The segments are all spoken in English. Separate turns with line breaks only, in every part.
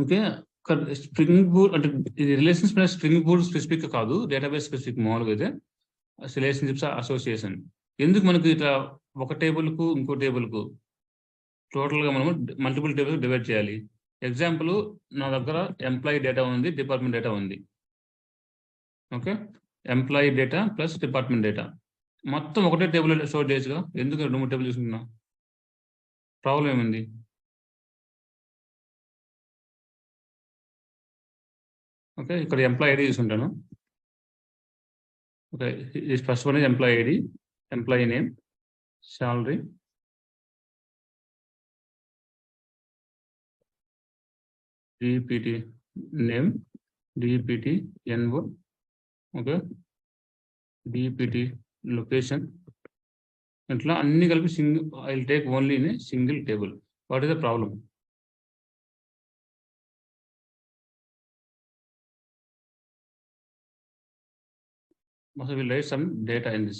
Okay, spring boot అంటే ఇది relations మీద స్ప్రింగ్ బూట్ స్పెసిఫిక్ కాదు, డేటాబేస్ స్పెసిఫిక్ మామూలుగా అయితే రిలేషన్షిప్స్ అసోసియేషన్. ఎందుకు మనకు ఇట్లా ఒక టేబుల్కు ఇంకో టేబుల్కు టోటల్గా మనము మల్టిపుల్ టేబుల్ డివైడ్ చేయాలి? ఎగ్జాంపుల్, నా దగ్గర ఎంప్లాయీ డేటా ఉంది, డిపార్ట్మెంట్ డేటా ఉంది. Okay, employee data plus department data మొత్తం ఒకటే టేబుల్ స్టోర్ చేయొచ్చుగా, ఎందుకు 2-3 టేబుల్ తీసుకుంటున్నా? ప్రాబ్లం ఏముంది? ఓకే, ఇక్కడ ఎంప్లాయీ ఐడి తీసుకుంటాను. Okay, first one is employee ID, employee name, salary, DPT name, DPT NO, okay, DPT location. ఇట్లా అన్ని కలిపి single, I will take only in a single table. What is the problem? Must will write some data in this.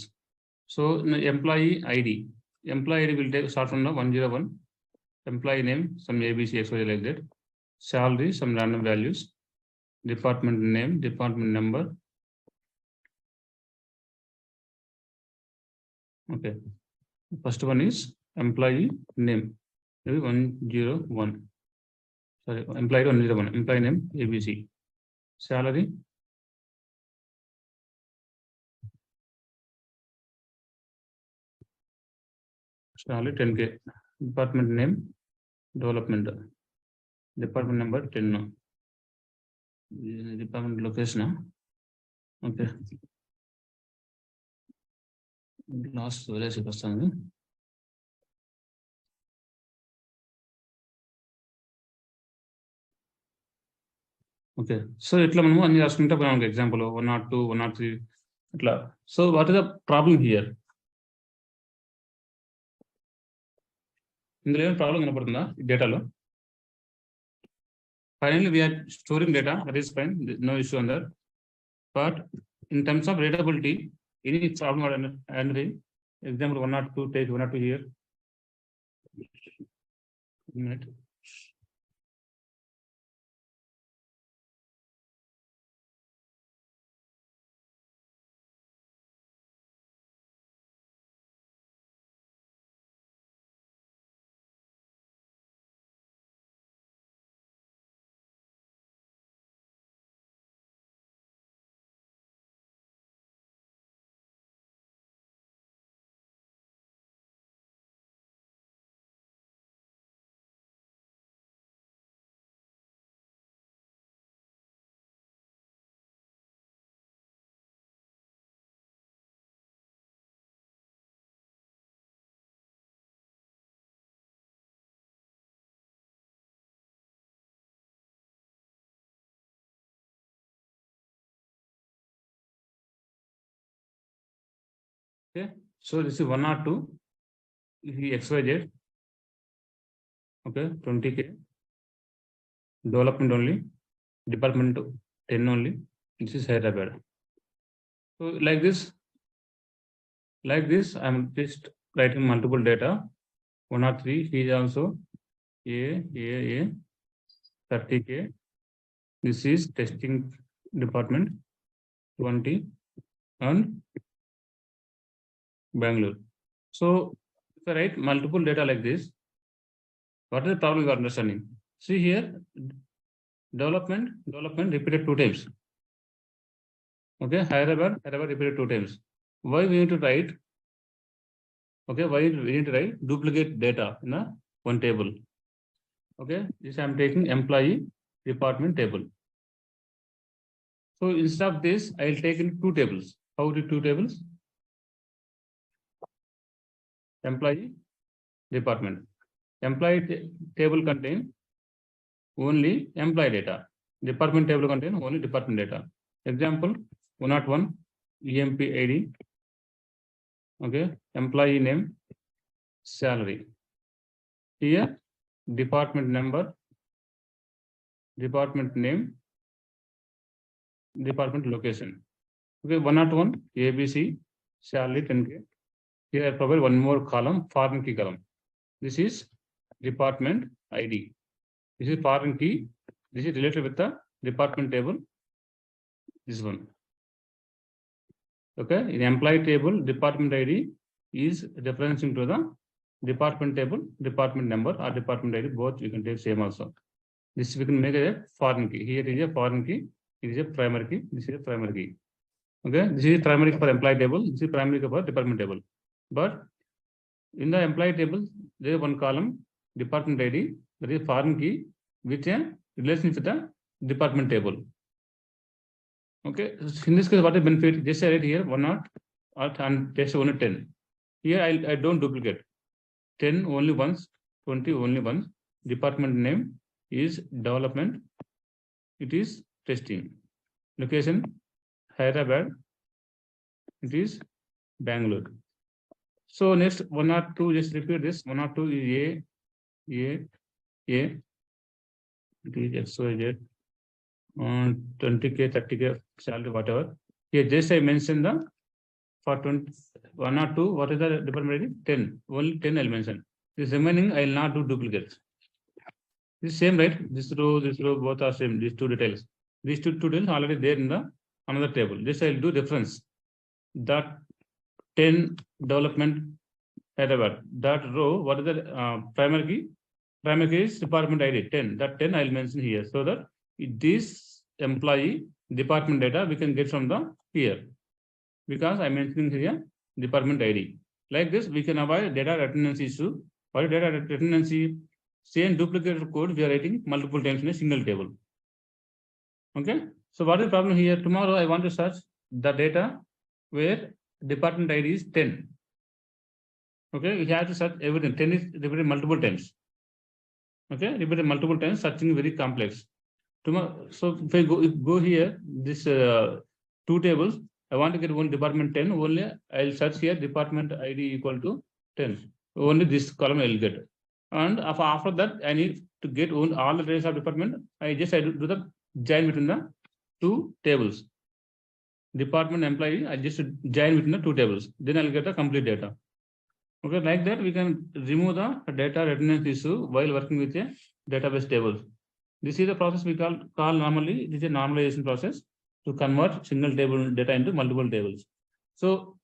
So employee ID will take start from the 101. Employee name some ABC XY like that. Salary some random values. Department name, department number. Okay, first one is employee name, maybe 101. Sorry, employee 101. Employee name ABC. Salary salary 10K. Department name development. Department number 10. Department location. Okay, last village వస్తుంది. Okay, so ఇట్లా మనము అన్ని రాసుకుంటే మనకి example 102, 103 ఇట్లా. So what is the problem here? ఇందులో ఏమైనా problem కనపడుతుందా ఈ డేటాలో? Finally we are storing data, that is fine, no issue on that. But in terms of readability, any problem and example 102, take 102 here. Minute. Okay, so this is 102. XYZ. Okay, 20K. Development only. Department 10 only. This is Hyderabad. So like this, I'm just writing multiple data. 103. He is also A 30K. This is testing department 20 and Bangalore. So if I write multiple data like this, what is the problem you are understanding? See here, development repeated 2 times. Okay, Hyderabad repeated 2 times. Why we need to write? Okay, why we need to write duplicate data in a one table? Okay, this I am taking employee department table. So instead of this, I will take in 2 tables. How do 2 tables? Employee department. Employee table contain only employee data. Department table contain only department data. Example 101 EMP ID. Okay, employee name, salary. Here department number, department name, department location. Okay, 101 ABC, salary 10K. Here I provide one more column, foreign key column. This is department ID. This is foreign key This is related with the department table. This one. Okay, in employee table, department ID is referencing to the department table, department number or department ID. Both you can take same also. This we can make a foreign key. Here is a foreign key. It is a primary key. This is a primary key. Okay, this is primary for employee table. This is primary for department table. But in the employee table, there is one column department ID. That is foreign key with a relation with the department table. Okay, in this case, what is benefit? Just I write here 1 and test only 10. Here I don't duplicate. 10 only once, 20 only once. Department name is development. It is testing. Location Hyderabad. It is Bangalore. So next 1 or 2, just repeat this. 1 or 2 is A. It is XYZ. 20K, 30K salary, whatever. Here just I mentioned the for 1 or 2, what is the department ID? 10. Only 10 I'll mention. This remaining I will not do duplicates. This same, right? This row, both are same. These two details. These two details already there in the another table. This I'll do reference. That 10 development Hyderabad. That row, what is the primary key? Primary key is department ID 10. That 10 I'll mention here so that this employee department data we can get from the here, because I'm mentioning here department ID. Like this, we can avoid data redundancy issue. What is data redundancy? Same duplicate code we are writing multiple times in a single table. Okay. So what is the problem here? Tomorrow I want to search the data where department ID is 10. Okay, we have to search everything. 10 is repeated multiple times. Okay, repeated multiple times, searching very complex. Tomorrow, so if I go here, this 2 tables, I want to get one department 10, only I'll search here department ID equal to 10. Only this column I'll get. And after that, I need to get all the data of department. I do the join between the 2 tables. Department employee, I just join between the 2 tables. Then I'll get the complete data. Okay, like that we can remove the data redundancy issue while working with a database table. This is the process we call normally. This is a normalization process to convert single table data into multiple tables. So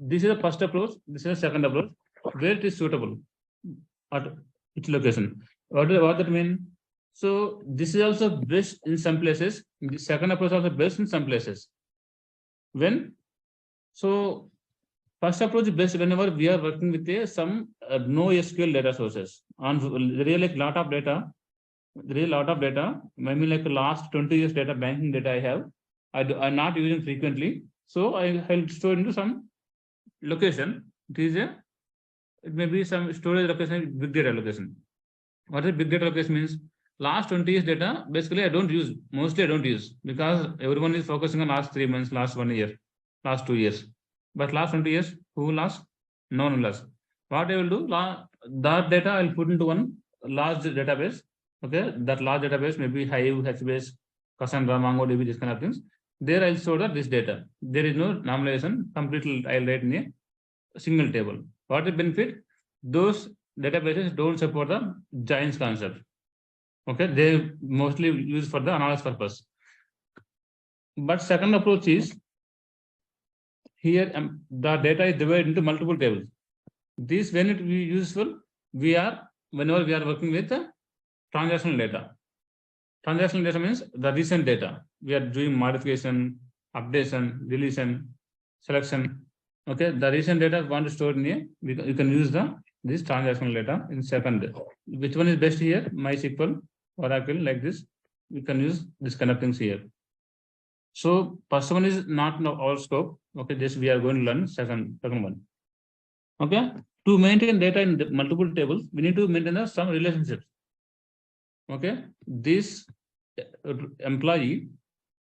this is the first approach. This is the second approach. Where it is suitable at which location. What that mean? So this is also best in some places. The second approach also best in some places. When? So first approach is best whenever we are working with some no SQL data sources. On really like lot of data. There is a lot of data, maybe like the last 20 years data, banking data I have. I'm not using frequently. So I'll store into some location. It may be some storage location, big data location. What is big data location means? Last 20 years data, basically I don't use. Mostly I don't use because everyone is focusing on last 3 months, last 1 year, last 2 years. But last 20 years, who lost? No one lost. What I will do, that data I'll put into one large database. Okay, that large database may be Hive, HBase, Cassandra, MongoDB, this kind of things. There I'll store this data. There is no normalization. Completely I'll write in a single table. What is the benefit? Those databases don't support the giants concept. Okay, they mostly use for the analysis purpose. But second approach is here the data is divided into multiple tables. This when it will be useful, whenever we are working with transactional data. Transactional data means the recent data. We are doing modification, updation, deletion, selection. Okay, the recent data we want to store in here. You can use this transactional data in second. Which one is best here? MySQL, Oracle, like this. We can use this kind of things here. So first one is not our scope. Okay, this we are going to learn second one. Okay, to maintain data in multiple tables, we need to maintain some relationships. Okay, this employee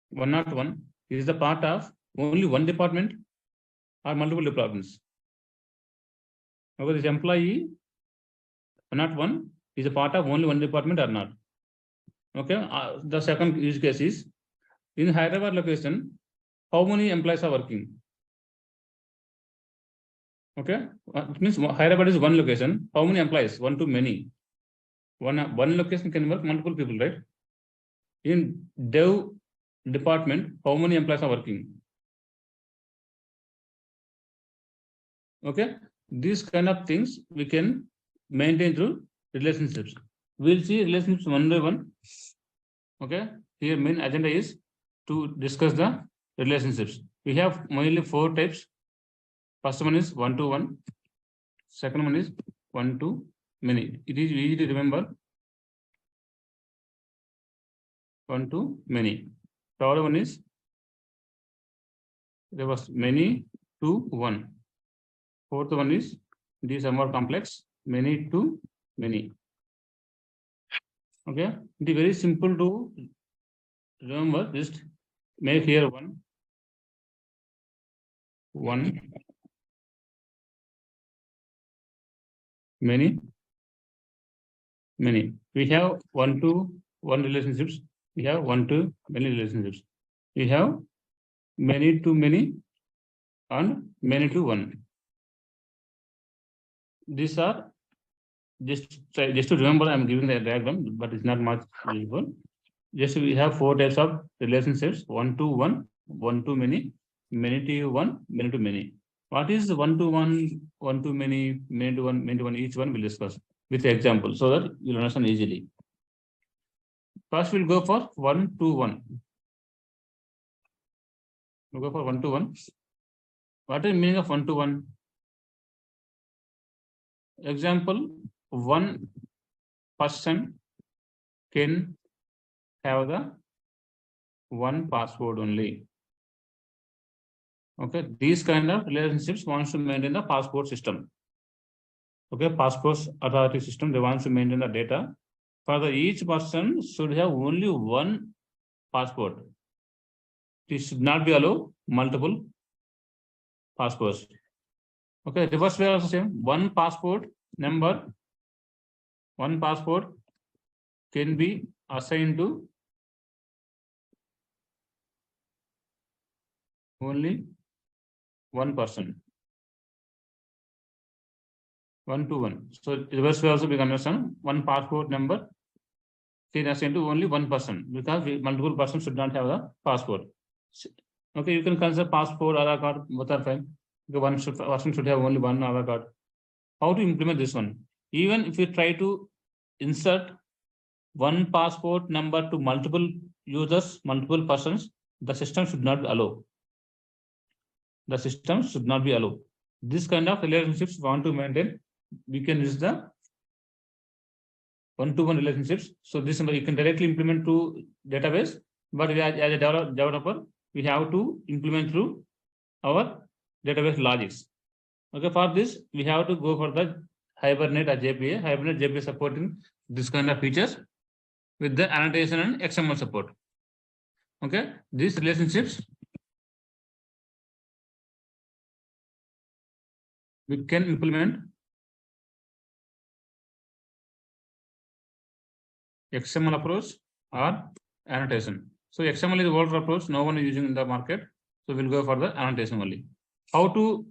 101 is the part of only one department or multiple departments. Okay, this employee 101 is a part of only one department or not. Okay, the second use case is in Hyderabad location, how many employees are working? Okay, it means Hyderabad is one location. How many employees? One to many. One location can work multiple people, right? in dev department, how many employees are working? Okay, these kind of things we can maintain through relationships. We'll see relationships one by one. Okay, here main agenda is to discuss the relationships. We have mainly 4 types. First one is one-to-one. Second one is one-to-many. It is easy to remember. One-to-many. Third one is there was many to one. Fourth one is these are more complex, many to many. Okay, it is very simple to remember. Just make here one, many. We have one-to-one relationships. We have one-to-many relationships. We have many to many and many to one. These are just to remember. I'm giving the diagram, but it's not much useful. Just we have 4 types of relationships: one-to-one, one-to-many, many to one, many to many. What is one-to-one, one-to-many, many to one, many to one? Each one we'll discuss with example so that you'll understand easily. First, we'll go for one-to-one. We'll go for one-to-one. What is the meaning of one-to-one? Example: one person can have the one password only. Okay, these kind of relationships wants to maintain the passport system. Okay, passport authority system, they want to maintain the data. For the each person should have only one passport. It should not be allowed multiple passports. Okay, reverse way also same. One passport number, one passport can be assigned to only one person. One-to-one. So reverse way also we can understand. One passport number can assign to only one person, because multiple persons should not have the passport. Okay, you can consider passport, Aadhaar card, both are fine. One person should have only one Aadhaar card. How to implement this one? Even if you try to insert one passport number to multiple users, multiple persons, the system should not allow. The system should not be allowed. This kind of relationships want to maintain. We can use the one-to-one relationships. So this you can directly implement to database, but as a developer, we have to implement through our database logics. Okay, for this we have to go for the Hibernate or JPA. Hibernate JPA supporting this kind of features with the annotation and XML support. Okay, these relationships we can implement XML approach or annotation. So XML is the older approach, no one is using in the market. So we'll go for the annotation only. How to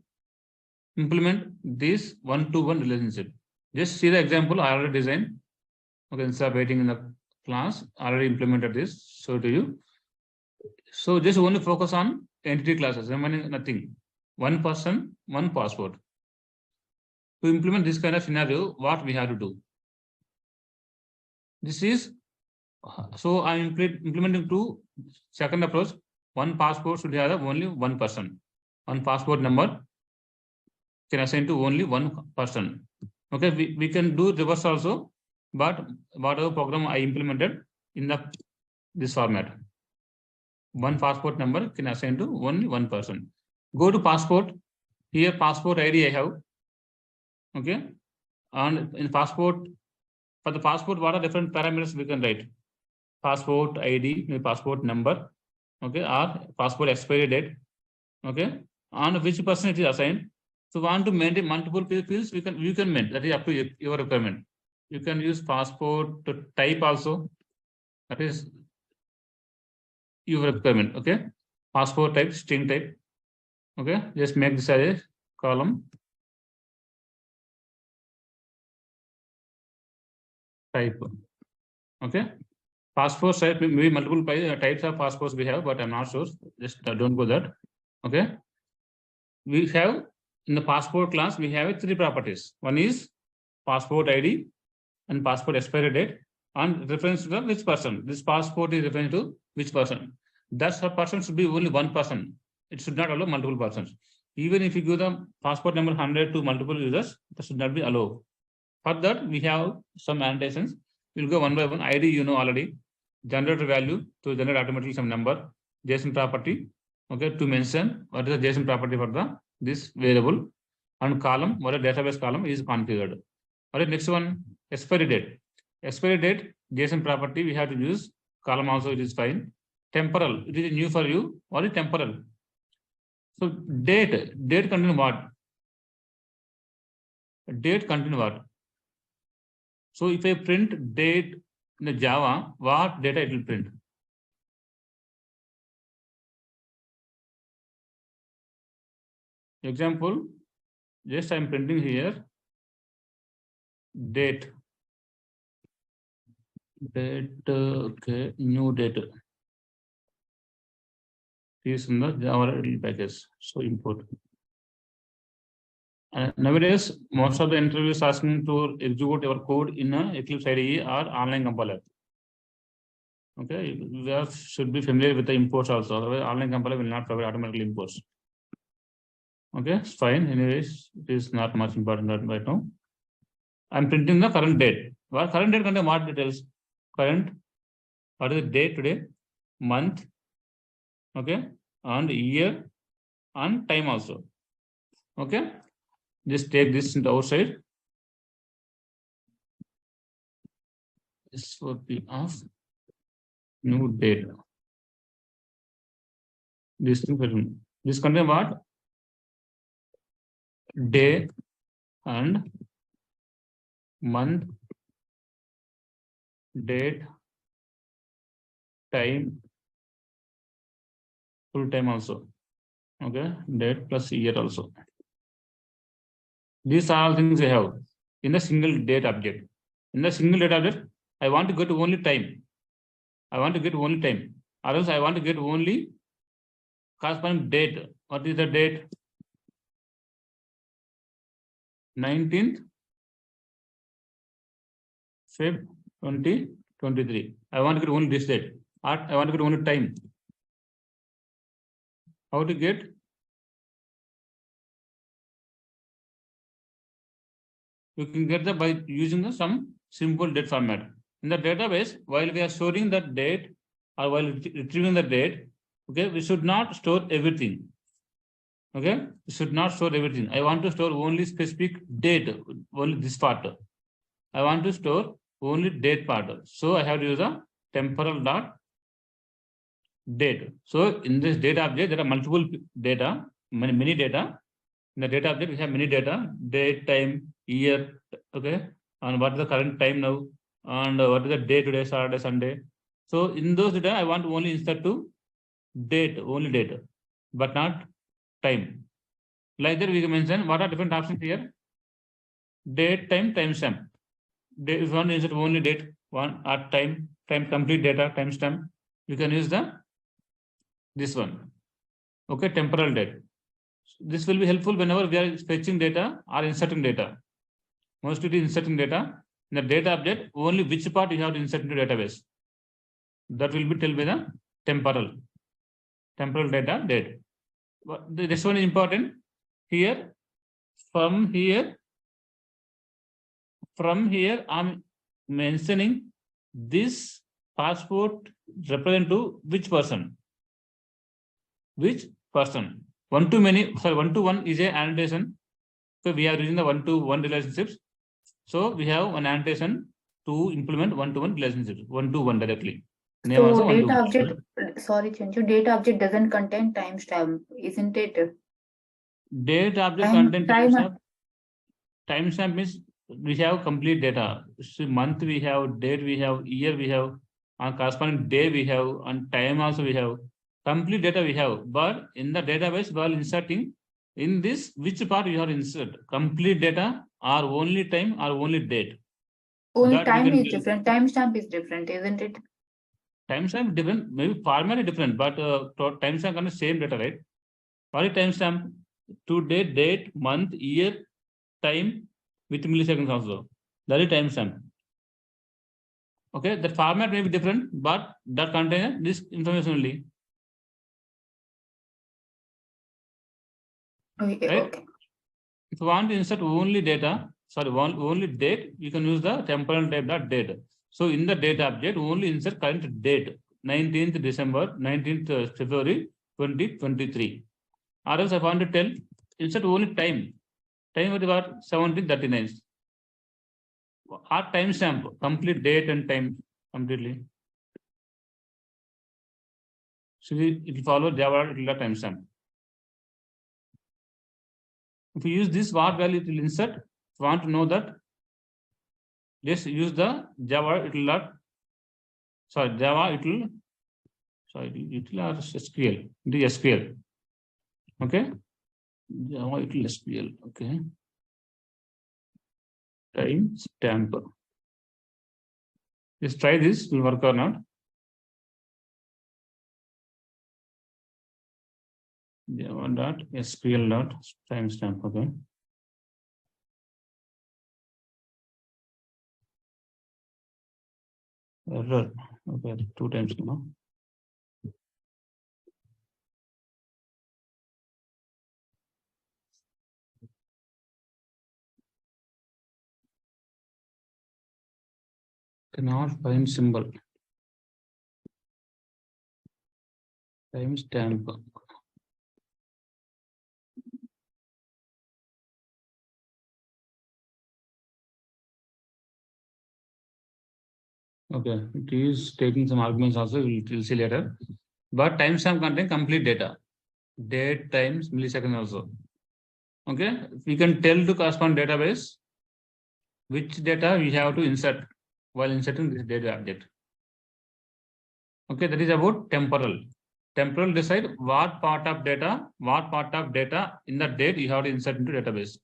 implement this one-to-one relationship? Just see the example I already designed. Okay, instead of waiting in the class, I already implemented this. So to you. So just only focus on entity classes, remaining nothing. One person, one passport. To implement this kind of scenario, what we have to do? This is, so I'm implementing to second approach. One passport should have only one person. One passport number can assign to only one person. Okay, we can do reverse also, but whatever program I implemented in this format. One passport number can assign to only one person. Go to passport. Here passport ID I have. Okay, and in passport, for the passport, what are different parameters we can write? Passport ID, passport number, okay, or passport expiry date, okay, on which person it is assigned. So want to maintain multiple fields, you can maintain. That is up to your requirement. You can use passport to type also. That is your requirement. Okay, passport type, string type. Okay, just make this as a column. Type. Okay, passport type, maybe multiple types of passports we have, but I'm not sure. Just don't go that. Okay. We have in the passport class, we have 3 properties. One is passport ID and passport expiry date and reference to which person. This passport is referring to which person. That person should be only one person. It should not allow multiple persons. Even if you give the passport number 100 to multiple users, that should not be allowed. For that, we have some annotations. We'll go one by one. ID, you know already. Generate value to generate automatically some number. JSON property, okay, to mention what is the JSON property for the this variable, and column, what a database column is configured. All right, next one, expiry date. Expiry date, JSON property, we have to use column also, it is fine. Temporal, it is new for you. What is temporal? So date contain what? Date contain what? So if I print date in the Java, what data it will print? Example, just I'm printing here date, okay, new date is in the Java package. So import. Nowadays, most of the interviews asking to execute your code in a Eclipse IDE or online compiler. Okay, you should be familiar with the imports also. Otherwise, online compiler will not provide automatically imports. Okay, it's fine. Anyways, it is not much important right now. I'm printing the current date. What current date contain what details? Current, what is the date today? Month, okay, and year, and time also. Okay, just take this into outside. This would be of new date. This thing, this contain what? Day and month, date, time, full time also. Okay, date plus year also. These are all things we have in the single date object. In the single date object, I want to get only time. I want to get only time, or else I want to get only corresponding date. What is the date? 19th Feb 2023. I want to get only this date. I want to get only time. How to get? You can get that by using some simple date format. In the database, while we are storing that date or while retrieving the date, okay, we should not store everything. Okay, we should not store everything. I want to store only specific date, only this part. I want to store only date part. So I have to use a temporal dot date. So in this data object, there are multiple data, many data. In the data object, we have many data, date, time, year, okay, and what is the current time now, and what is the day today, Saturday, Sunday. So in those data, I want to only insert to date, only date, but not time. Like that, we can mention what are different options here. Date, time, timestamp. If you want to insert only date, one or time, complete data, timestamp, you can use this one. Okay, temporal date. This will be helpful whenever we are fetching data or inserting data. Mostly it is inserting data. In the data object, only which part you have to insert into database. That will be told by the temporal data date. This one is important. Here, from here, I'm mentioning this passport represent to which person? Which person? One-to-one is a annotation. So we are using the one-to-one relationships. So we have an annotation to implement one-to-one relationships, one-to-one directly.
Name so data object, sorry, Chenchu, data object doesn't contain timestamp, isn't it?
Data object contain timestamp. Timestamp means we have complete data. So month we have, date we have, year we have, and corresponding day we have, and time also we have. Complete data we have, but in the database, while inserting in this, which part you have insert? Complete data or only time or only date?
Only time is different. Timestamp is different, isn't it?
Timestamp different, maybe format is different, but timestamp kind of same data, right? What is timestamp? Today, date, month, year, time with milliseconds also. That is timestamp. Okay, the format may be different, but that contains this information only.
Okay,
right?
okay.
If you want to insert only data, sorry, only date, you can use the temporal type date. So in the date object, only insert current date, 19th December, 19th February 2023. Or else I want to tell, insert only time. Time is what? 1739. Or timestamp, complete date and time completely. So it will follow Java timestamp. If you use this, what value it will insert? If you want to know that, just use the Java, it will not, sorry, Java, it will, sorry, it will SQL, the SQL. Okay. Java, it will SQL. Okay. Time stamp. Just try this, will work or not. Java dot SQL dot timestamp. Okay. Error. Okay, 2 times now. Cannot find symbol. Timestamp. Okay, it is taking some arguments also, we'll see later. But timestamp contain complete data. Date, times, millisecond also. Okay, we can tell to correspond database which data we have to insert while inserting this data object. Okay, that is about temporal. Temporal decide what part of data in the date you have to insert into database.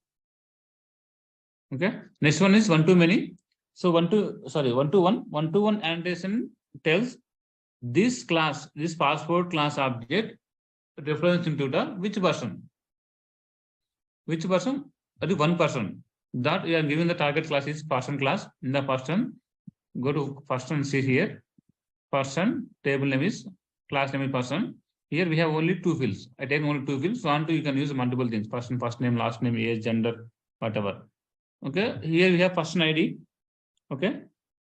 Okay, next one is one-to-many. So one-to-one annotation tells this class, this passport class object reference into the which person? Which person? That is one person. That we are giving the target class is person class. In the person, go to person, see here. Person, table name is, class name is person. Here we have only 2 fields. I take only 2 fields. One, two, you can use multiple things. Person, first name, last name, age, gender, whatever. Okay. Here we have person ID. Okay.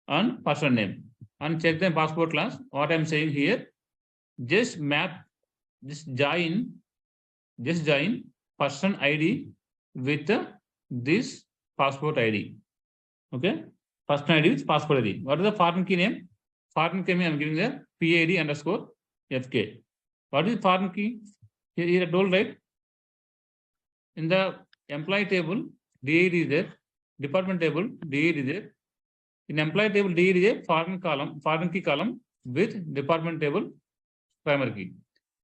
And person name. And check the passport class. What I'm saying here, just map, just join person ID with this passport ID. Okay. Person ID with passport ID. What is the foreign key name? Foreign key name I'm giving there PID underscore FK. What is foreign key? Here I told, right? In the employee table, DID is there. Department table, DID is there. In employee table, DID is a foreign key column with department table primary key.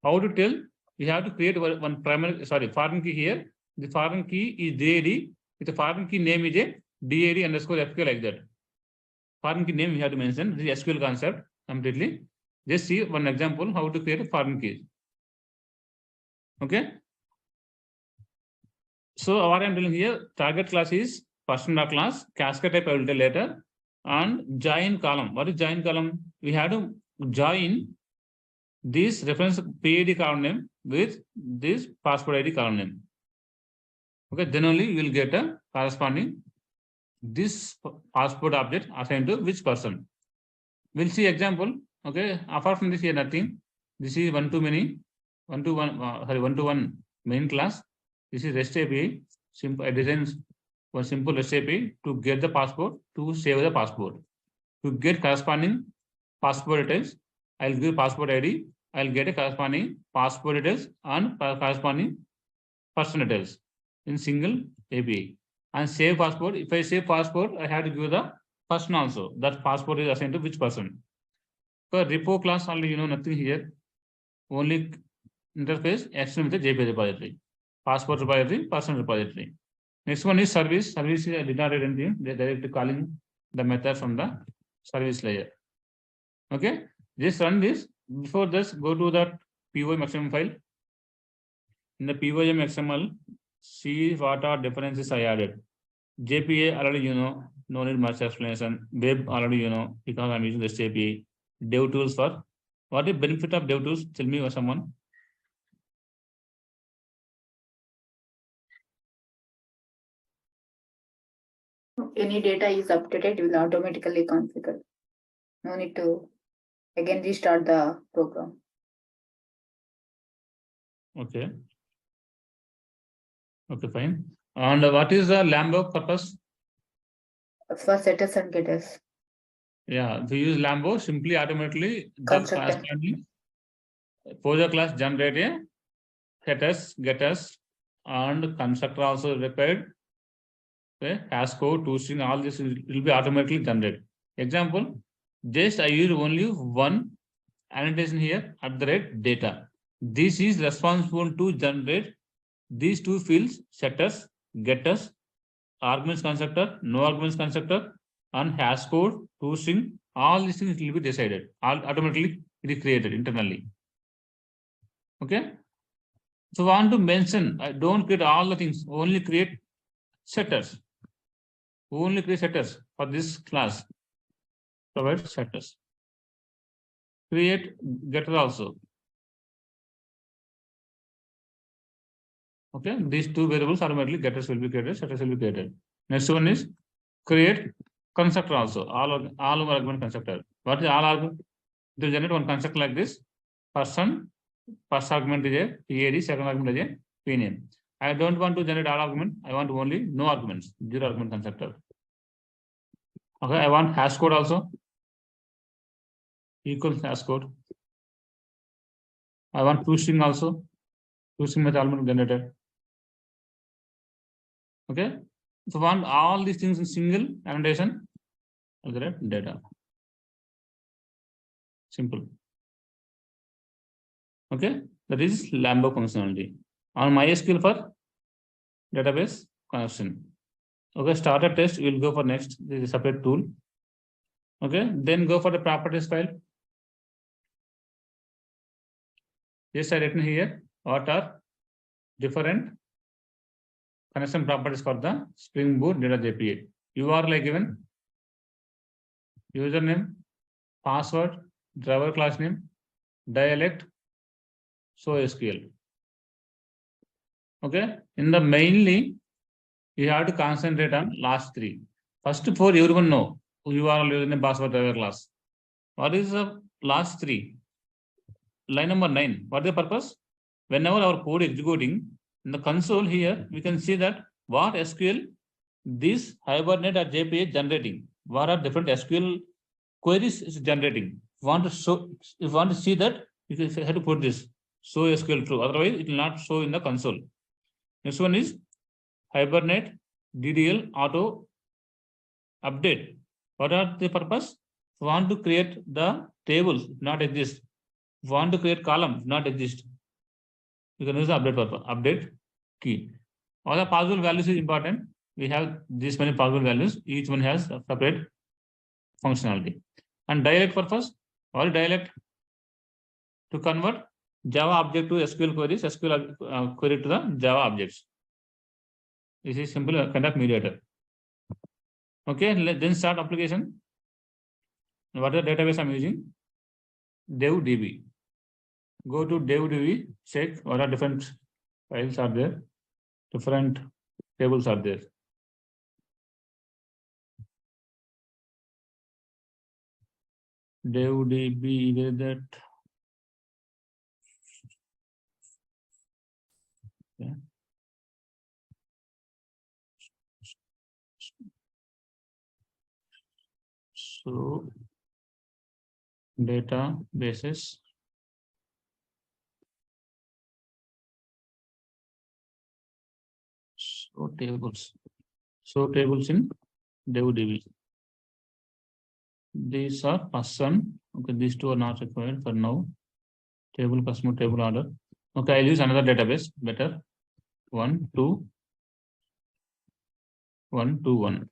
How to tell? We have to create one primary, foreign key here. The foreign key is DID with the foreign key name is a DID underscore FK like that. Foreign key name we have to mention. This is SQL concept completely. Just see one example how to create a foreign key. Okay. So what I'm doing here, target class is person.class, cascade type I will tell later, and join column. What is join column? We have to join this reference PID column name with this passport ID column name. Okay, then only you will get a corresponding this passport object assigned to which person. We'll see example. Okay, apart from this here nothing. This is one-to-one main class. This is REST API. Simple. I designed one simple REST API to get the passport, to save the passport. To get corresponding passport details, I'll give passport ID. I'll get a corresponding passport details and corresponding person details in single API. And save passport. If I save passport, I have to give the person also. That passport is assigned to which person. So repo class only, nothing here. Only interface external with the JPA repository. Passport repository, person repository. Next one is service. Service I did not write anything. They directly calling the method from the service layer. Okay. Just run this. Before this, go to the POM XML file. In the POM XML, see what are differences I added. JPA already you know, no need much explanation. Web already you know, because I'm using this JPA. Dev tools for what is benefit of dev tools? Tell me or someone.
Any data is updated, it will automatically configure. No need to again restart the program.
Okay. Okay, fine. And what is the Lambo purpose?
For setters and getters.
Yeah, we use Lambo simply automatically the
Constructor.
corresponding Poser class generate a setters, getters, and constructor also required. Okay, hash code, toString, all this will be automatically generated. Example, just I use only one annotation here at the rate data. This is responsible to generate these two fields, setters, getters, arguments constructor, no arguments constructor, and hash code, toString, all these things will be decided. All automatically it is created internally. Okay. So I want to mention, I don't create all the things, only create setters. Only create setters for this class. Provide setters. Create getter also. Okay, these two variables automatically getters will be created, setters will be created. Next one is create constructor also. All argument constructor. What is all argument? To generate one constructor like this. Person, first argument is a PAD, second argument is a PName. I don't want to generate all argument. I want only no arguments, zero argument constructor. Okay, I want hash code also. Equals hash code. I want toString also. toString method element generated. Okay, so want all these things in single annotation. Data. Simple. Okay, that is Lambo functionality. On MySQL for database connection. Okay, starter test, we'll go for next. This is a separate tool. Okay, then go for the properties file. Yes, I written here what are different connection properties for the Spring Boot data JPA. URL given, username, password, driver class name, dialect, so SQL. Okay, in the mainly you have to concentrate on last three. First four everyone know URL, username, password, driver class. What is the last three? Line number 9. What is the purpose? Whenever our code executing in the console here, we can see that what SQL this Hibernate or JPA generating. What are different SQL queries is generating. If you want to see that, you have to put this show SQL true. Otherwise, it will not show in the console. Next one is Hibernate DDL auto update. What are the purpose? If you want to create the tables, not exist. If you want to create column, not exist. You can use the update purpose, update key. All the possible values is important. We have this many possible values. Each one has a separate functionality. And dialect purpose, all dialect to convert Java object to SQL queries, SQL query to the Java objects. This is simple kind of mediator. Okay, then start application. What is the database I'm using? DevDB. Go to DevDB, check what are different files are there, different tables are there. DevDB, where that? Okay. So databases. So tables. So tables in DevDB. These are person. Okay, these two are not required for now. Table, customer, table order. Okay, I'll use another database. Better. 1, 2, 1, 2, 1.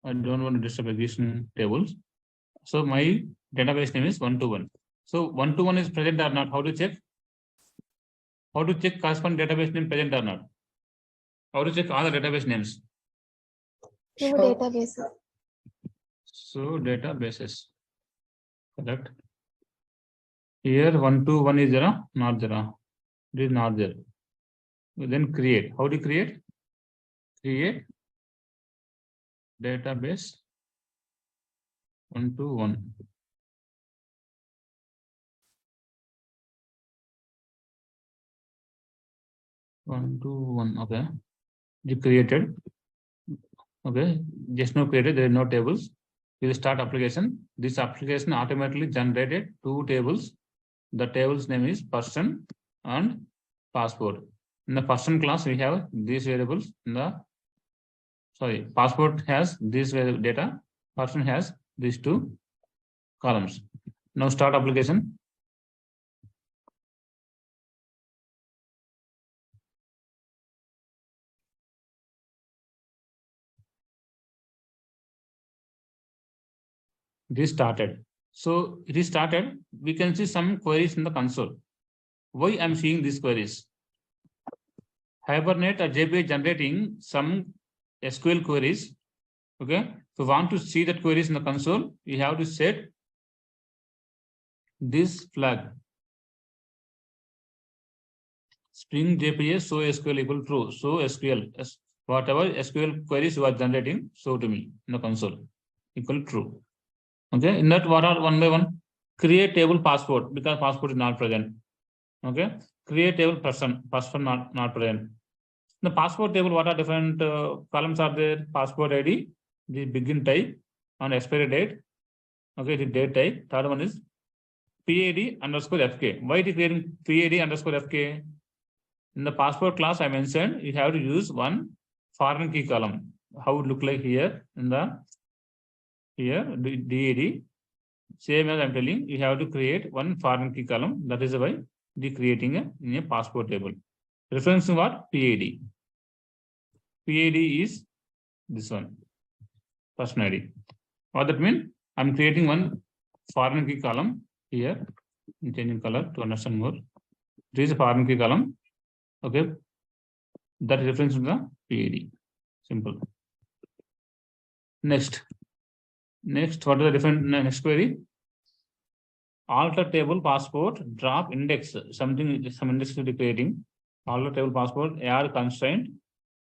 I don't want to disturb existing tables. So my database name is 121. So 121 is present or not? How to check? How to check corresponding database name present or not? How to check all the database names?
Two
Show.
databases.
So databases. Correct. Here 121 is there, not there. It is not there. Then create. How do you create? Create database 121. Okay. You created. Okay. Just now created. There are no tables. We will start application. This application automatically generated two tables. The table's name is person and passport. In the person class, we have these variables. Passport has this data. Person has these two columns. Now start application. This started. So it is started. We can see some queries in the console. Why I'm seeing these queries? Hibernate or Jpa generating some SQL queries. Okay. If you want to see that queries in the console, you have to set this flag. Spring Jpa show SQL equal true. So SQL, whatever SQL queries you are generating, show to me in the console equal true. Okay. In that, what are one by one? Create table passport because passport is not present. Okay. Create table person not present. The passport table, what are different columns are there? Passport ID, the begin type, and expiry date. Okay, the date type. Third one is PID underscore FK. Why it is creating PID underscore FK? In the passport class, I mentioned you have to use one foreign key column. How it look like here in the DAD. Same as I'm telling, you have to create one foreign key column. That is why the creating in a passport table. Reference to what? PID. PID is this one, person ID. What that mean? I'm creating one foreign key column here. I'm changing color to understand more. This is a foreign key column. Okay. That is reference to the PID. Simple. Next, what are the different next query? Alter table passport drop index. Some index to be creating. Alter table passport add constraint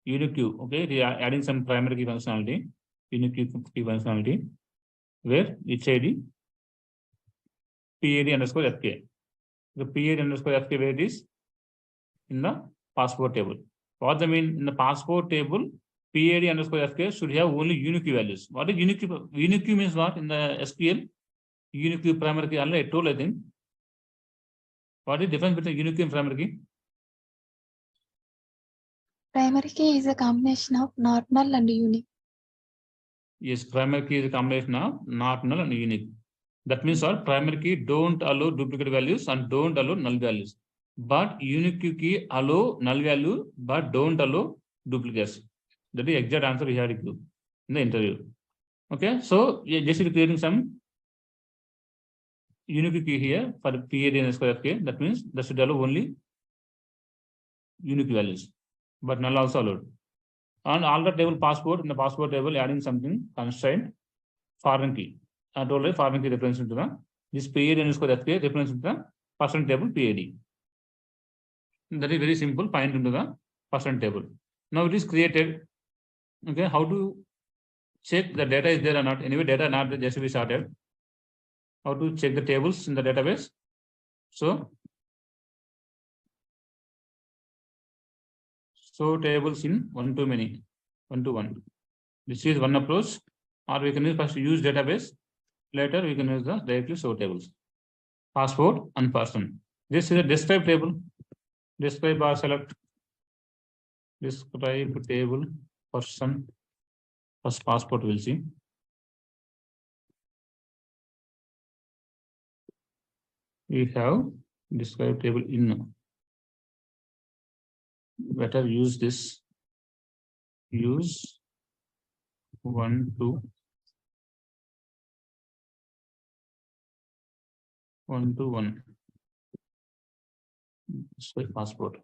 unique queue. Okay, they are adding some primary key functionality, unique key functionality, where its ID PID underscore FK. The PID underscore FK where it is in the passport table. What they mean in the passport table, PID underscore FK should have only unique values. What is unique? Unique means what in the SQL? Unique primary key. I told I think. What is the difference between unique and primary key?
Primary key is a combination of not null and unique.
Yes, primary key is a combination of not null and unique. That means our primary key don't allow duplicate values and don't allow null values. But unique key allow null value but don't allow duplicates. That is the exact answer we had to do in the interview. Okay, so yeah, just creating some unique key here for PID underscore FK. That means that should allow only unique values, but null also allowed. And alter table passport in the passport table adding something constraint foreign key. I told you foreign key reference to the this PID underscore FK reference to the person table PID. That is very simple. Find into the person table. Now it is created. Okay, how to check the data is there or not? Anyway, data not just we started. How to check the tables in the database? So tables in one to many, one to one. This is one approach, or we can first use database. Later we can use the directly show tables. Passport and person. This is a describe table. Describe or select. Describe table person. First passport we'll see. We have describe table in. Better use this. Use 1 to 121. So passport.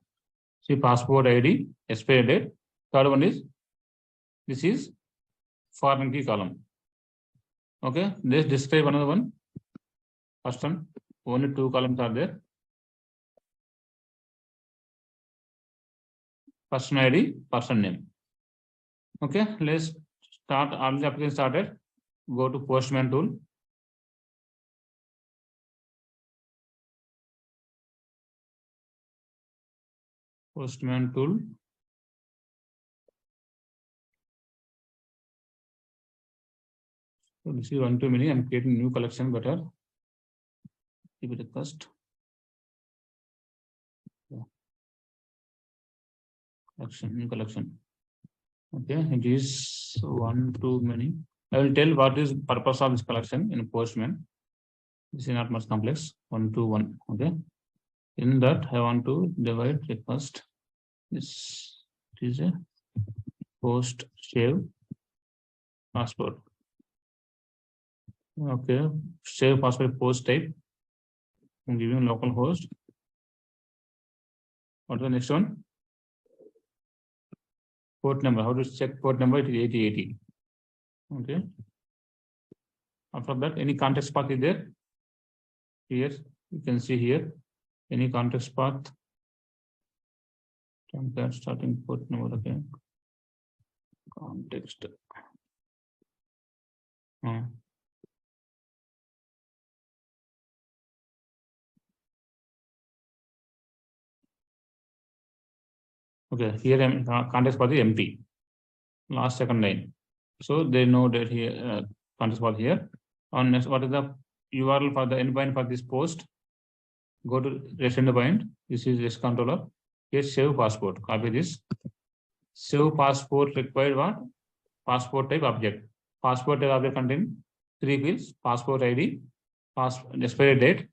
See passport ID, expiry date. Third one is this is foreign key column. Okay, let's describe another one. First one, only 2 columns are there. Person ID, person name. Okay, let's start. All the application started. Go to Postman tool. Postman tool. So this is 1 to many. I'm creating new collection better. Give it a first. Collection, new collection. Okay, it is 1 to many. I will tell what is purpose of this collection in Postman. This is not much complex. 1 to 1. Okay. In that, I want to divide the first. This is a post save passport. Okay, save passport post type. I'm giving local host. What is the next one? Port number. How to check port number? It is 8080. Okay. After that, any context path is there? Here, you can see here. Any context path? Compare starting port number again. Context. Okay, here context path is empty. Last second line. So they know that here context path here. On next, what is the URL for the endpoint for this post? Go to REST endpoint. This is REST controller. Here save passport. Copy this. Save passport required what? Passport type object. Passport type object contain 3 fields: passport ID, expiry date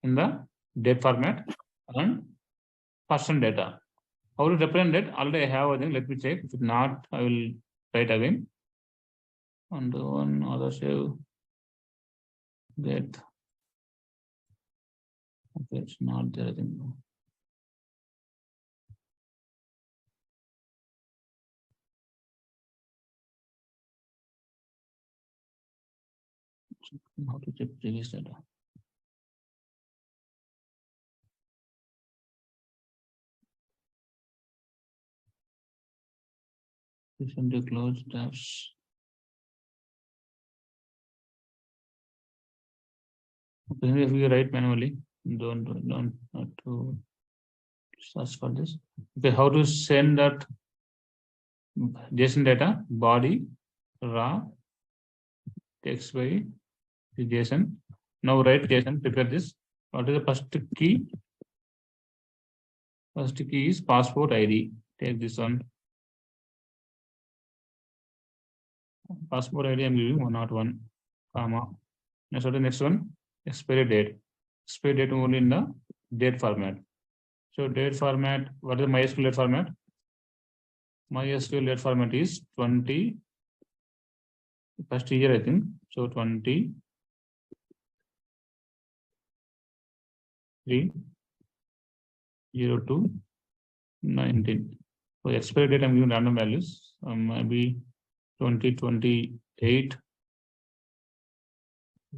in the date format, and person data. How to represent that? Already I have a thing. Let me check. If not, I will write again. And one other save get. Okay, it's not there. I think. How to check previous data? Recently closed tabs. Okay, if you write manually, don't have to search for this. Okay, how to send that JSON data? Body, raw, text by JSON. Now write JSON. Prepare this. What is the first key? First key is passport ID. Take this one. Passport ID I'm giving 101, comma. Next, what is the next one? Expiry date. Expiry date only in the date format. So date format, what is the MySQL date format? MySQL date format is 20, first year I think. So 23, 02, 19. So expiry date I'm giving random values. Maybe 2028.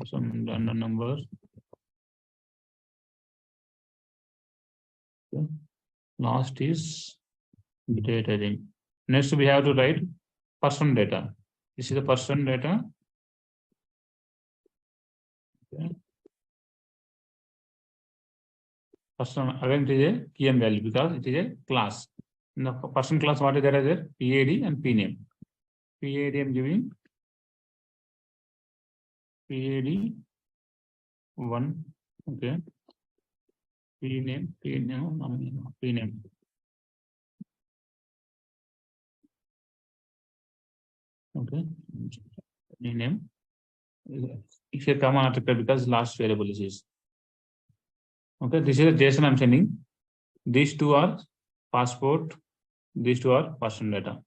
Some random numbers. Okay. Last is date, I think. Next, we have to write person data. This is the person data. Okay. Person, again, it is a key and value because it is a class. In the person class, what is there? PID and PName. PID I'm giving PID 1. Okay. PName. Okay. Name. If you come on attribute because last variable is. Okay, this is a JSON I'm sending. These two are passport. These two are person data.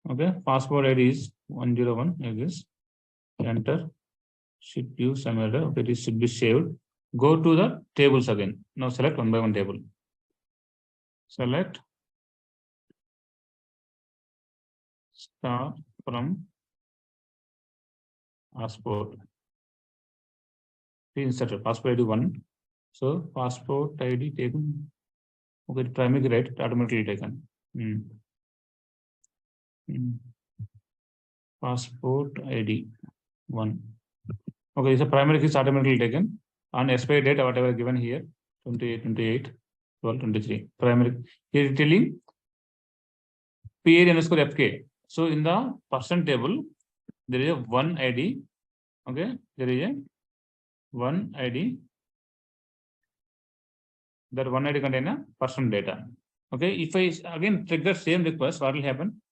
Okay, passport ID is 101. Like this. Enter. Should use some error. Okay, this should be saved. Go to the tables again. Now select one by one table. Select start from passport. Insert passport ID 1. So passport ID taken. Okay, primary right, automatically taken. Passport ID 1. Okay, so primary key is automatically taken. On expiry date, whatever given here, 28, 12, 23. Primary. Here is telling PA_FK. So in the person table, there is a one ID. Okay, there is a one ID. That one ID contain a person data. Okay, if I again trigger same request, what will happen?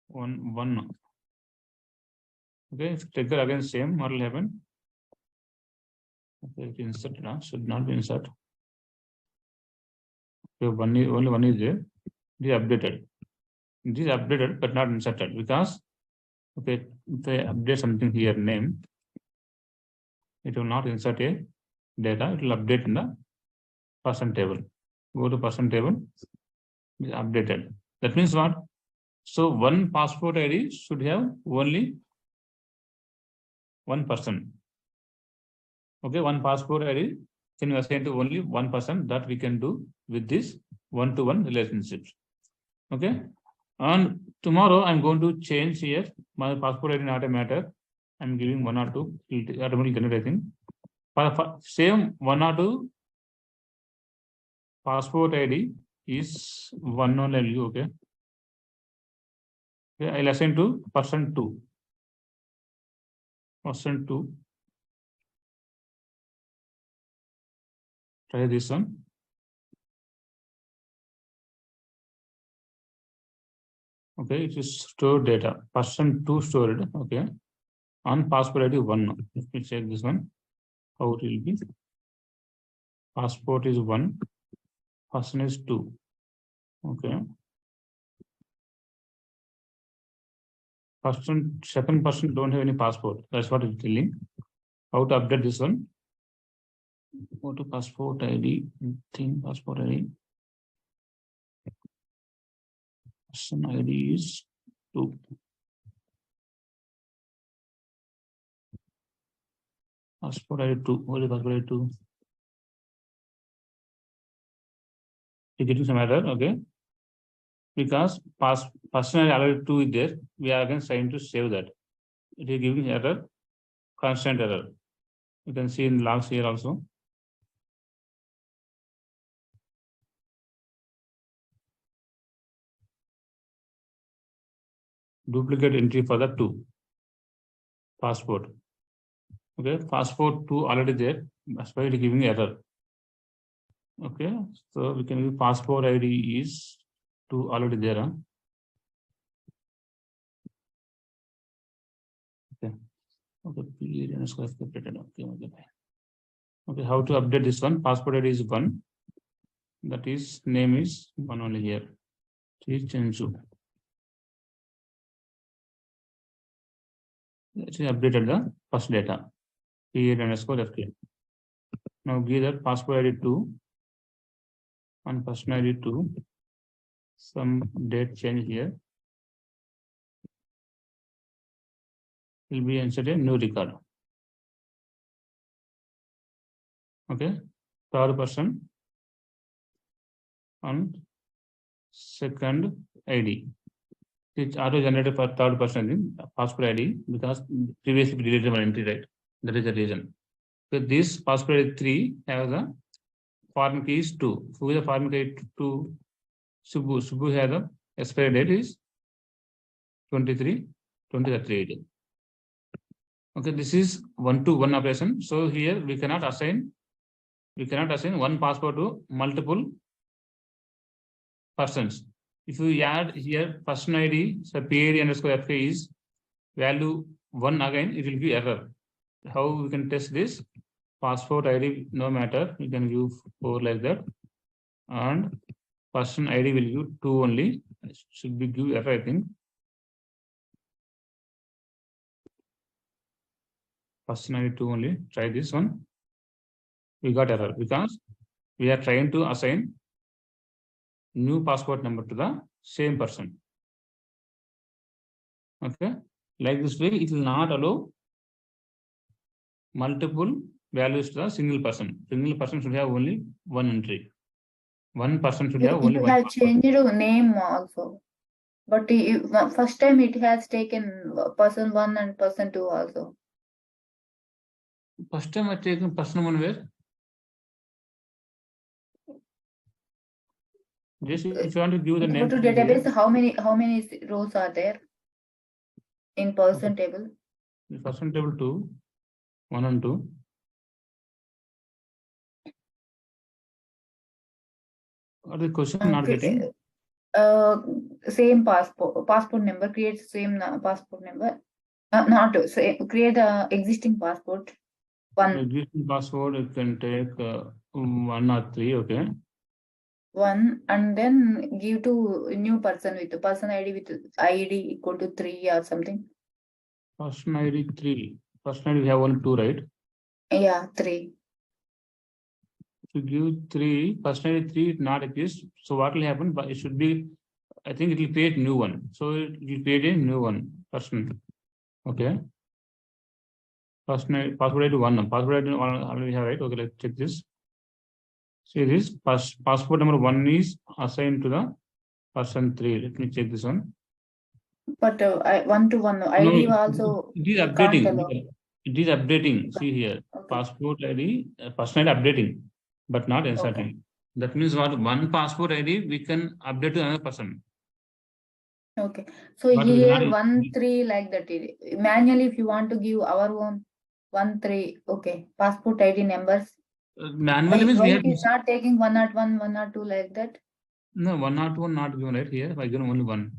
One. Okay, if trigger again same, what will happen? Okay, insert now should not be insert. Okay, only one is there. It is updated. It is updated but not inserted because okay, if I update something here name, it will not insert a data. It will update in the person table. Go to person table. It is updated. That means what? So one passport ID should have only one person. Okay, one passport ID can be assigned to only one person. That we can do with this one-to-one relationships. Okay, and tomorrow I'm going to change here my passport ID not a matter. I'm giving 1 or 2. It automatically generating. For same 1 or 2 passport ID is 1 only. Okay. Okay, I'll assign to person 2. Person 2. Try this one. Okay, it is stored data. Person 2 stored. Okay. On passport ID 1. Let me check this one. How it will be. Passport is 1. Person is 2. Okay. Second person don't have any passport. That's what it's telling. How to update this one? Go to passport ID. Passport ID. Person ID is 2. Passport ID 2. What is passport ID 2? You're getting some error, okay? Because person ID already 2 is there. We are again trying to save that. It is giving error, constant error. You can see in logs here also. Duplicate entry for the 2. Passport. Okay, passport 2 already there. That's why it is giving error. Okay, so we can use passport ID is 2 already there. Huh? Okay. Okay, how to update this one? Passport ID is 1. That is name is 1 only here. Change. It is updated the first data. Period_FK. Now give that passport ID 2 and person ID 2. Some date change here. Will be inserted a new record. Okay. Third person and second ID. It's auto generated for third person in passport ID because previously we deleted one entry, right? That is the reason. So this passport ID 3 has the foreign key is 2. Who is the foreign key 2? Subbu. Subbu has the expiry date is 23/23. Okay, this is 1-to-1 operation. So here we cannot assign one passport to multiple persons. If you add here person ID, so PID_FK is value 1 again, it will be error. How we can test this? Passport ID no matter, you can give 4 like that, and person ID will give 2 only. Should be give error, I think. Person ID 2 only. Try this one. we got error because we are trying to assign new passport number to the same person. Okay, like this way, it will not allow multiple values to a single person. Single person should have only one entry. One person should have only
You
one
have
passport.
changed your name also, but first time it has taken person 1 and person 2 also.
First time I taken person one where? Just if you want to give the
Go
name
to
here.
database, how many rows are there in person table?
The person table 2, 1 and 2. Or the question not getting?
Same passport number, create same passport number. Not to say create a existing passport.
Existing password, you can take 1 or 3, okay.
1 and then give to new person with person ID with ID equal to 3 or something.
Person ID 3. Person ID we have only 2, right?
Yeah, 3.
To give 3, person ID 3 not exist. So what will happen? But it should be, I think it will create new one. So it will create a new one person. Okay. Person password ID 1. Password ID 1 already have, right? Okay, let's check this. See this passport number 1 is assigned to the person 3. Let me check this one.
But 1 to 1 ID also
it is
can't
updating.
allow.
It is updating. See here,
Okay.
passport ID, person ID updating, but not inserting.
Okay.
That means what? One passport ID we can update to another person.
Okay. So
But we
here
cannot-
1 3 like that. Manually, if you want to give our own 1 3, okay. Passport ID numbers.
Manually means
Why
we
it
have
is not taking 101, 102 like that?
no 101 not given right here. I given only 1.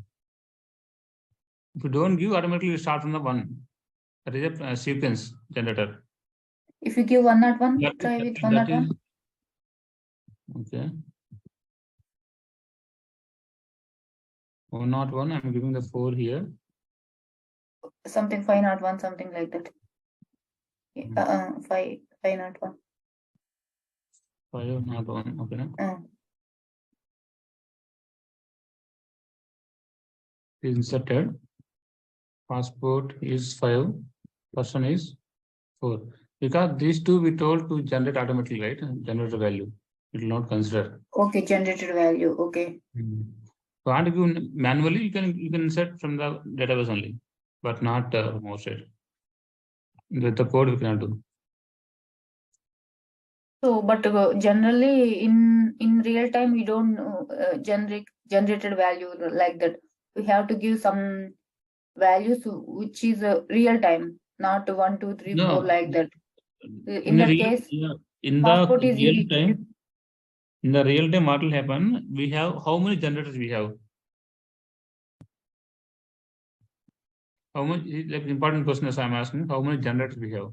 If you don't give, automatically you start from the 1. That is a sequence generator.
If you give 101,
That
try
is-
with
that
101.
is okay. 101. I'm giving the 4 here.
Something 501, something like that. 501.
501. Okay. Is inserted. Passport is 5. Person is 4. Because these two we told to generate automatically, right? Generate a value. It will not consider.
Okay, generated value. Okay.
So and you manually you can insert from the database only, but not hosted. With the code we cannot do.
So, but generally in real time we don't generated value like that. We have to give some values which is real time, not 1 2 3 4
No,
like that. In
in the
that
real,
case,
yeah, in
passport
the
is
real time, in the real time, what will happen? We have how many generators we have? How much? Like important question is I'm asking. How many generators we have?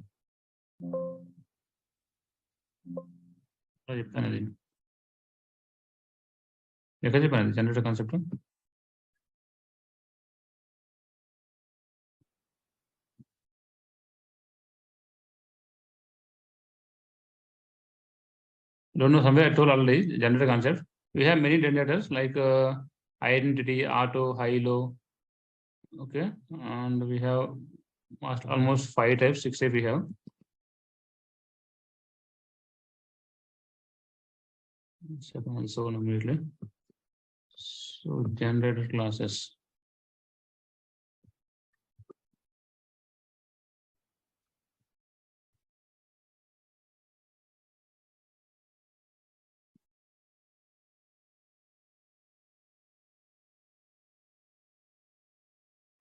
Generator concept. Don't know, somewhere I told already, generator concept. We have many generators like identity, auto, high, low. Okay, and we have almost 5 types, 6 types we have. So immediately. So generator classes.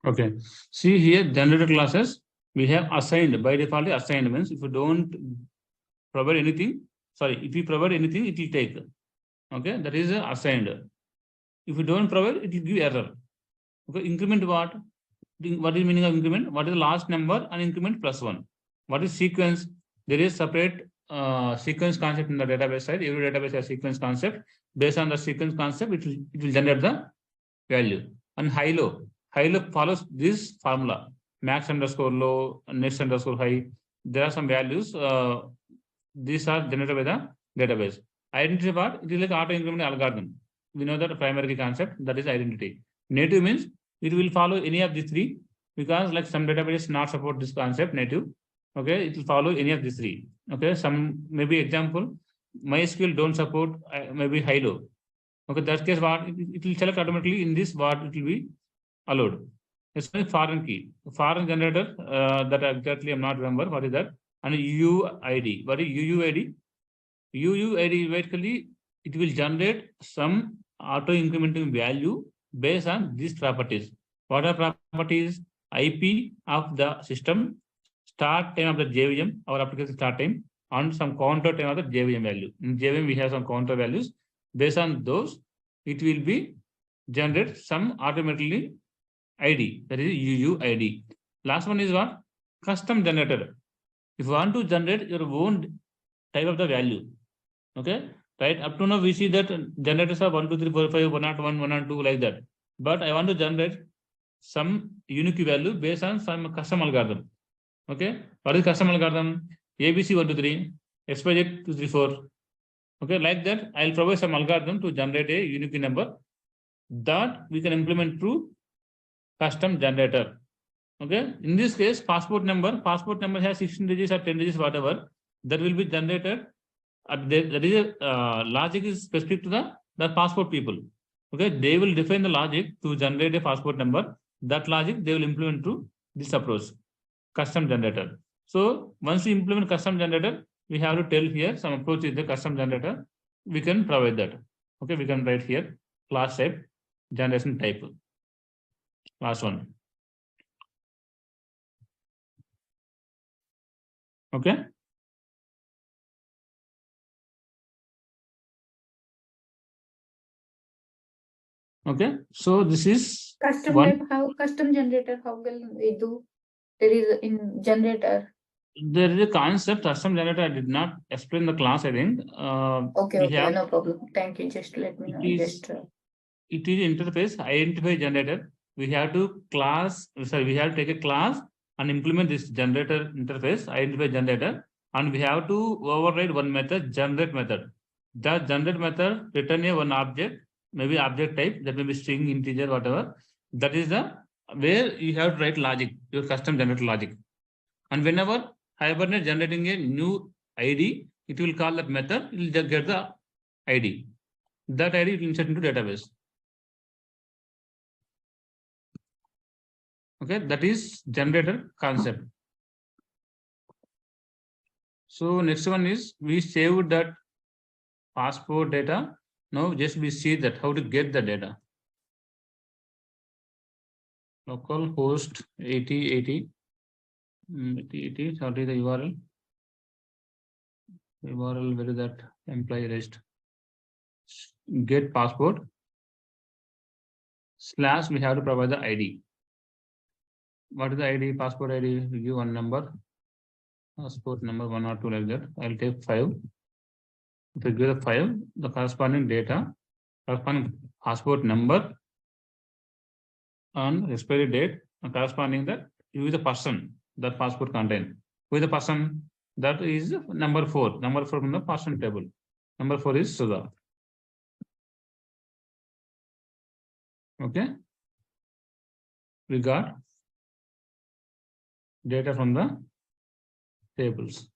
Okay, see here generator classes we have assigned by default. Assigned means if you don't provide anything, sorry, if you provide anything, it will take. Okay, that is assigned. If you don't provide, it will give error. Okay, increment what? What is meaning of increment? What is the last number and increment plus 1? What is sequence? There is separate sequence concept in the database side. Every database has sequence concept. Based on the sequence concept, it will generate the value. And high low follows this formula: max underscore low, next underscore high. There are some values these are generated by the database. Identity part, it is like auto increment algorithm. We know that primary key concept, that is identity. Native means it will follow any of these three, because like some databases not support this concept native. Okay, it will follow any of these three. Okay, some maybe example, MySQL don't support maybe high-low. Okay, that case what it will select automatically in this what it will be allowed. It's a foreign key, foreign generator that exactly I'm not remember what is that, and UUID. What is UUID? UUID basically it will generate some auto incrementing value based on these properties. What are properties? IP of the system, start time of the JVM, our application start time, and some counter time of the JVM value. In JVM, we have some counter values. Based on those, it will be generate some automatically ID, that is UUID. Last one is what? Custom generator. If you want to generate your own type of the value, okay, right? Up to now, we see that generators are 1, 2, 3, 4, 5, 101, 102, like that. But I want to generate some unique value based on some custom algorithm. Okay, what is custom algorithm? ABC 1, 2, 3, XYZ 2, 3, 4. Okay, like that, I'll provide some algorithm to generate a unique number that we can implement through custom generator. Okay, in this case, passport number has 16 digits or 10 digits, whatever, that will be generated. That is a logic is specific to the passport people. Okay, they will define the logic to generate a passport number. That logic they will implement through this approach, custom generator. So once we implement custom generator, we have to tell here some approach is the custom generator. We can provide that. Okay, we can write here class type, generation type. Last one. Okay. Okay, so this is
Custom
one.
type, how custom generator, how will we do? There is in generator.
There is a concept custom generator. I did not explain the class, I think.
Okay,
We have,
no problem. Thank you. Just let me know.
it is interface identify generator. We have to we have to take a class and implement this generator interface, identify generator, and we have to override one method, generate method. The generate method return a one object, maybe object type, that may be string, integer, whatever. That is the where you have to write logic, your custom generator logic. And whenever Hibernate generating a new ID, it will call that method, it will just get the ID. That ID will insert into database. Okay, that is generator concept. So next one is we saved that passport data. Now just we see that how to get the data. Local host 8080. 8080, sorry, the URL. URL, where is that employee list? Get passport / we have to provide the ID. What is the ID? Passport ID, give one number. Passport number 1 or 2, like that. I'll take 5. If I give the 5, the corresponding data, corresponding passport number and expiry date, and corresponding that you is the person that passport contain. Who is the person? That is number 4. Number 4 from the person table. Number 4 is Sudha. Okay. We got data from the tables.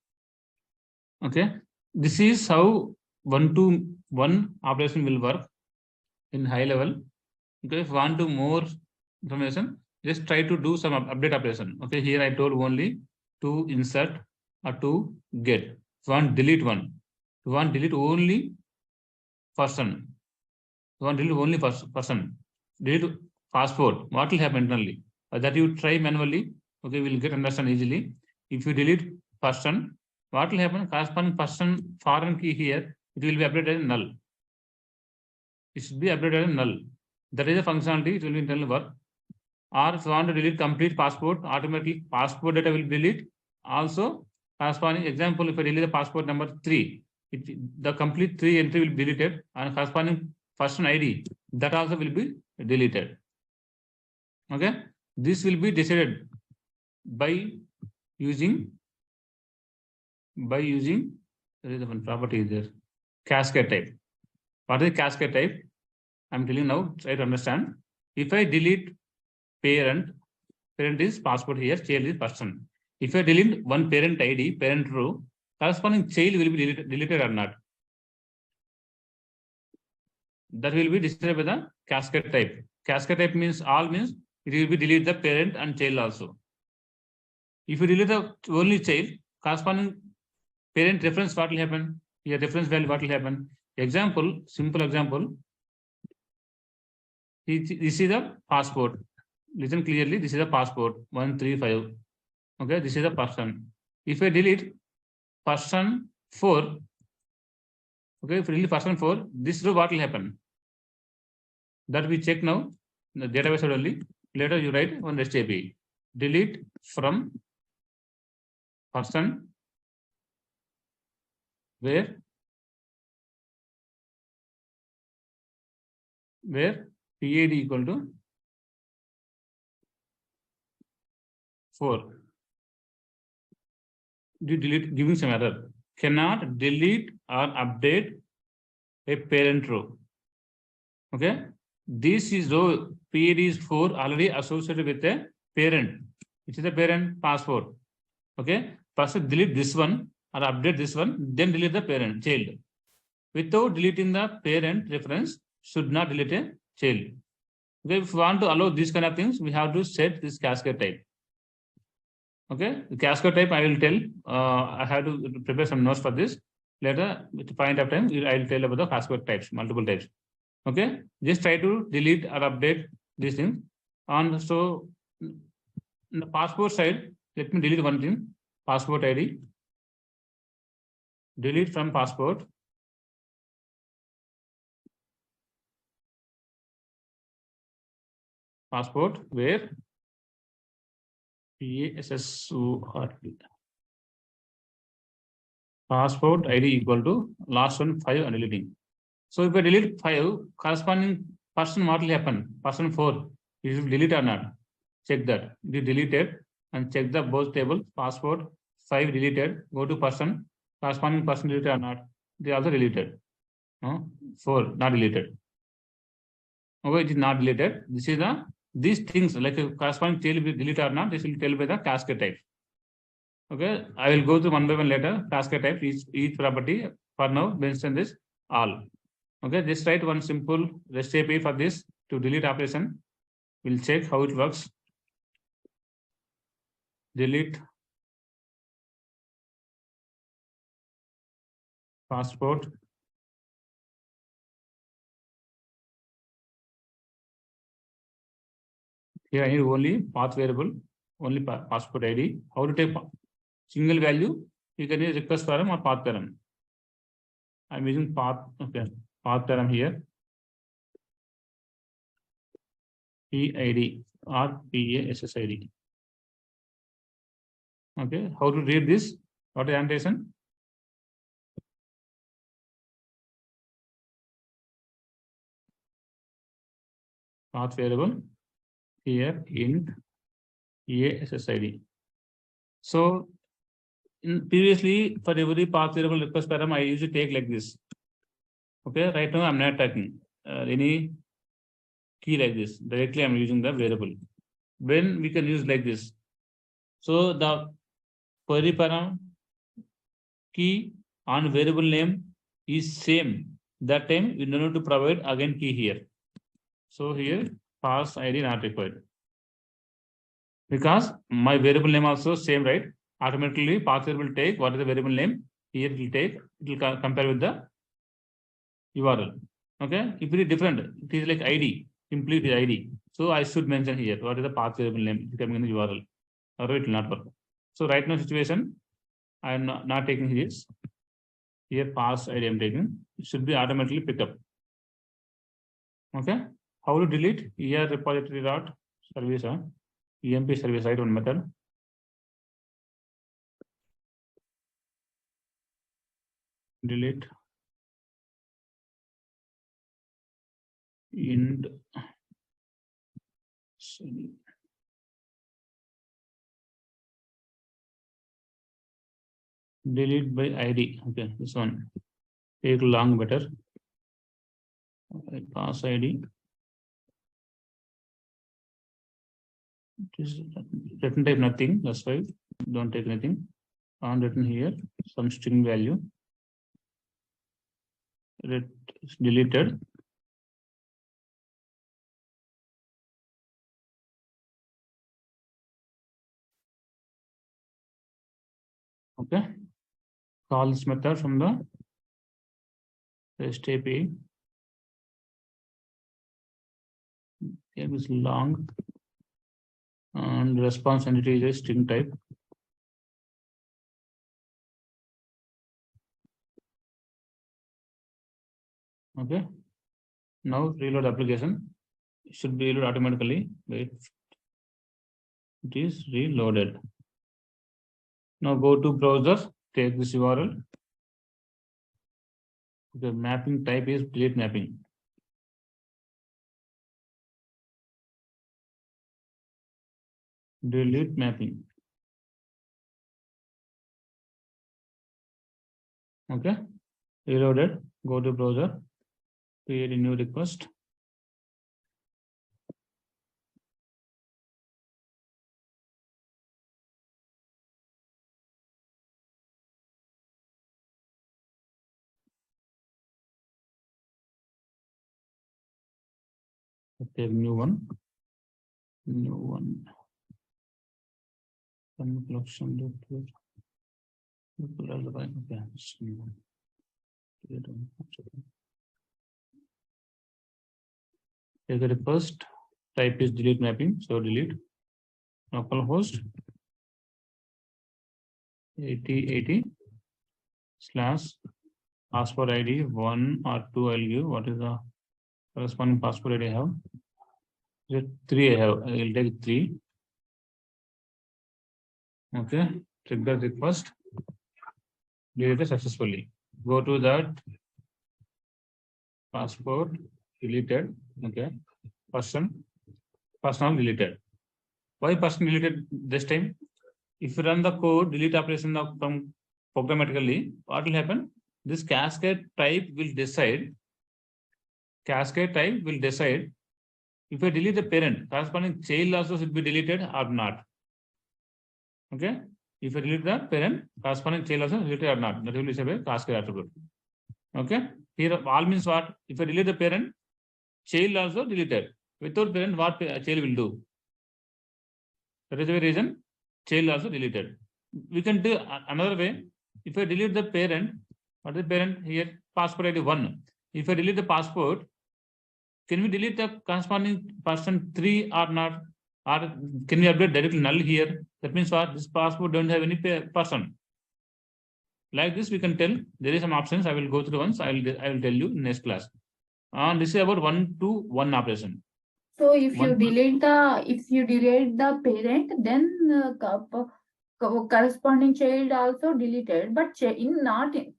Okay. This is how 1-to-1 operation will work in high level. Okay. If you want to more information, just try to do some update operation. Okay. Here I told only to insert or to get. If you want delete one, you want delete only person. You want delete only person. Delete passport. What will happen internally? That you try manually. Okay, we'll get understand easily. If you delete person, what will happen? Corresponding person foreign key here, it will be updated as null. It should be updated as null. That is a functionality, it will be internal work. Or if you want to delete complete passport, automatically passport data will delete. Also, corresponding example, if I delete the passport number 3, the complete 3 entry will be deleted, and corresponding person ID, that also will be deleted. Okay, this will be decided by using there is one property is there. Cascade type. What is cascade type? I'm telling now, try to understand. If I delete parent is passport here, child is person. If I delete one parent ID, parent row, corresponding child will be deleted or not. That will be displayed by the cascade type. Cascade type means all means it will be delete the parent and child also. If you delete the only child, corresponding parent reference, what will happen? Here reference value, what will happen? Example, simple example. This is the passport. Listen clearly. This is the passport 135. Okay, this is the person. If I delete person 4, okay, if I delete person 4, this row what will happen? That we check now. The database only. Later you write on REST API. Delete from person where PID equal to 4. You delete, giving some error. Cannot delete or update a parent row. Okay, this is row PID is 4 already associated with a parent. Which is the parent? Passport. Okay, first delete this one or update this one, then delete the parent child. Without deleting the parent reference, should not delete a child. Okay, if we want to allow these kind of things, we have to set this cascade type. Okay, the cascade type I will tell. I have to prepare some notes for this. Later, at the point of time, I will tell about the cascade types, multiple types. Okay, just try to delete or update these things. And so, in the passport side, let me delete one thing. Passport ID. Delete from passport. Passport where PASSORT. Passport ID equal to last one 5 and deleting. So if I delete 5, corresponding person what will happen? Person 4, you will delete or not? Check that. You deleted and check the both tables. Passport 5 deleted. Go to person. Corresponding person deleted or not? They also deleted. 4 not deleted. Okay, it is not deleted. This is the these things like a corresponding tail will delete or not. This will tell by the cascade type. Okay, I will go to one by one later. Cascade type each property. For now, mention this all. Okay, just write one simple REST API for this to delete operation. We'll check how it works. Delete passport. Here I need only path variable, only passport ID. How to take single value? You can use request param or path param. I'm using path. Okay, path param here. PID or PASSID. Okay, how to read this? What is annotation? Path variable here int ASSID. So previously for every path variable request param, I used to take like this. Okay, right now I'm not taking any key like this. Directly I'm using the variable. When we can use like this. So the query param key on variable name is same. That time we don't need to provide again key here. So here pass ID not required. Because my variable name also same, right? Automatically path will take what is the variable name. Here it will take, it will compare with the URL. Okay, if it is different, it is like ID, simply it is ID. So I should mention here what is the path variable name becoming in the URL, or it will not work. So right now situation, I am not taking this. Here pass ID I am taking. It should be automatically picked up. Okay, how to delete? Here repository dot service EMP service, right? One method. Delete int delete by ID. Okay, this one take long better. Okay, pass ID. This return type nothing. That's why don't take anything. On written here some string value. It's deleted. Okay, call this method from the REST API. Here is long and response entity is a string type. Okay, now reload application. It should be reloaded automatically. Wait, it is reloaded. Now go to browser, take this URL. The mapping type is delete mapping. Delete mapping. Okay, reloaded. Go to browser, create a new request. Take new one. New one. Collection. Okay. Take a request. Type is delete mapping. So delete. Localhost 8080 / passport ID 1 or 2. I'll give. What is the corresponding passport ID I have? 3 I have. I'll take 3. Okay. Trigger request. Deleted successfully. Go to that passport deleted. Okay. Personal deleted. Why person deleted this time? If you run the code delete operation from programmatically, what will happen? This cascade type will decide. Cascade type will decide if I delete the parent, corresponding child also should be deleted or not. Okay. If I delete the parent, corresponding child also deleted or not. That will be a cascade attribute. Okay. Here all means what? If I delete the parent, child also deleted. Without parent, what child will do? That is the reason child also deleted. We can do another way. If I delete the parent, what is the parent here? Passport ID 1. If I delete the passport, can we delete the corresponding person 3 or not? Or can we update directly null here? That means what? This passport don't have any person. Like this, we can tell. There is some options. I will go through once. I will tell you in next class. And this is about 1-to-1 operation.
So if you delete the parent, then corresponding child also deleted, but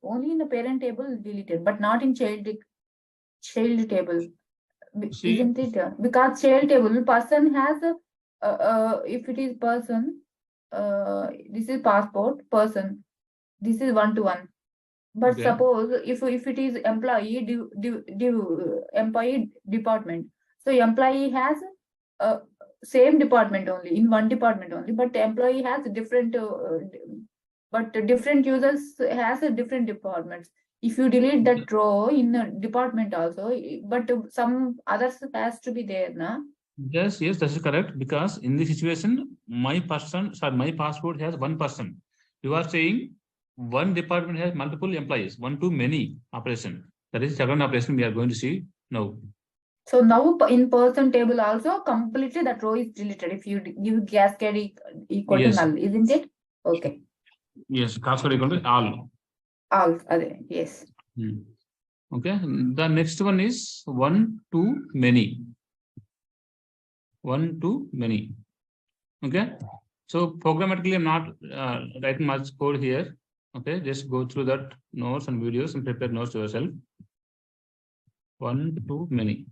only in the parent table deleted, but not in child table.
See,
isn't it? Because child table person has if it is person, this is passport person. This is 1-to-1. But
okay.
suppose if it is employee employee department, so employee has same department only, in one department only, but employee has different but different users has different departments. If you delete that row in a department also, but some others has to be there, na?
Yes, that is correct. Because in this situation, my passport has one person. You are saying one department has multiple employees, 1-to-many operation. That is second operation we are going to see now.
So now in person table also completely that row is deleted if you give cascade equal to null, isn't it? Okay.
Yes, cascade equal to all.
All, yes.
Okay. The next one is 1-to-many. 1-to-many. Okay. So programmatically, I'm not writing much code here. Okay, just go through that notes and videos and prepare notes yourself. 1-to-many.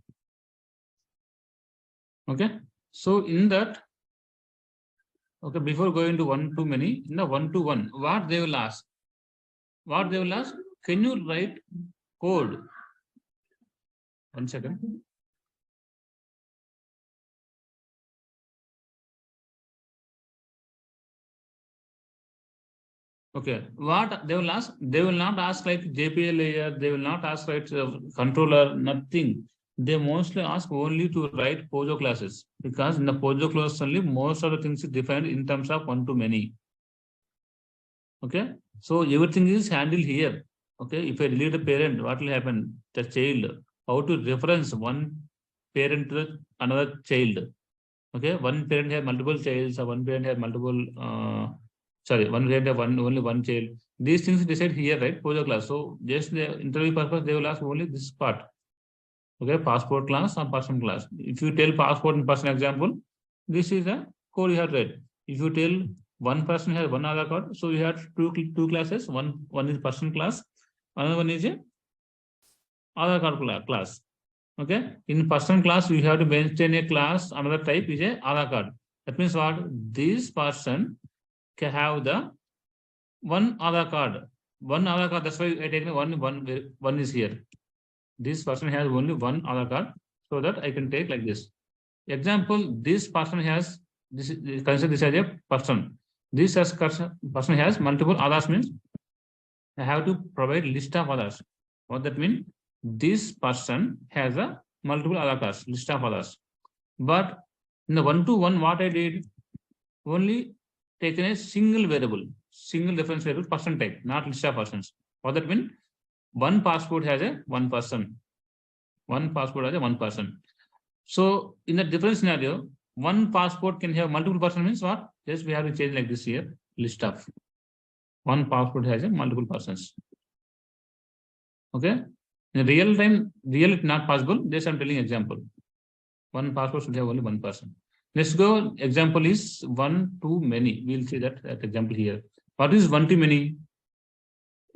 Okay. So in that, okay, before going to 1-to-many, in the 1-to-1, what they will ask? what they will ask, can you write code? 1 second. Okay, what they will ask, they will not ask like JPA layer, they will not ask like controller, nothing. They mostly ask only to write POJO classes, because in the POJO class only most of the things is defined in terms of one to many. Okay, so everything is handled here. Okay, if I delete a parent, what will happen? The child, how to reference one parent to another child. Okay, one parent has multiple childs, or one parent has multiple one parent has only one child. These things decide here, right? POJO class. So just the interview purpose, they will ask only this part. Okay, passport class or person class. If you tell passport and person example, this is a code you have read. If you tell one person has one Aadhaar card, so you have two classes. One is person class, another one is a Aadhaar card class. Okay, in person class you have to maintain a class. Another type is a Aadhaar card. That means what? This person can have the one Aadhaar card. One Aadhaar card. That's why I take one is here. This person has only one Aadhaar card, so that I can take like this. Example: this person has this. Consider this as a person. This as person has multiple Aadhaars, means I have to provide list of Aadhaars. What that mean? This person has a multiple Aadhaar cards, list of Aadhaars. But in the one-to-one, what I did, only taken a single variable, single reference variable, person type, not list of persons. What that mean? One passport has a one person. One passport has a one person. So in the different scenario, one passport can have multiple persons, means what? Just we have to change like this here, list of. One passport has a multiple persons. Okay. In real time, real it's not possible. This I'm telling example. One passport should have only one person. Let's go. Example is one to many. We'll see that example here. What is one to many?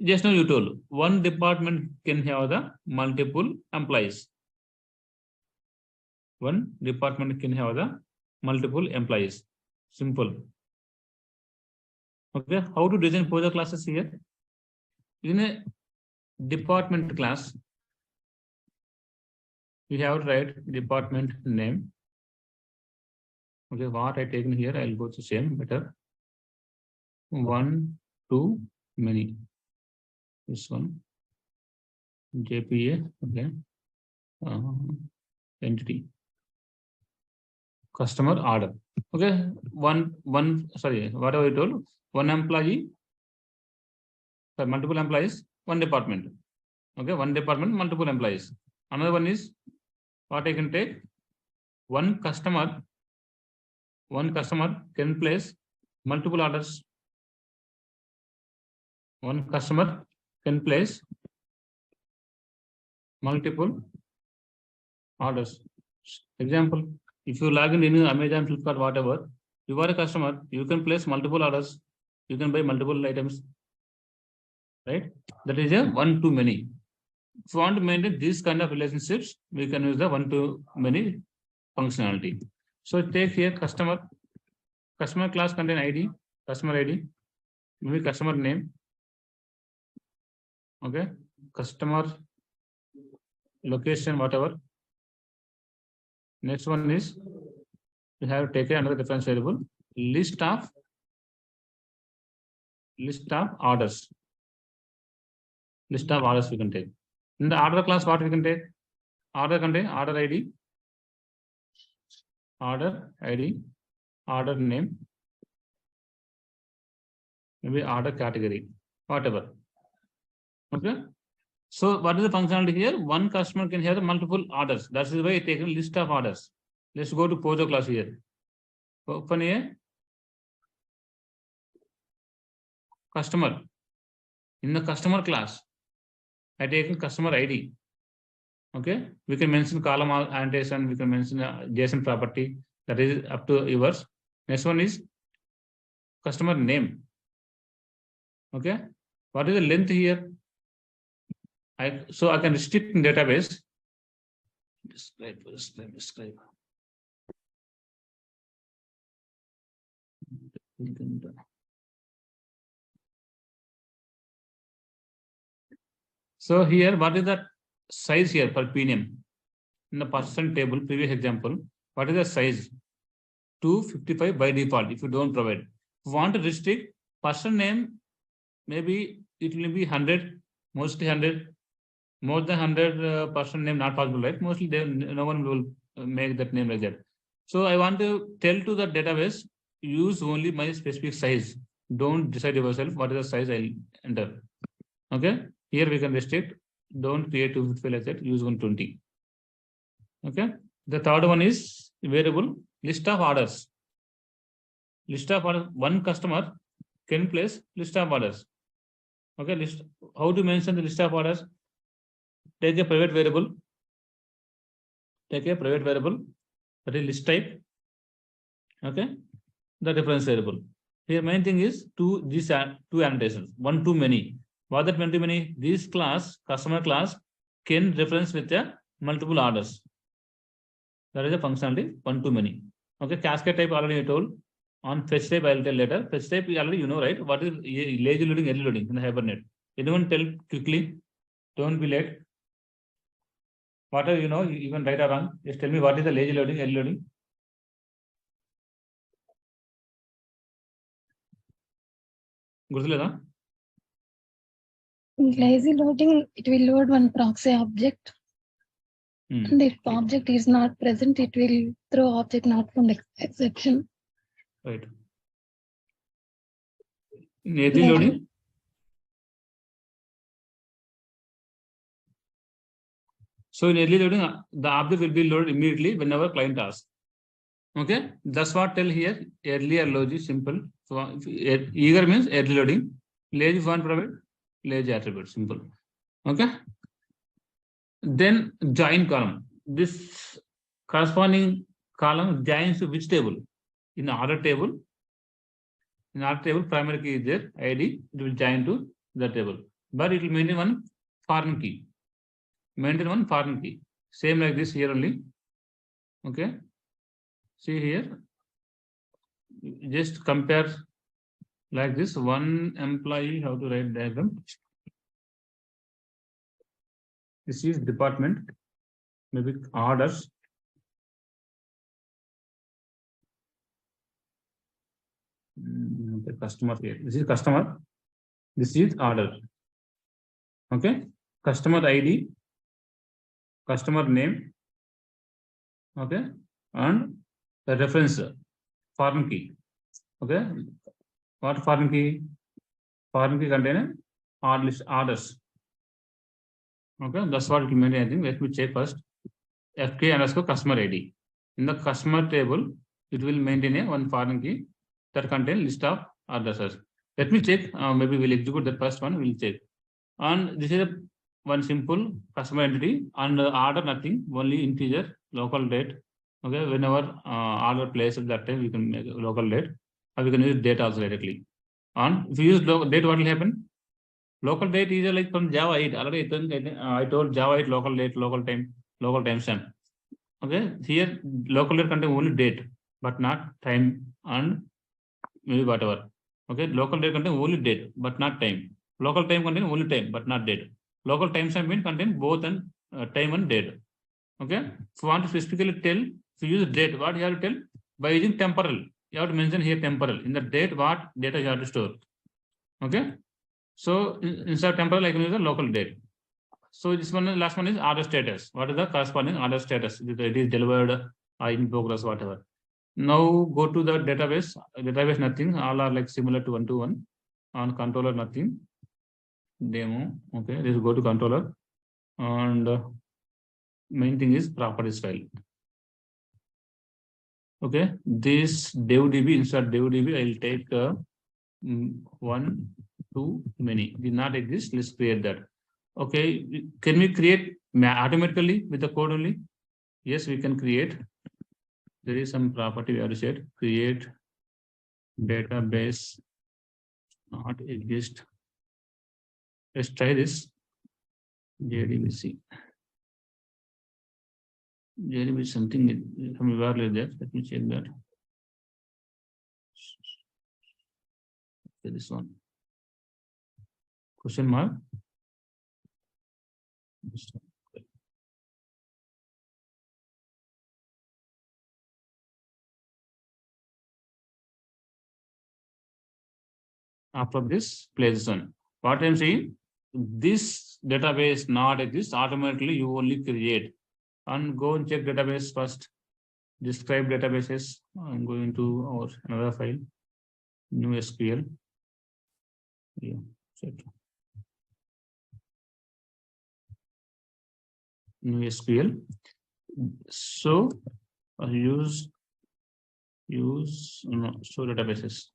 Just now you told one department can have the multiple employees. One department can have the multiple employees. Simple. Okay. How to design POJO classes here? In a department class, we have to write department name. Okay, what I taken here, I'll go to same better. One to many. This one. JPA. Okay. Entity. Customer order. Okay. Sorry, what have I told? One employee. Multiple employees, one department. Okay, one department, multiple employees. Another one is what I can take. One customer can place multiple orders. One customer can place multiple orders. Example: if you log in Amazon, Flipkart, whatever, you are a customer, you can place multiple orders, you can buy multiple items, right? That is a one to many. If you want to maintain these kind of relationships, we can use the one to many functionality. So take here customer class contain ID, customer ID, maybe customer name. Okay, customer location, whatever. Next one is we have taken another reference variable, list of orders. List of orders we can take. In the order class, what we can take? Order contain order ID, order name, maybe order category, whatever. Okay. So what is the functionality here? One customer can have multiple orders. That is why I take a list of orders. Let's go to POJO class here. Open a customer. In the customer class, I take a customer ID. Okay, we can mention column annotation, we can mention JSON property, that is up to yours. Next one is customer name. Okay, what is the length here? So I can restrict in database. Describe. So here, what is the size here for pname? In the person table, previous example, what is the size? 255 by default, if you don't provide. If you want to restrict person name, maybe it will be 100, mostly 100, more than 100 person name, not possible, right? Mostly no one will make that name like that. So I want to tell to the database, use only my specific size. Don't decide yourself what is the size I'll enter. Okay, here we can restrict, don't create 255 like that, use 120. Okay, the third one is variable list of orders. List of orders, one customer can place list of orders. Okay, list, how to mention the list of orders? Take a private variable, that is list type. Okay, the reference variable. Here main thing is these are two annotations, one too many. What that one too many? This class, customer class, can reference with the multiple orders. That is a functionality, one too many. Okay, cascade type already I told. On fetch type, I'll tell later. Fetch type already you know, right? What is lazy loading, early loading in the Hibernate? Anyone tell quickly? Don't be late. What are you know, even right or wrong? Just tell me what is the lazy loading, early loading? Gurtuleda?
Lazy loading, it will load one proxy object. And if object is not present, it will throw object not found exception.
Right. In early loading, so in early loading, the object will be loaded immediately whenever client asks. Okay, that's what tell here. Earlier logic simple. So eager means early loading. Lazy one provide lazy attribute simple. Okay. Then join column. This corresponding column joins to which table? In order table. In order table, primary key is there, ID, it will join to the table. But it will maintain one foreign key. Maintain one foreign key. Same like this here only. Okay. See here. Just compare like this. One employee, how to write diagram. This is department, maybe orders. The customer here. This is customer. This is order. Okay. Customer ID, customer name. Okay. And the reference foreign key. Okay. What foreign key? Foreign key contain odd list orders. Okay. That's what it will maintain. I think. Let me check first. FK underscore customer ID. In the customer table, it will maintain a one foreign key that contain list of orders. Let me check. Maybe we'll execute the first one. We'll check. And this is one simple customer entity and order nothing, only integer local date. Okay, whenever order placed at that time, we can make local date, or we can use date also directly. And if you use date, what will happen? Local date is like from Java 8. Already I told Java 8 local date, local time, local timestamp. Okay, here local date contain only date, but not time and maybe whatever. Okay, local date contain only date, but not time. Local time contain only time, but not date. Local timestamp means contain both and time and date. Okay, if you want to specifically tell, if you use date, what you have to tell? By using temporal, you have to mention here temporal. In the date, what data you have to store. Okay, so instead of temporal, I can use the local date. So this one, last one is order status. What is the corresponding order status? It is delivered, in progress, whatever. Now go to the database. Database nothing. All are like similar to one. On controller nothing. Demo. Okay. Let's go to controller. And main thing is properties file. Okay. This DevDB, inside DevDB, I'll take one, too many. Did not exist. Let's create that. Okay. Can we create automatically with the code only? Yes, we can create. There is some property we have to set. Create database not exist. Let's try this. JDBC. JDBC something from where is that? Let me check that. Okay, this one. Question mark. After this place one, what I'm saying, this database not exist, automatically you only create and go and check database first. Describe databases. I'm going to our another file, new SQL. Yeah, check. New SQL. So use show databases.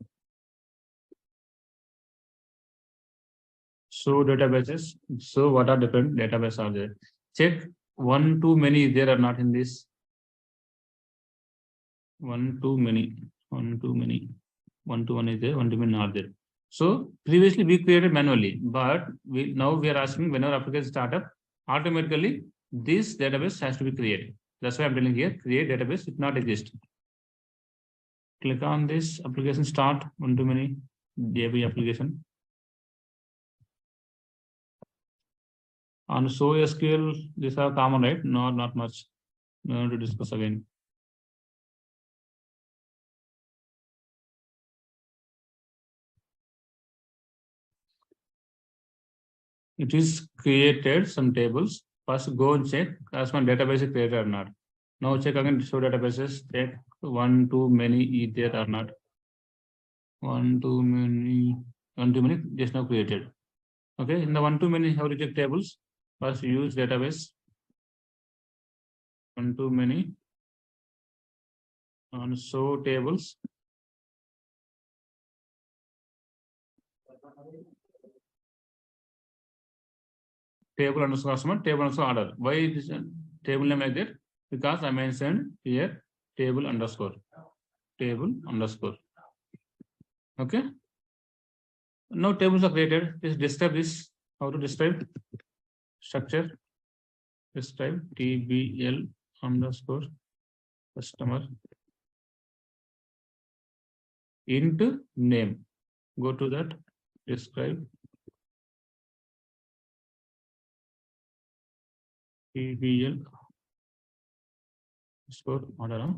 So databases. So what are different databases are there? Check one too many is there or not in this. One too many is there, one too many not there. So previously we created manually, but now we are asking whenever application startup, automatically this database has to be created. That's why I'm telling here, create database, it not exist. Click on this application start, one too many DB application. On show SQL, these are common, right? No, not much. We want to discuss again. It is created some tables. First go and check as one database is created or not. Now check again show databases, check one too many is there or not. One too many just now created. Okay, in the one too many how to check tables. First use database. One too many on show tables. Table underscore customer, table underscore order. Why is table name like that? Because I mentioned here table underscore. Okay. Now tables are created. Just describe this. How to describe structure? Describe TBL underscore customer int name. Go to that. Describe TBL underscore order.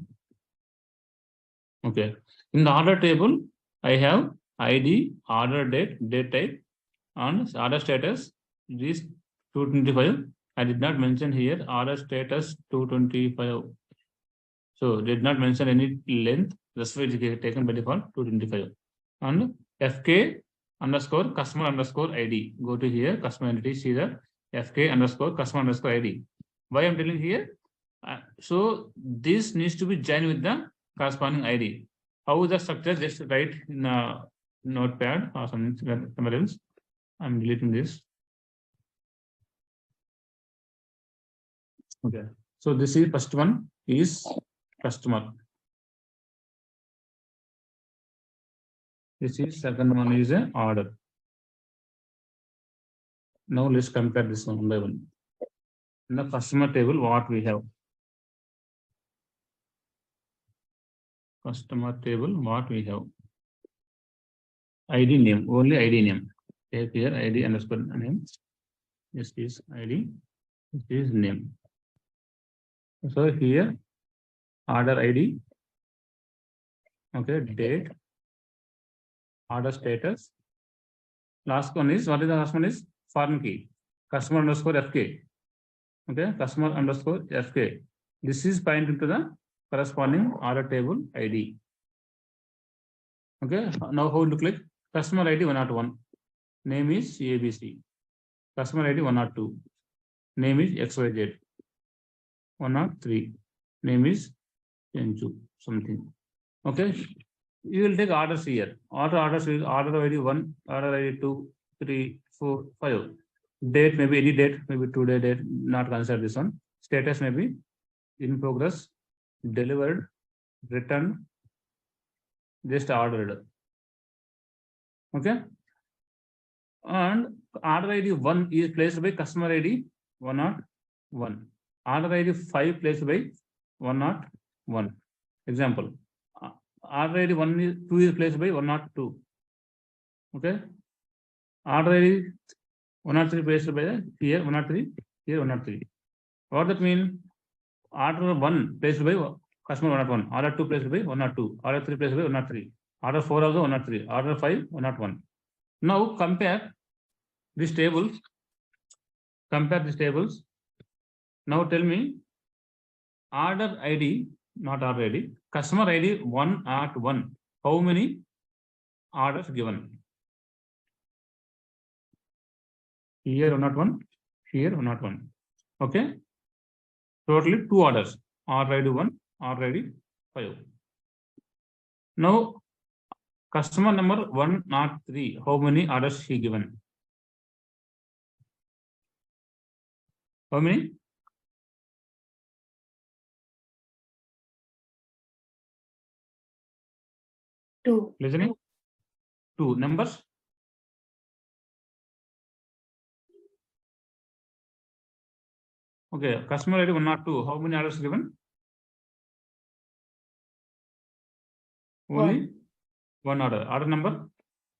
Okay. In the order table, I have ID, order date, date type, and order status. This 225. I did not mention here order status 225. So did not mention any length. That's why it is taken by default 225. And FK underscore customer underscore ID. Go to here, customer entity, see the FK underscore customer underscore ID. Why I'm telling here? So this needs to be joined with the corresponding ID. How is the structure? Just write in a notepad or something somewhere else. I'm deleting this. Okay. So this is first one is customer. This is second one is an order. Now let's compare this one by one. In the customer table, what we have? Customer table, what we have? ID name, only ID name. Take here ID underscore name. This is ID. This is name. So here order ID. Okay, date. Order status. Last one is what is the last one is foreign key. Customer underscore FK. Okay, customer underscore FK. This is pointing to the corresponding order table ID. Okay, now how to click customer ID 101. Name is ABC. Customer ID 102. Name is XYZ. 103. Name is Kenju. Something. Okay, you will take orders here. Orders is order ID 1, order ID 2, 3, 4, 5. Date maybe any date, maybe today date, not consider this one. Status maybe in progress, delivered, returned, just ordered. Okay. And order ID 1 is placed by customer ID 101. Order ID 5 placed by 101. Example. Order ID 2 is placed by 102. Okay. Order ID 103 placed by here 103 Here 103. What that mean? Order 1 placed by customer 101. Order 2 placed by 102. Order 3 placed by 103. Order 4 also 103. Order 5 101. Now compare these tables. Compare these tables. Now tell me order ID, not order ID, customer ID 101. How many orders given? Here 101, here 101. Okay. Totally 2 orders. Order ID 1, order ID 5. Now customer number 103. How many orders he given? How many?
Two.
Listening? 2 numbers. Okay, customer ID 102. How many orders given? Only one order. Order number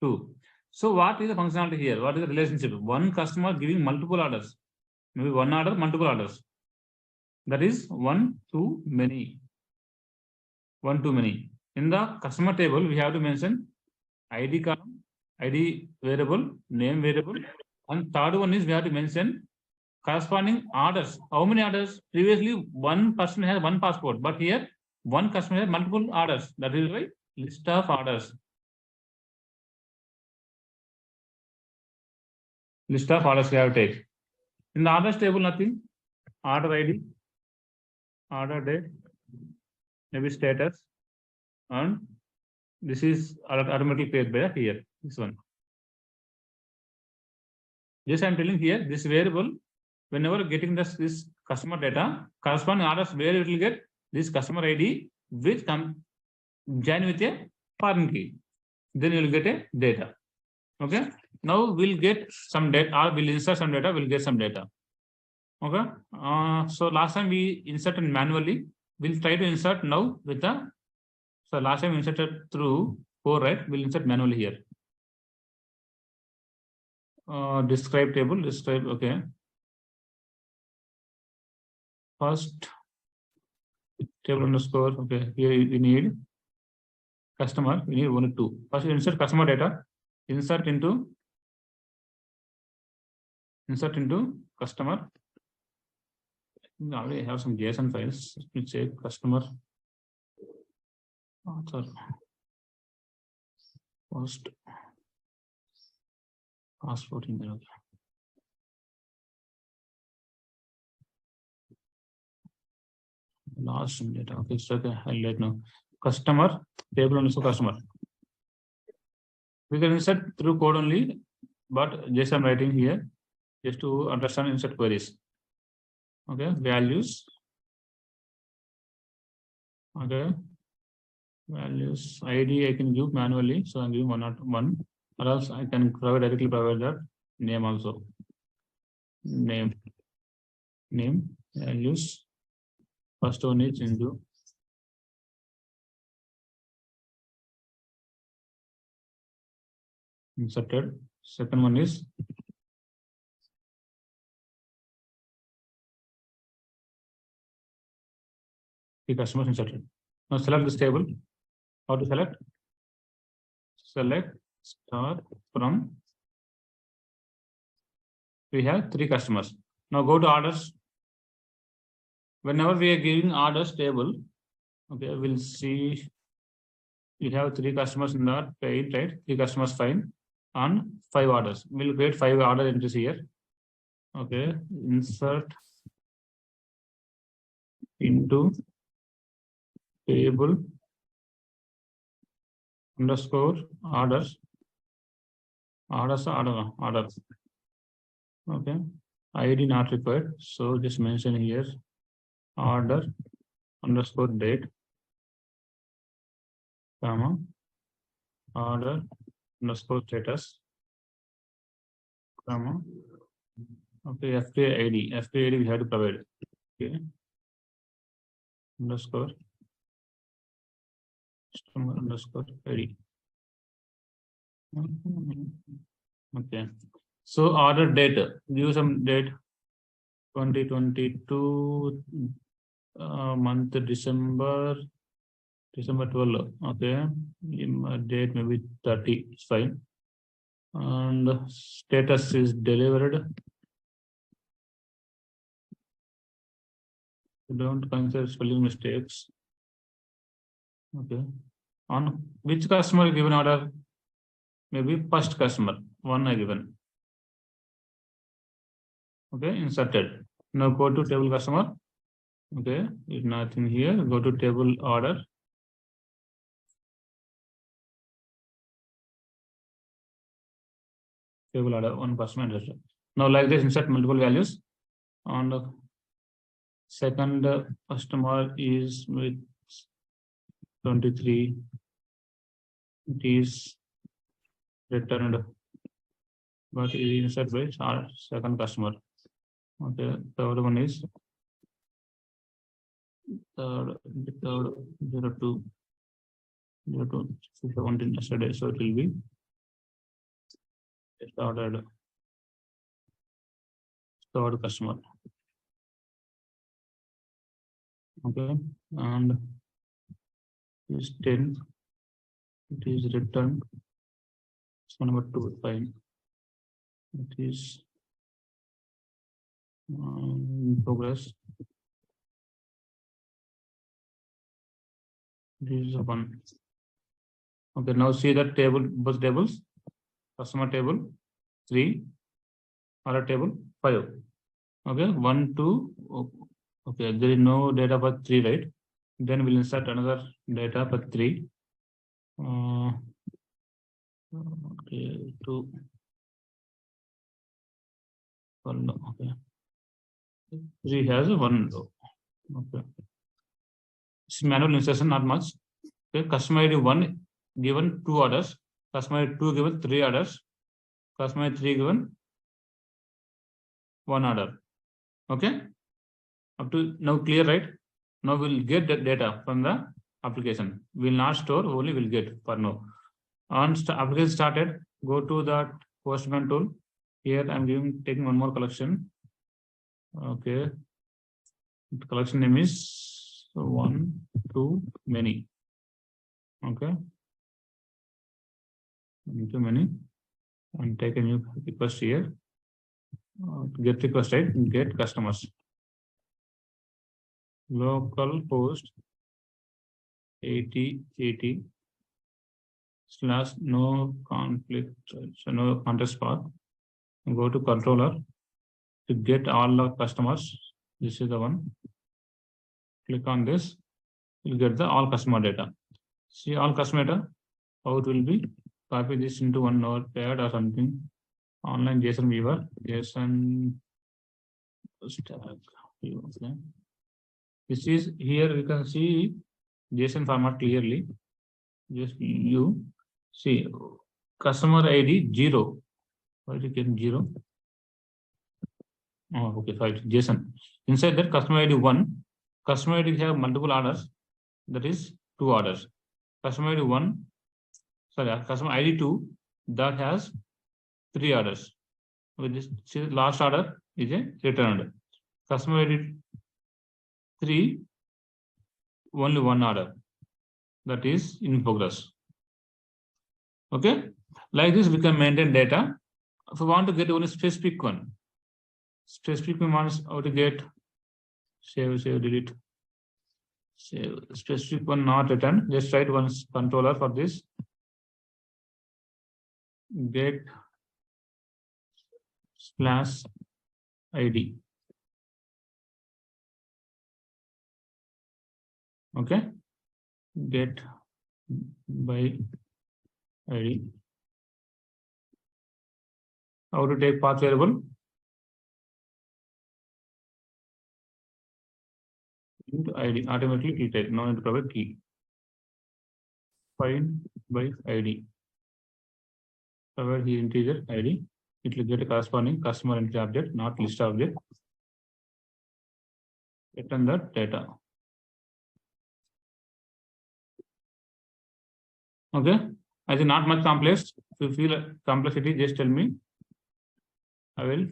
2. So what is the functionality here? What is the relationship? One customer giving multiple orders. Maybe one order, multiple orders. That is one too many. One too many. In the customer table, we have to mention ID column, ID variable, name variable, and third one is we have to mention corresponding orders. How many orders? Previously, one person has one passport, but here one customer has multiple orders. That is why list of orders. List of orders we have to take. In the orders table, nothing. Order ID, order date, maybe status, and this is automatically paired by here. This one. Yes, I'm telling here this variable. Whenever getting this customer data, corresponding orders where it will get this customer ID which join with a foreign key. Then you will get a data. Okay. Now we'll get some data, or we'll insert some data, we'll get some data. Okay. So last time we inserted manually. We'll try to insert now with the. So last time we inserted through 4, right? We'll insert manually here. Describe table, describe, okay. First table underscore, okay. Here we need customer, we need 1 and 2. First insert customer data, insert into customer. We already have some JSON files. Let me check customer. Author. First passport email. Last data. Okay, so okay, I'll let now. Customer table underscore customer. We can insert through code only, but just I'm writing here just to understand insert queries. Okay, values. Okay, values ID I can give manually, so I'm giving 101, or else I can directly provide that name also. Name values. First one is into inserted. Second one is the customers inserted. Now select this table. How to select? Select star from. We have 3 customers. Now go to orders. Whenever we are giving orders table, okay, we'll see we have 3 customers in the paid, right? 3 customers fine, and 5 orders. We'll create 5 order entries here. Okay, insert into table underscore orders. Orders. Okay, ID not required. So just mention here order underscore date, comma, order underscore status, comma. Okay, FPA ID. FPA ID we have to provide. Okay. Underscore customer underscore ID. Okay. So order date. Give some date. 2022 month December 12. Okay, date maybe 30. It's fine. And status is delivered. Don't consider spelling mistakes. Okay. On which customer given order? Maybe first customer, one I given. Okay, inserted. Now go to table customer. Okay, if nothing here, go to table order. Table order, one customer. Now like this, insert multiple values. On the second customer is with 23. It is returned, but it is insert by our second customer. Okay, third one is third 02 17 yesterday, so it will be ordered third customer. Okay, and is 10. It is returned. So number 2, fine. It is in progress. This is 1. Okay, now see that table, both tables. Customer table 3, order table 5. Okay, 1, 2. Okay, there is no data for 3, right? Then we'll insert another data for 3. Okay, 2. Okay. 3 has 1 row. Okay. It's manual insertion, not much. Okay, customer ID 1 given 2 orders, customer ID 2 given 3 orders, customer ID 3 given 1 order. Okay, up to now clear, right? Now we'll get the data from the application. We'll not store, only we'll get for now. On application started, go to that Postman tool. Here I'm taking one more collection. Okay, the collection name is 1, 2, many. Okay, too many, and take a new request here. Get request, right? Get customers. Local host 80/no conflict, so no context path. Go to controller to get all the customers. This is the one. Click on this. You'll get the all customer data. See all customer data. How it will be? Copy this into one notepad or something. Online JSON viewer, JSON stack. Okay. This is here. You can see JSON format clearly. Just you see customer ID 0. Why did you get 0? Oh, okay, fine. JSON. Inside that customer ID 1, customer ID have multiple orders. That is 2 orders. Customer ID 1, sorry, customer ID 2 that has 3 orders. With this, see, last order is a returned. Customer ID 3, only 1 order. That is in progress. Okay, like this we can maintain data. If we want to get only specific one, specific one wants how to get save, delete. Save specific one not returned. Just write one controller for this. Get /ID. Okay, get by ID. How to take path variable? Into ID, automatically it will take, no need to provide key. Find by ID. Provide the integer ID. It will get a corresponding customer entry object, not list object. Return the data. Okay, I think not much complex. If you feel a complexity, just tell me. I'll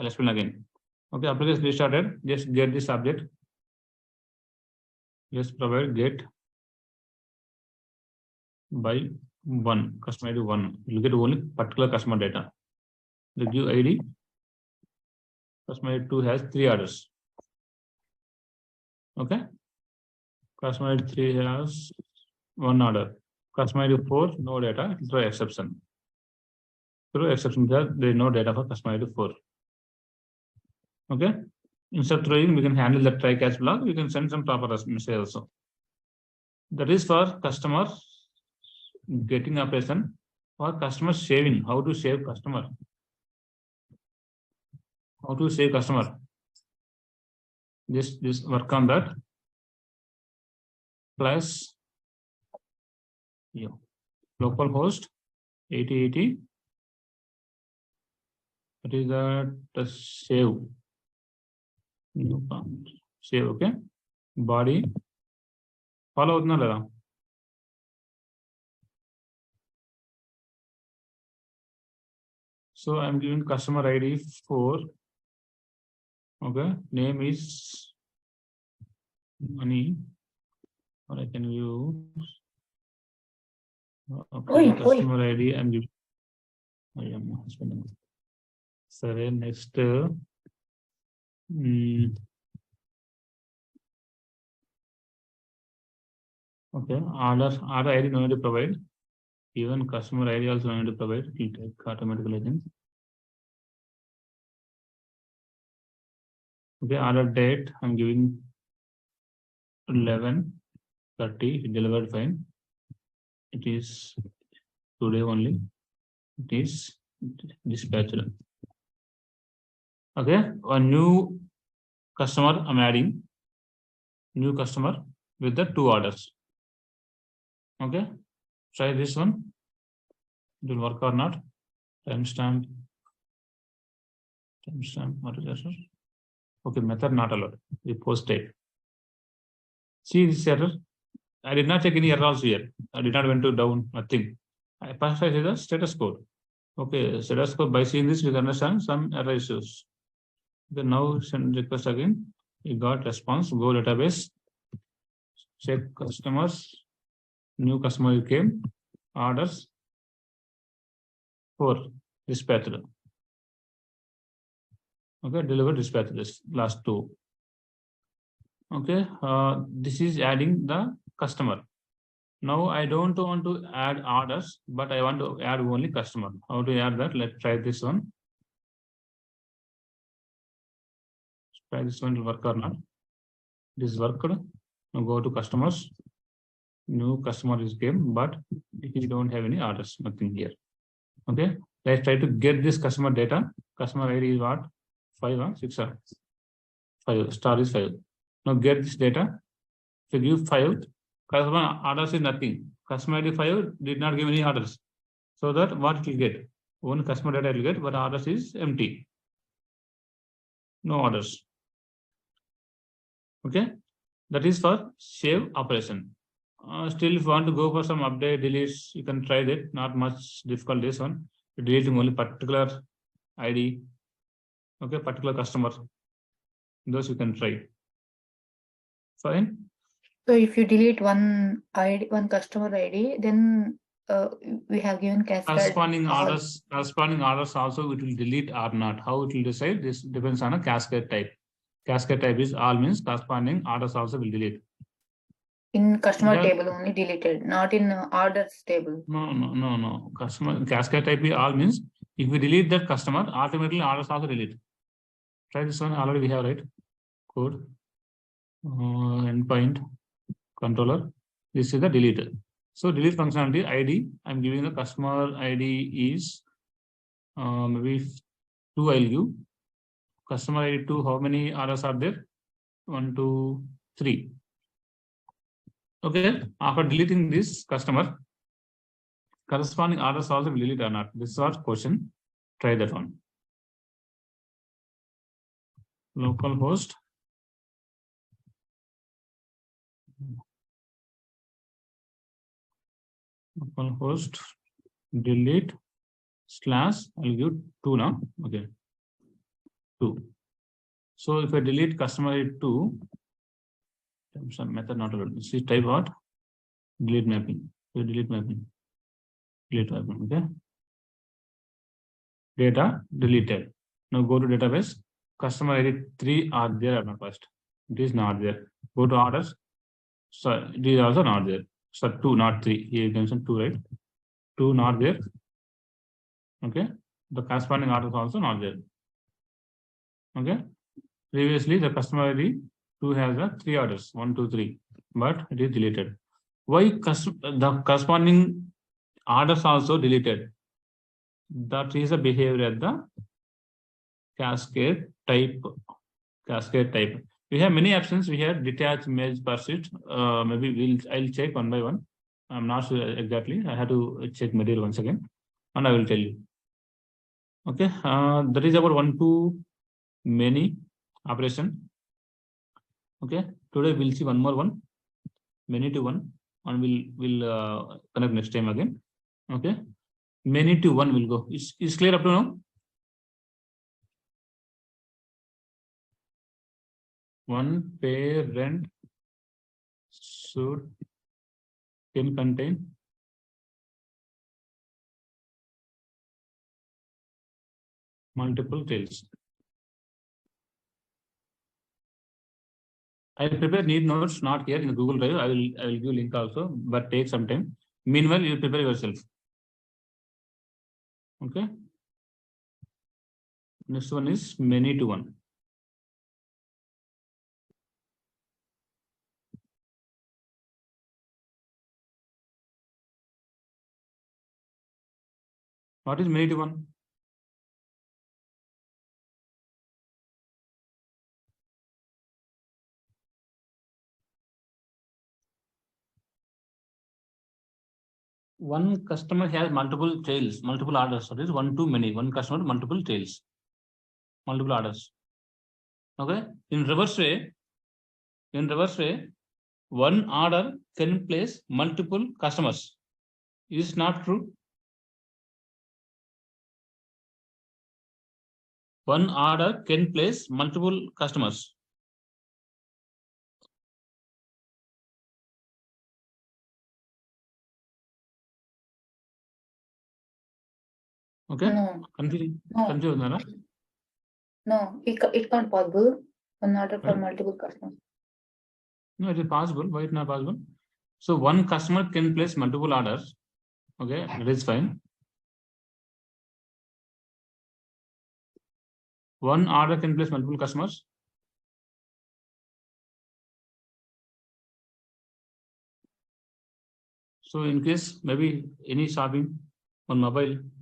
explain again. Okay, application restarted. Just get this object. Just provide get by 1, customer ID 1. You get only particular customer data. The give ID. Customer ID 2 has 3 orders. Okay. Customer ID 3 has 1 order. Customer ID 4, no data. Throw exception. Throw exception because there is no data for customer ID 4. Okay. Instead of throwing, we can handle the try catch block. We can send some proper message also. That is for customer getting operation. For customer saving, how to save customer? How to save customer? Just work on that. Plus localhost 8080. That is the save. New prompt. Save, okay. Body. Follow out na. So I'm giving customer ID 4. Okay. Name is money. Or I can use. Okay. Customer ID I'm giving. I am husband. Sorry, next. Okay. Order ID no need to provide. Even customer ID also no need to provide. It will take automatically, I think. Okay, order date I'm giving 11:30, delivered fine. It is today only. It is dispatched. Okay, a new customer I'm adding. New customer with the 2 orders. Okay, try this one. It will work or not. Timestamp. What is that? Okay, method not allowed. The post date. See this error. I did not check any errors here. I did not went to down nothing. I passed the status code. Okay, status code. By seeing this, we can understand some error issues. Okay, now send request again. We got response. Go database. Check customers. New customer came. Orders 4 dispatched. Okay, delivered dispatched. This last 2. Okay, this is adding the customer. Now I don't want to add orders, but I want to add only customer. How to add that? Let's try this one. Try this one to work or not. This worked. Now go to customers. New customer is came, but we don't have any orders. Nothing here. Okay. Let's try to get this customer data. Customer ID is what? 5 or 6 or 5. Star is 5. Now get this data. If you give 5, customer orders is nothing. Customer ID 5 did not give any orders. So that what it will get? One customer data will get, but orders is empty. No orders. Okay. That is for save operation. Still, if you want to go for some update, deletes, you can try that. Not much difficult this one. Deleting only particular ID. Okay, particular customer. Those you can try. Fine.
So if you delete one ID, one customer ID, then we have given cascade.
Corresponding orders also it will delete or not. How it will decide? This depends on a cascade type. Cascade type is all means corresponding orders also will delete.
In customer table only deleted, not in orders table.
No. Customer cascade type is all means if we delete that customer, automatically orders also delete. Try this one. Already we have right code. Endpoint controller. This is the deleted. So delete functionality ID. I'm giving the customer ID is maybe 2. I'll give customer ID 2. How many orders are there? 1, 2, 3. Okay. After deleting this customer, corresponding orders also will delete or not. This is our question. Try that one. Localhost. Localhost delete / I'll give 2 now. Okay. 2. So if I delete customer ID 2, some method not available. See, type what? Delete mapping. So delete mapping. Delete mapping. Okay. Data deleted. Now go to database. Customer ID 3 are there or not first? It is not there. Go to orders. So it is also not there. So 2, not 3. Here you mentioned 2, right? 2 not there. Okay. The corresponding order is also not there. Okay. Previously, the customer ID 2 has 3 orders, 1, 2, 3, but it is deleted. Why the corresponding orders also deleted? That is a behavior at the cascade type. Cascade type. We have many options. We have detach, merge, pursuit. Maybe I'll check one by one. I'm not sure exactly. I have to check material once again, and I will tell you. Okay. That is about 1 to many operation. Okay. Today we'll see one more one. Many to 1, and we'll connect next time again. Okay. Many to 1 will go. Is clear up to now? One parent can contain multiple tails. I prepare need notes, not here in the Google Drive. I will give link also, but take some time. Meanwhile, you prepare yourself. Okay. Next one is many to 1. What is many to 1? One customer has multiple tails, multiple orders. So this is 1 to many. One customer, multiple tails, multiple orders. Okay. In reverse way, one order can place multiple customers. Is not true? One order can place multiple customers. Okay.
No,
Confusing.
no,
Confusing.
no. It can't possible. One order for
Right.
multiple customers.
No, it is possible. Why it not possible? So one customer can place multiple orders. Okay, that is fine. One order can place multiple customers. So in case maybe any shopping on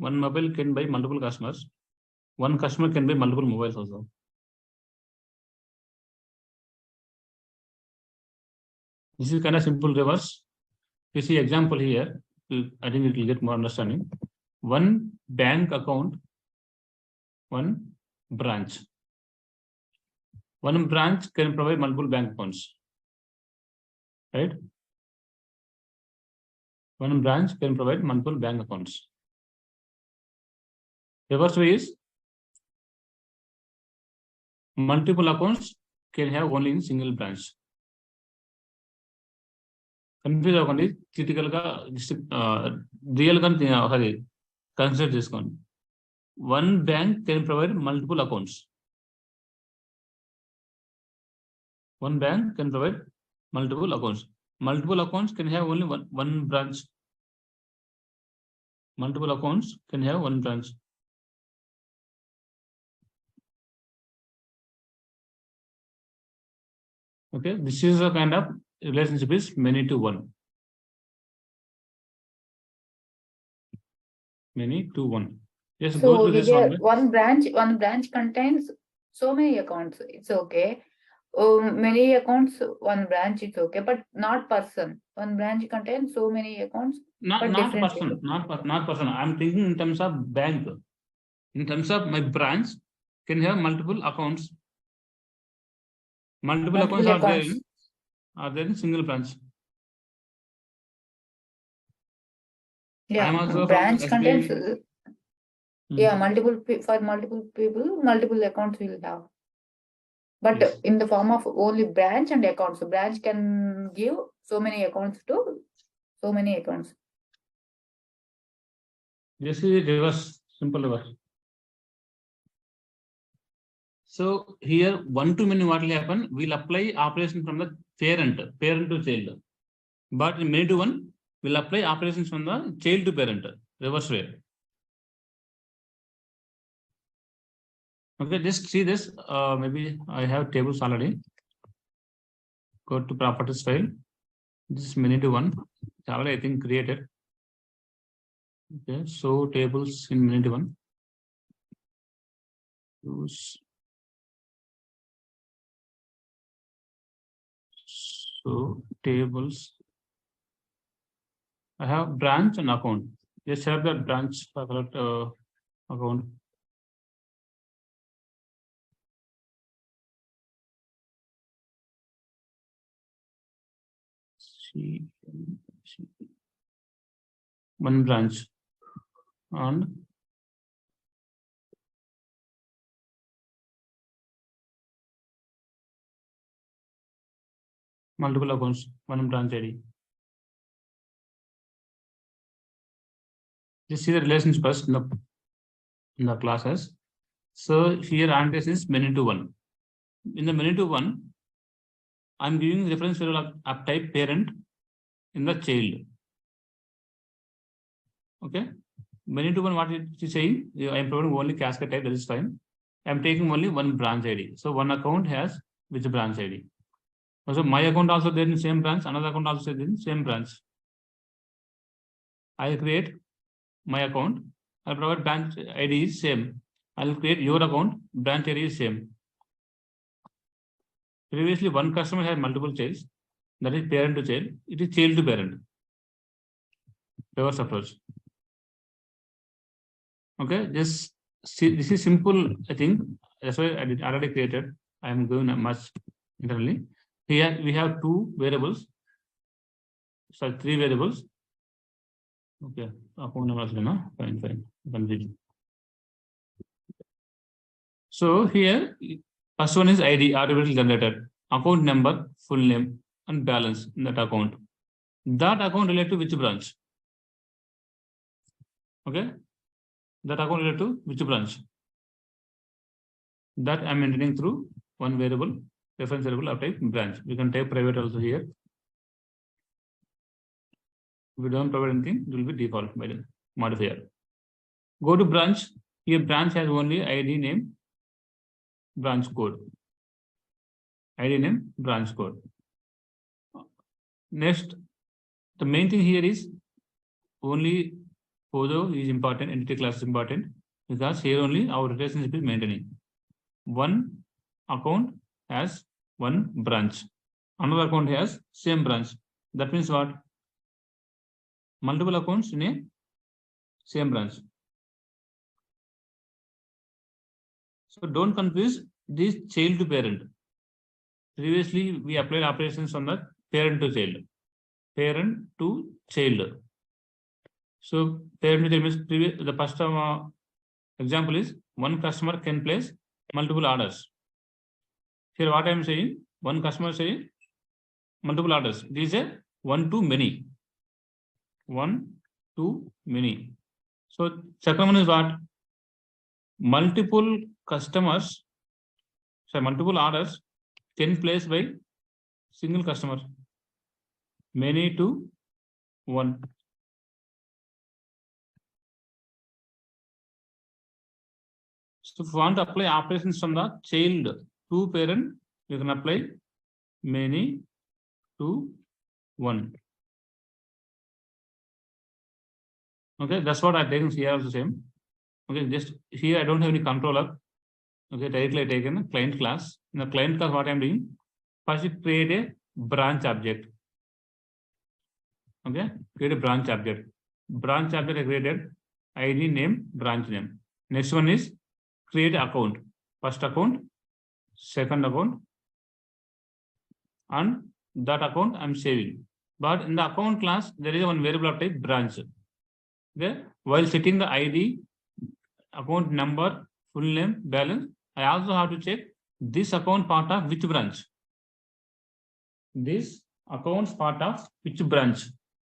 one mobile can buy multiple customers. One customer can buy multiple mobiles also. This is kind of simple reverse. You see example here, I think it will get more understanding. One bank account, one branch. One branch can provide multiple bank accounts, right? One branch can provide multiple bank accounts. Reverse way is multiple accounts can have only in single branch. Confuse అవ్వకండి, critical గా real గా అది consider చేసుకోండి. One bank can provide multiple accounts. One bank can provide multiple accounts. Multiple accounts can have only one branch. Multiple accounts can have one branch. Okay, this is a kind of relationship is many to 1. Many to 1. Yes, go
So
through this
here
one.
one branch contains so many accounts. It's okay. Many accounts, one branch, it's okay, but not person. One branch contains so many accounts.
Not
different
person, not person. I'm thinking in terms of bank. In terms of my branch can have multiple accounts. Multiple accounts are there in single branch.
Yeah, branch contains yeah, multiple for multiple people, multiple accounts will have. but
Yes.
in the form of only branch and account. So branch can give so many accounts to so many accounts.
This is reverse, simple reverse. So here one to many what will happen? We'll apply operation from the parent to child. But in many to one, we'll apply operations from the child to parent, reverse way. Okay, just see this. Maybe I have tables already. Go to properties file. This is many to one. It's already, I think, created. Okay, so tables in many to one. Use. So tables. I have branch and account. Just have that branch account. One branch and multiple accounts, one branch ID. Just see the relations first in the classes. So here annotation is many to one. In the many to one, I'm giving reference variable of type parent in the child. Okay, many to one, what it is saying? I am providing only cascade type, that is fine. I'm taking only one branch ID. So one account has which branch ID. So my account also there in the same branch, another account also there in the same branch. I'll create my account. I'll provide branch ID is same. I'll create your account, branch ID is same. Previously, one customer had multiple childs, that is parent to child. It is child to parent. Reverse approach. Okay, just see, this is simple, I think. That's why I did already created. I am going much internally. Here we have two variables. Sorry, three variables. Okay, fine. So here, first one is ID, artificial generated, account number, full name, and balance in that account. That account related to which branch? Okay, that account related to which branch? That I'm maintaining through one variable, reference variable of type branch. We can type private also here. If we don't provide anything, it will be default by the modifier. Go to branch. Here branch has only ID name, branch code. ID name, branch code. Next, the main thing here is only Podo is important, entity class is important, because here only our relationship is maintaining. One account has one branch. Another account has same branch. That means what? Multiple accounts in a same branch. So don't confuse this child to parent. Previously, we applied operations on the parent to child. Parent to child. So parent to child means previous, the first example is one customer can place multiple orders. Here what I am saying, one customer saying multiple orders. This is a one to many. One to many. So second one is what? Multiple customers, so multiple orders can place by single customer. Many to one. So if you want to apply operations from the child to parent, you can apply many to one. Okay, that's what I taken here also same. Okay, just here I don't have any controller. Okay, directly I taken a client class. In the client class, what I'm doing, first you create a branch object. Okay, create a branch object. Branch object I created ID name, branch name. Next one is create account. First account, second account, and that account I'm saving. But in the account class, there is one variable of type branch. Okay, while setting the ID, account number, full name, balance, I also have to check this account part of which branch? This accounts part of which branch?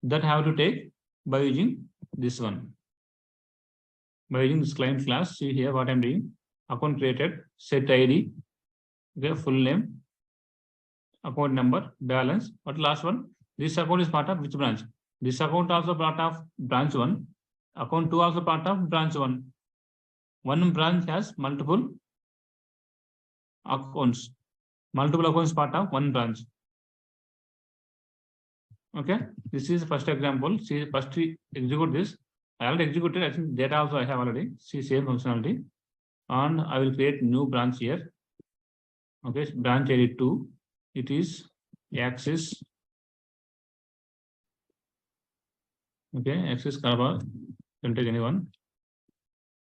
That I have to take by using this one. By using this client class, see here what I'm doing. Account created, set ID, okay, full name, account number, balance. What last one? This account is part of which branch? This account also part of branch 1. Account 2 also part of branch 1. One branch has multiple accounts. Multiple accounts part of one branch. Okay, this is the first example. See, first we execute this. I already executed. I think data also I have already. See, same functionality. And I will create new branch here. Okay, branch ID 2. It is axis. Okay, axis Karaba. Can take anyone.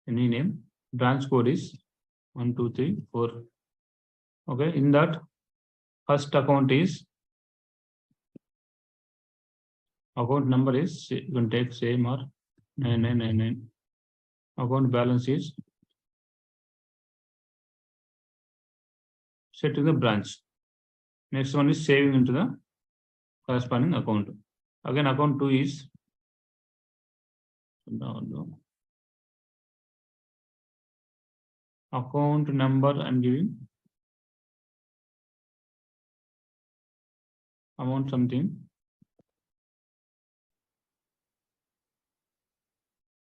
Any name. Branch code is 1, 2, 3, 4. Okay, in that first account is account number is, you can take same or 9999. Account balance is set to the branch. Next one is saving into the corresponding account. Again, account 2 is account number I'm giving amount something.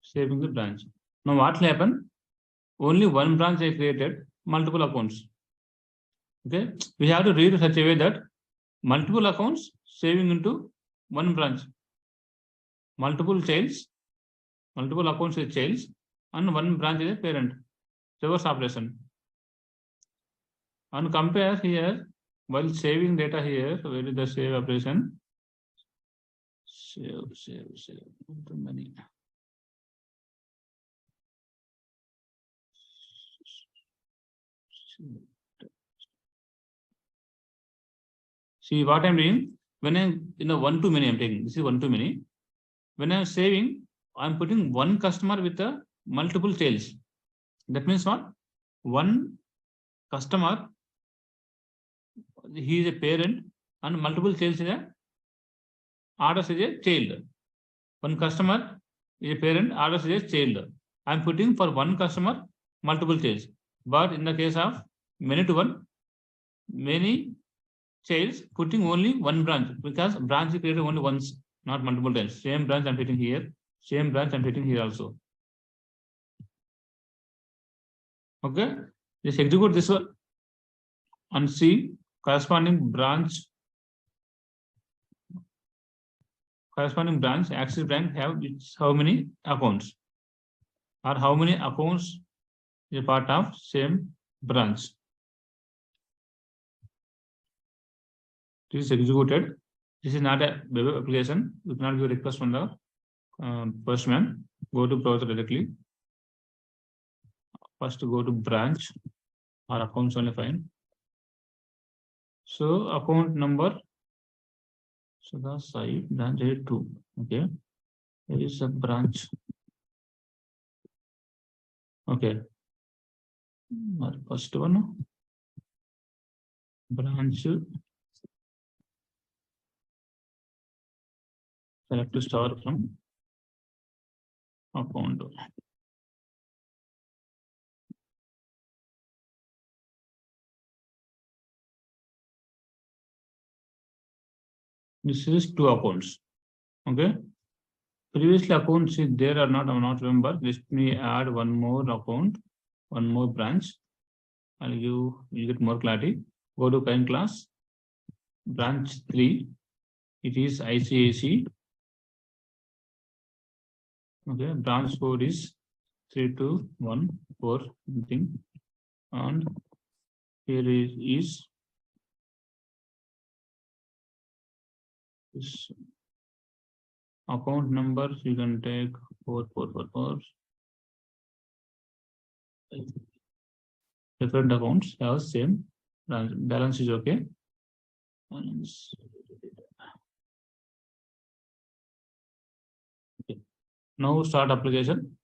Saving the branch. Now what will happen? Only one branch I created, multiple accounts. Okay, we have to read such a way that multiple accounts saving into one branch. Multiple childs, multiple accounts with childs, and one branch is a parent. Reverse operation. And compare here while saving data here. Where is the save operation? Save. Too many. See what I'm doing when I'm in a 1 to many, I'm taking this is 1 to many. When I'm saving, I'm putting one customer with a multiple tails. That means what? One customer, he is a parent, and multiple tails is a orders is a child. One customer is a parent, orders is a child. I'm putting for one customer multiple tails. But in the case of many to one, many childs putting only one branch, because branch is created only once, not multiple times. Same branch I'm hitting here, same branch I'm hitting here also. Okay, just execute this one and see corresponding branch. Corresponding branch, axis branch have how many accounts, or how many accounts is a part of same branch. This is executed. This is not a web application. You cannot give a request from the Postman. Go to browser directly. First go to branch or accounts only fine. So account number. So the site branch 2. Okay. There is a branch. Okay. First one. Branch. Select to star from account. This is 2 accounts. Okay. Previously accounts is there or not, I'm not remember. Let me add one more account, one more branch. I'll give you get more clarity. Go to current class, branch 3. It is ICAC. Okay, branch code is 3214 something, and here is this account number. You can take 4444. Different accounts have same balance is okay. Balance. Okay. Now start application.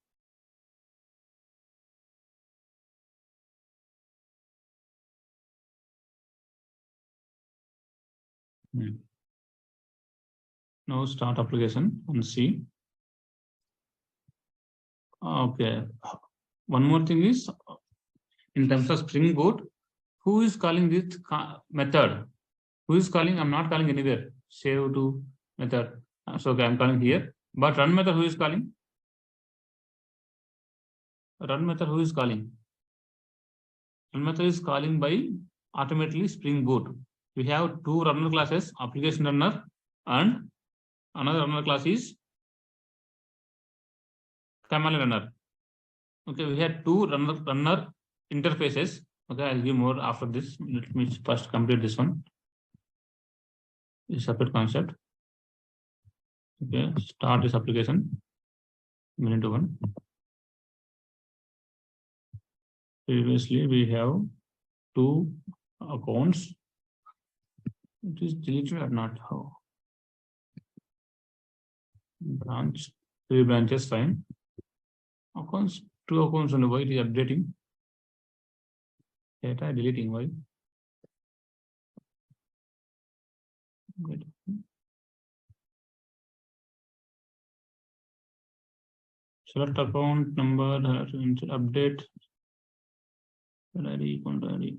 Now start application and see. Okay. One more thing is, in terms of Spring Boot, who is calling this method? Who is calling? I'm not calling anywhere. Save to method. So okay, I'm calling here. But run method, who is calling? Run method, who is calling? Run method is calling by automatically Spring Boot. We have two runner classes, application runner, and another runner class is command runner. Okay, we had two runner interfaces. Okay, I'll give more after this. Let me first complete this one. This separate concept. Okay, start this application. Minute one. Previously, we have two accounts. It is deleted or not? How? Branch, 3 branches, fine. Accounts, 2 accounts on the why it is updating. Data deleting, why? Good. Select account number, update. ID, account ID.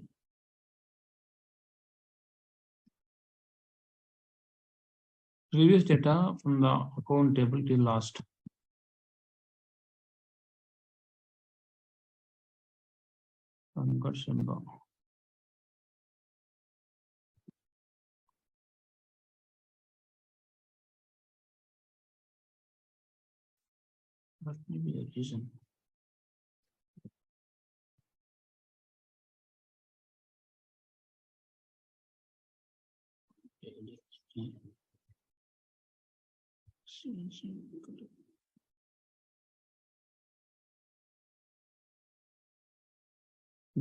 Previous data from the account table till last. Got symbol. That may be a reason.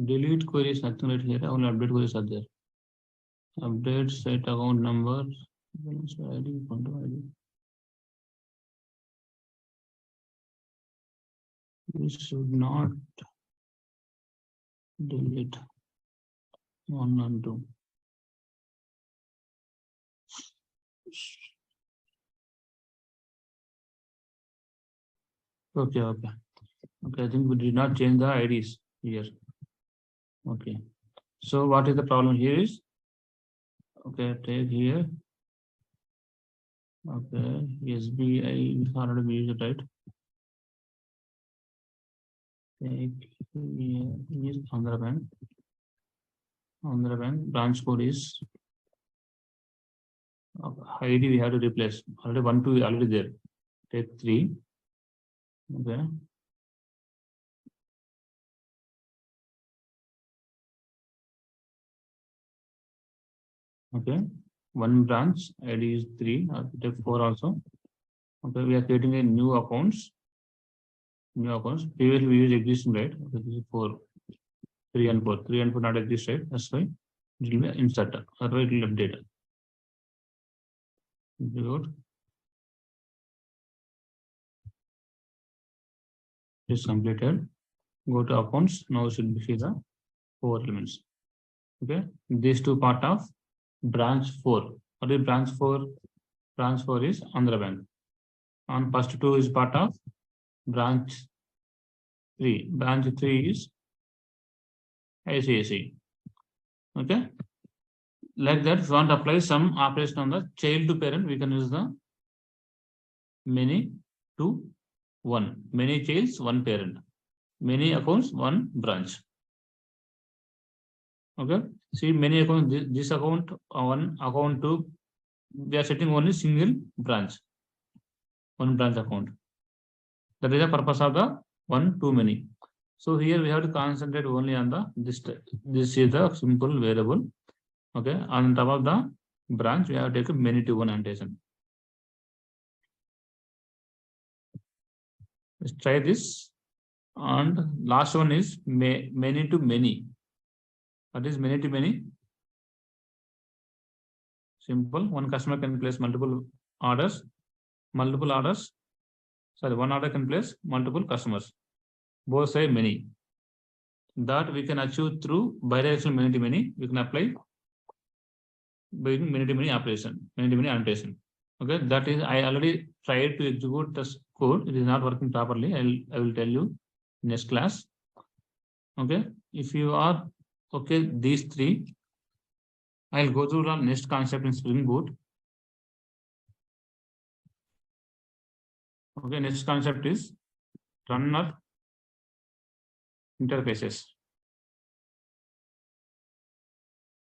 Delete queries, nothing right here. Only update queries are there. Update site account number, ID, control ID. We should not delete 1 and 2. Okay. Okay, I think we did not change the IDs here. Okay. So what is the problem here is, okay, take here. Okay, SBI already used it, right? Take here is Andhra Bank. Andhra Bank branch code is ID we have to replace. Already 1, 2 already there. Take 3. Okay. Okay. 1 branch ID is 3. Take 4 also. Okay, we are creating a new accounts. Previously we use existing, right? Okay, this is 4, 3 and 4. 3 and 4 not exist, right? That's why it will be insert. Otherwise it will update. Good. Is completed. Go to accounts. Now should be see the 4 elements. Okay, these two part of branch 4. What is branch 4? Branch 4 is Andhra Bank. And first 2 is part of branch 3. Branch 3 is ICICI. Okay. Like that, if you want to apply some operation on the child to parent, we can use the many to 1. Many childs, 1 parent. Many accounts, 1 branch. Okay. See, many accounts, this account, 1 account 2, we are setting only single branch. 1 branch account. That is the purpose of the 1 too many. So here we have to concentrate only on the this is the simple variable. Okay, on top of the branch, we have to take a many to 1 annotation. Let's try this. And last one is many to many. What is many to many? Simple. 1 customer can place multiple orders. Sorry, 1 order can place multiple customers. Both say many. That we can achieve through bidirectional many to many. We can apply by using many operation, many annotation. Okay, that is, I already tried to execute this code. It is not working properly. I will tell you next class. Okay, if you are okay, these three, I'll go through the next concept in Spring Boot. Okay, next concept is runner interfaces.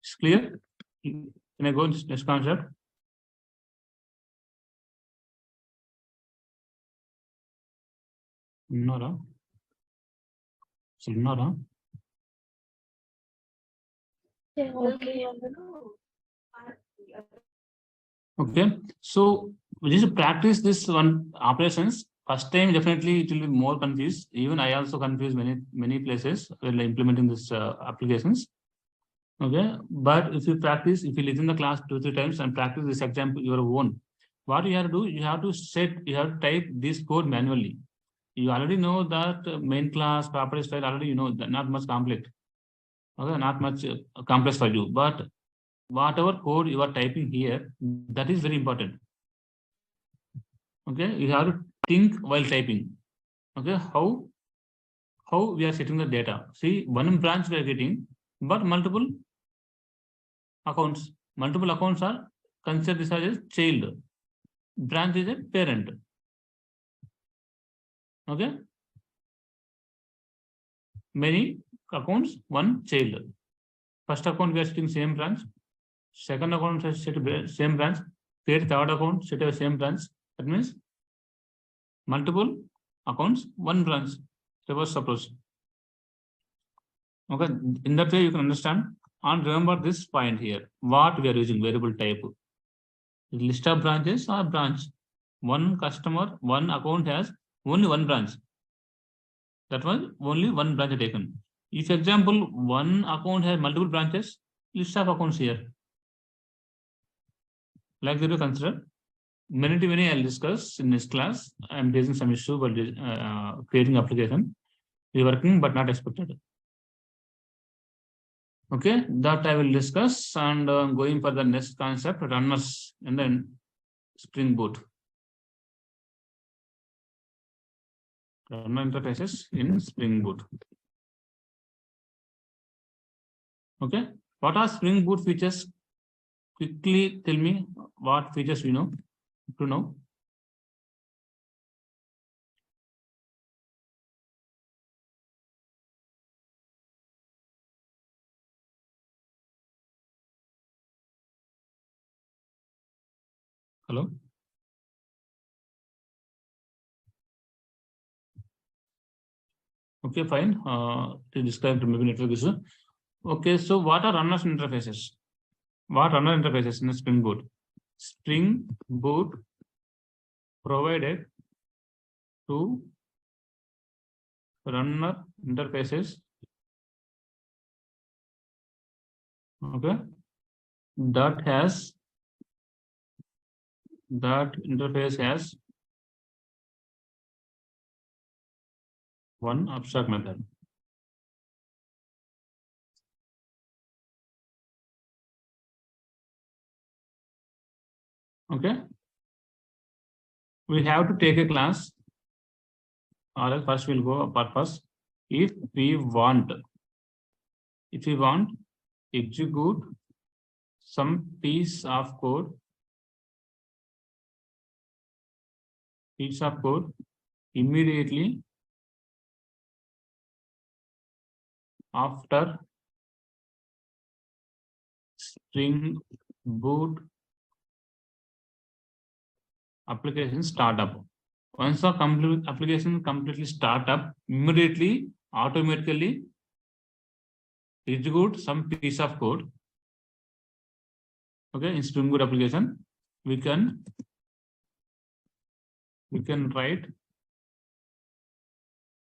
It's clear? Can I go to next concept? Nora. So Nora.
Yeah, okay.
Okay, so we just practice this one operations. First time definitely it will be more confused. Even I also confuse many places when implementing this applications. Okay, but if you practice, if you listen the class 2-3 times and practice this example your own, what you have to do, you have to type this code manually. You already know that main class property style already, you know, that not much complex. Okay, not much complex for you, but whatever code you are typing here, that is very important. Okay, you have to think while typing. Okay, how we are setting the data. See, one branch we are getting, but multiple accounts. Multiple accounts are considered this as a child. Branch is a parent. Okay, many accounts, one child. First account we are setting same branch. Second account is set same branch. Third account set a same branch. That means multiple accounts, one branch. Reverse suppose. Okay, in that way you can understand. And remember this point here. What we are using variable type. List of branches or branch. One customer, one account has only one branch. That was only one branch taken. If example one account has multiple branches, list of accounts here. Like that you consider. Many I'll discuss in this class. I'm facing some issue but creating application. Is working but not expected. Okay, that I will discuss, and going for the next concept, runners and then Spring Boot. Runner interfaces in Spring Boot. Okay, what are Spring Boot features? Quickly tell me what features we know to know. Hello. Okay, fine. To describe maybe network issue. Okay, so what are runners interfaces? What runner interfaces in Spring Boot? Spring Boot provided two runner interfaces. Okay, that interface has one abstract method. Okay, we have to take a class, or else first we'll go purpose. If we want execute some piece of code immediately after Spring Boot application startup. Once the application completely start up, immediately automatically execute some piece of code. Okay, in Spring Boot application, we can write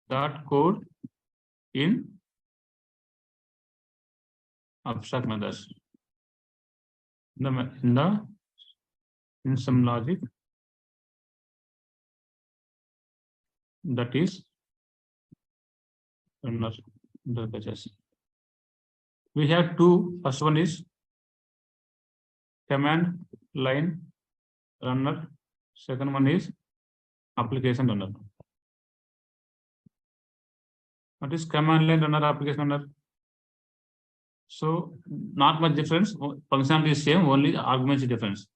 that code in abstract methods. In some logic that is runner interfaces. We have two. First one is command line runner. Second one is application runner. What is command line runner, application runner? So not much difference. Functionality is same, only the arguments is difference.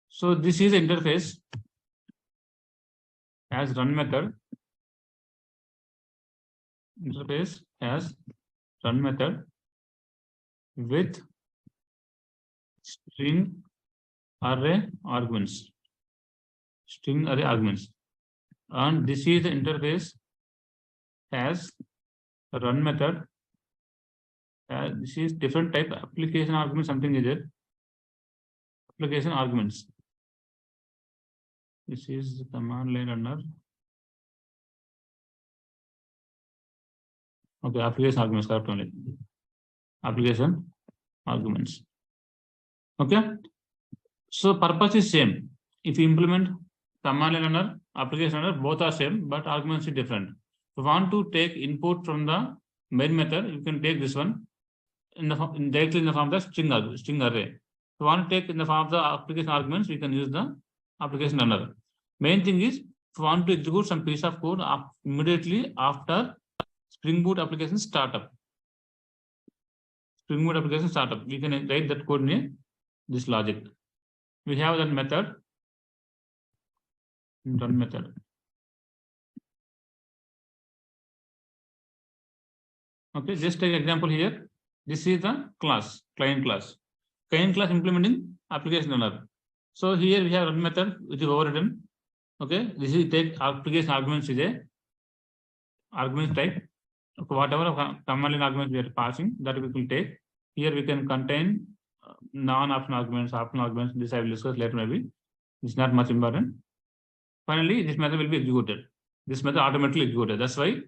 So this is interface as run method. Interface as run method with string array arguments. String array arguments. And this is the interface as run method. This is different type application argument, something is there. Application arguments. This is command line runner. Okay, application arguments, correct only. Application arguments. Okay. So purpose is same. If you implement command line runner, application runner, both are same, but arguments are different. If you want to take input from the main method, you can take this one directly in the form of the string array. If you want to take in the form of the application arguments, we can use the application runner. Main thing is, if you want to execute some piece of code immediately after Spring Boot application startup. Spring Boot application startup, we can write that code in this logic. We have that method, run method. Okay, just take example here. This is the class, client class. Client class implementing application runner. So here we have run method which is overridden. Okay, this is take application arguments is a argument type. Okay, whatever command line arguments we are passing, that we will take. Here we can contain non-optional arguments, optional arguments. This I will discuss later maybe. It's not much important. Finally, this method will be executed. This method automatically executed. That's why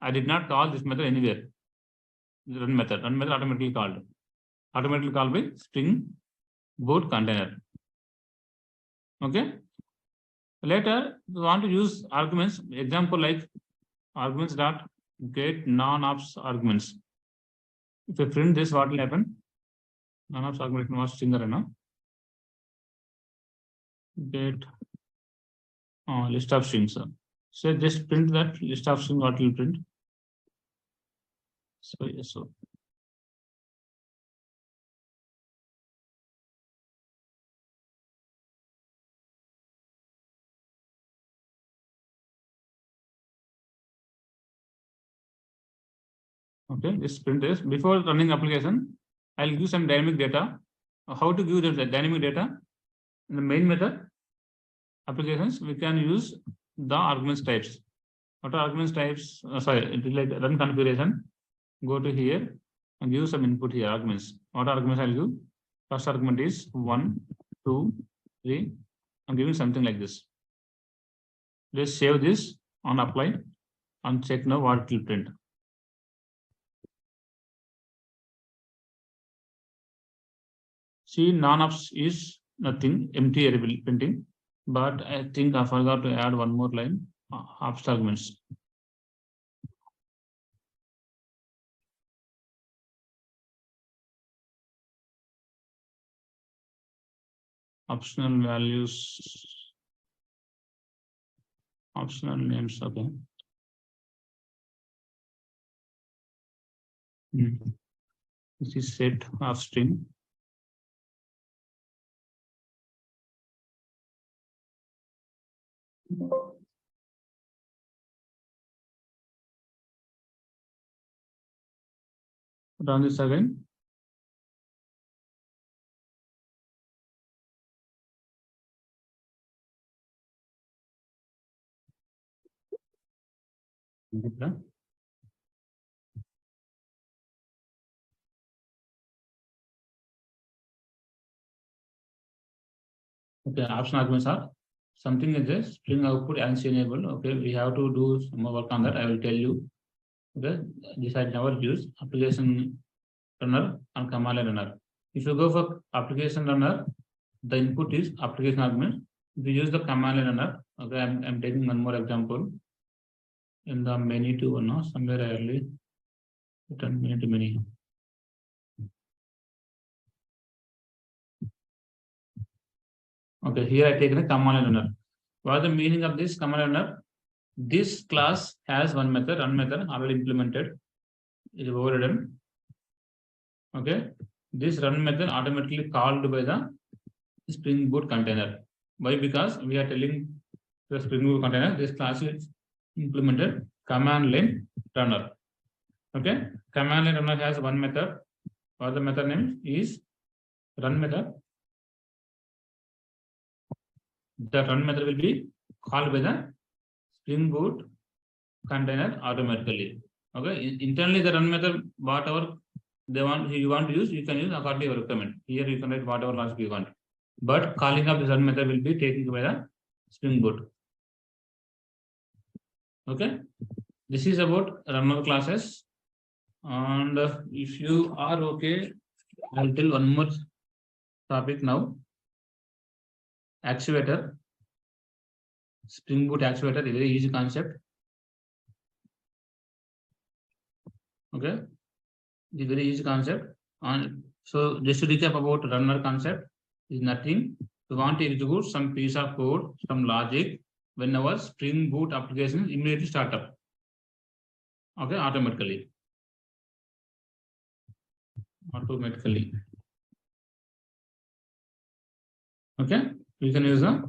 I did not call this method anywhere. Run method automatically called. Automatically called by Spring Boot container. Okay. Later, we want to use arguments. Example like arguments dot get non-ops arguments. If I print this, what will happen? Non-ops argument was string array now. Get list of strings. So just print that list of strings. What will print? So yes, so. Okay, just print this. Before running application, I'll give some dynamic data. How to give the dynamic data? In the main method applications, we can use the arguments types. What are arguments types? Sorry, it is like run configuration. Go to here and give some input here, arguments. What are arguments I'll give? First argument is 1, 2, 3. I'm giving something like this. Just save this on apply and check now what it will print. See, non-ops is nothing, empty array printing, but I think I forgot to add one more line, ops arguments. Optional values, optional names, okay. This is set of string. Run this again. Okay, optional arguments are something is this string output and enable. Okay, we have to do some more work on that. I will tell you. Okay, this I never use application runner and command line runner. If you go for application runner, the input is application argument. If you use the command line runner, okay, I'm taking one more example. In the many to one, no, somewhere I early return many to many. Okay, here I taken a command line runner. What is the meaning of this command line runner? This class has one method, run method already implemented. It is overridden. Okay, this run method automatically called by the Spring Boot container. Why? Because we are telling the Spring Boot container this class is implemented command line runner. Okay, command line runner has one method. What the method name is run method. The run method will be called by the Spring Boot container automatically. Okay, internally the run method, whatever you want to use, you can use according to your requirement. Here you can write whatever logic you want. But calling up this run method will be taken by the Spring Boot. Okay, this is about runner classes. And if you are okay, I'll tell one more topic now. Actuator. Spring Boot actuator is a very easy concept. Okay, it's a very easy concept. And so just to recap about runner concept is nothing. We want to execute some piece of code, some logic when our Spring Boot application immediately start up. Okay, automatically. Okay, we can use a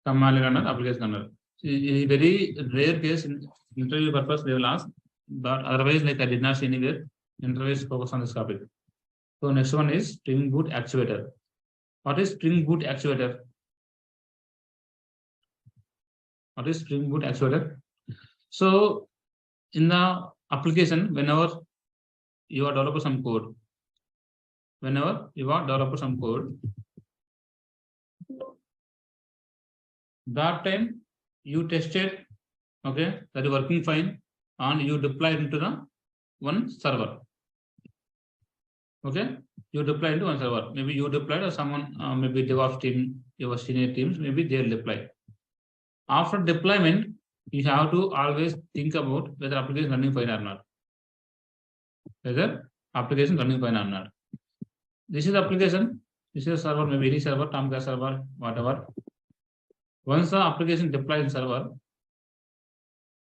command line runner, application runner. In a very rare case, in interview purpose, they will ask, but otherwise, like I did not see anywhere, interviews focus on this topic. So next one is Spring Boot actuator. What is Spring Boot actuator? What is Spring Boot actuator? So in the application, whenever you are developing some code, that time you tested, okay, that is working fine, and you deploy into the one server. Okay, you deploy into one server. Maybe you deployed or someone, maybe DevOps team, your senior teams, maybe they'll deploy. After deployment, you have to always think about whether application running fine or not. Whether application running fine or not. This is the application. This is a server, maybe any server, Tomcat server, whatever. Once the application deployed in server,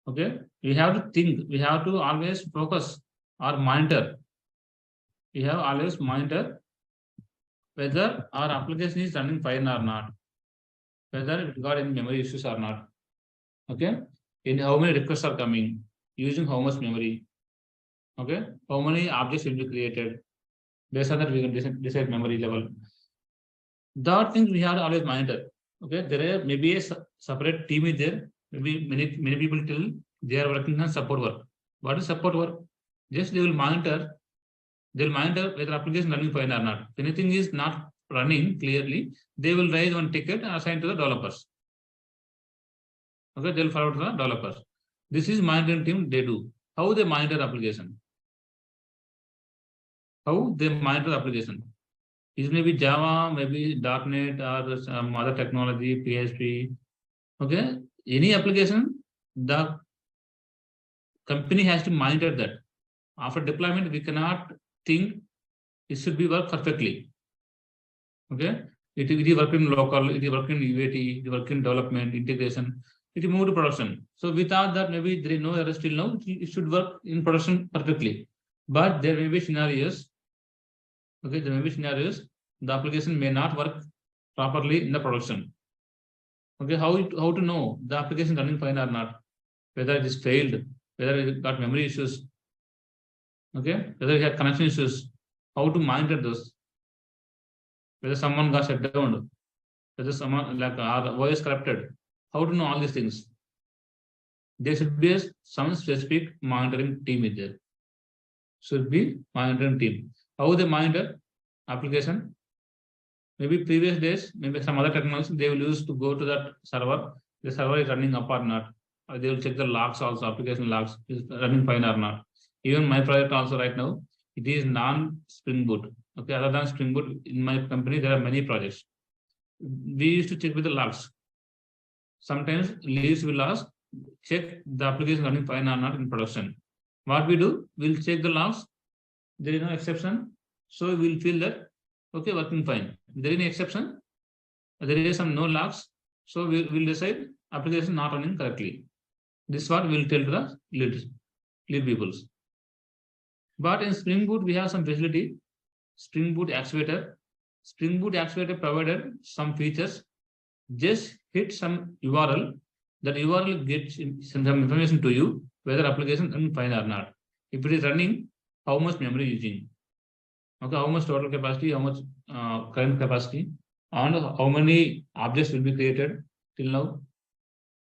okay, we have to think, we have to always focus or monitor. We have always monitor whether our application is running fine or not, whether it got any memory issues or not. Okay, in how many requests are coming, using how much memory. Okay, how many objects will be created. Based on that, we can decide memory level. That things we have to always monitor. Okay, there are maybe a separate team is there. Maybe many people tell they are working on support work. What is support work? Just they will monitor. They'll monitor whether application running fine or not. If anything is not running clearly, they will raise one ticket and assign to the developers. Okay, they'll forward to the developers. This is monitoring team. They do. How they monitor the application? How they monitor the application? It may be Java, maybe .NET or some other technology, PHP. Okay, any application, the company has to monitor that. After deployment, we cannot think it should be work perfectly. Okay, it is work in local, it is work in UAT, it is work in development, integration, it is moved to production. So we thought that maybe there is no error still now, it should work in production perfectly. But there may be scenarios. Okay, there may be scenarios the application may not work properly in the production. Okay, how to know the application running fine or not? Whether it is failed, whether it got memory issues. Okay, whether it had connection issues. How to monitor those? Whether someone got shut down, whether someone like our voice corrupted. How to know all these things? There should be some specific monitoring team is there. Should be monitoring team. How they monitor application? Maybe previous days, maybe some other technology they will use to go to that server. The server is running up or not. Or they will check the logs also, application logs is running fine or not. Even my project also right now, it is non-Spring Boot. Okay, other than Spring Boot, in my company there are many projects. We used to check with the logs. Sometimes leads will ask, check the application running fine or not in production. What we do, we'll check the logs. There is no exception, so we'll feel that okay, working fine. If there is any exception, there is some no logs. So we will decide application not running correctly. This is what we will tell to the lead peoples. But in Spring Boot, we have some facility. Spring Boot actuator. Spring Boot actuator provided some features. Just hit some URL. That URL gets some information to you whether application is fine or not. If it is running, how much memory using? Okay, how much total capacity, how much current capacity, and how many objects will be created till now.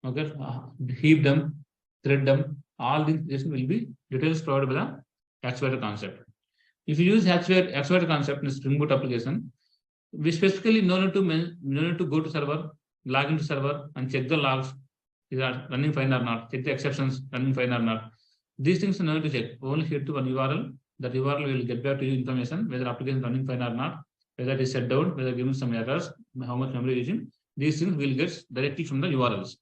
Okay, heap them, thread them. All these will be details provided by the actuator concept. If you use actuator concept in Spring Boot application, we specifically no need to go to server, log into server, and check the logs. Is that running fine or not? Check the exceptions, running fine or not. These things no need to check. Only hit to one URL. That URL will get back to you information whether application is running fine or not, whether it is shut down, whether given some errors, how much memory using. These things will get directly from the URLs.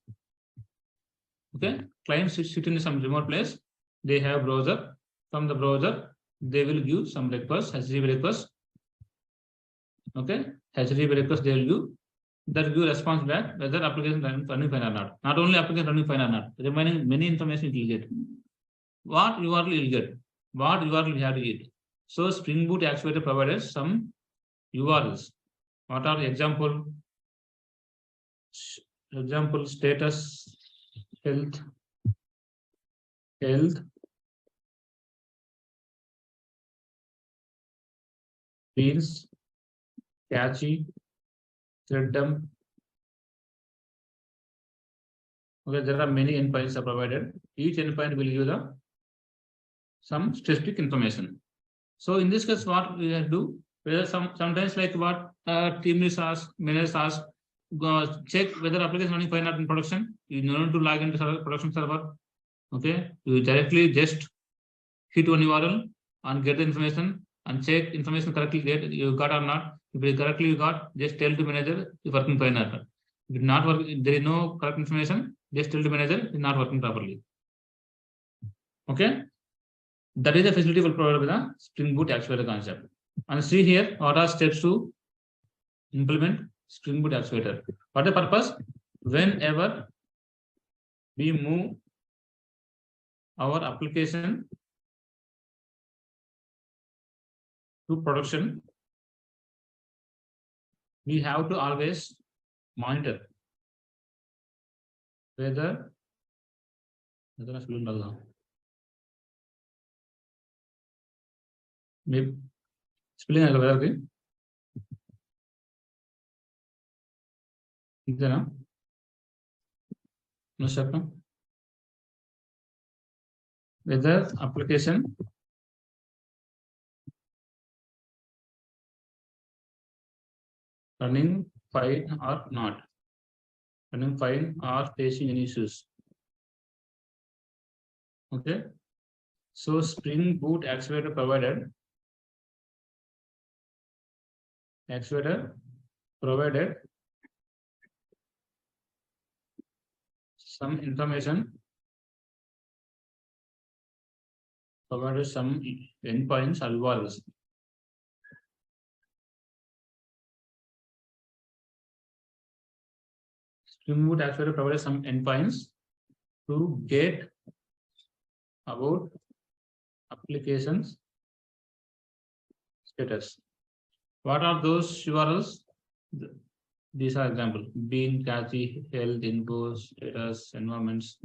Okay, clients sit in some remote place. They have browser. From the browser, they will give some requests, HTTP requests. Okay, HTTP request they will give. That give response back whether application running fine or not. Not only application running fine or not, remaining many information it will get. What URL you will get? What URL we have to get? So Spring Boot actuator provided some URLs. What are the example? Example status, health, beans, catchy, threadum. Okay, there are many endpoints are provided. Each endpoint will give the some specific information. So in this case, what we have to do, whether sometimes like what team leads ask, managers ask, check whether application running fine or not in production. You need to log into production server. Okay, you directly just hit one URL and get the information and check information correctly you got or not. If it correctly you got, just tell to manager if working fine or not. If it not working, there is no correct information, just tell to manager it's not working properly. Okay, that is the facility will provide with the Spring Boot actuator concept. And see here what are steps to implement Spring Boot actuator. What the purpose? Whenever we move our application to production, we have to always monitor whether maybe spelling whether whether application running fine or not, running fine or facing any issues. Okay, so Spring Boot actuator provided some information, provided some endpoints or URLs. Spring Boot actually provides some endpoints to get about applications status. What are those URLs? These are example: bean, catchy, health, info, status, environments.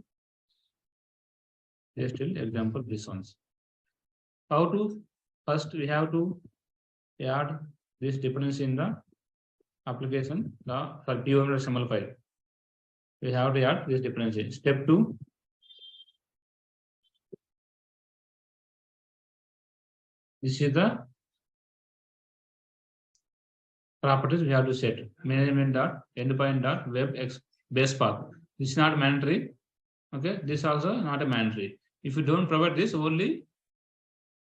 They still example these ones. How to? First, we have to add this dependency in the application, the POM.xml file. We have to add this dependency. Step 2. This is the properties we have to set. Management.endpoint.web base path. This is not mandatory. Okay, this also not a mandatory. If you don't provide this, only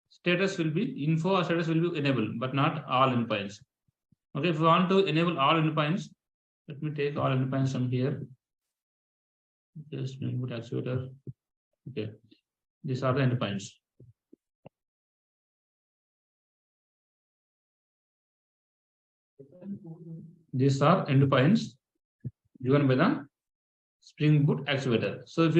status will be info or status will be enabled, but not all endpoints. Okay, if you want to enable all endpoints, let me take all endpoints from here. Just input actuator. Okay, these are the endpoints. These are endpoints given by the Spring Boot actuator. So if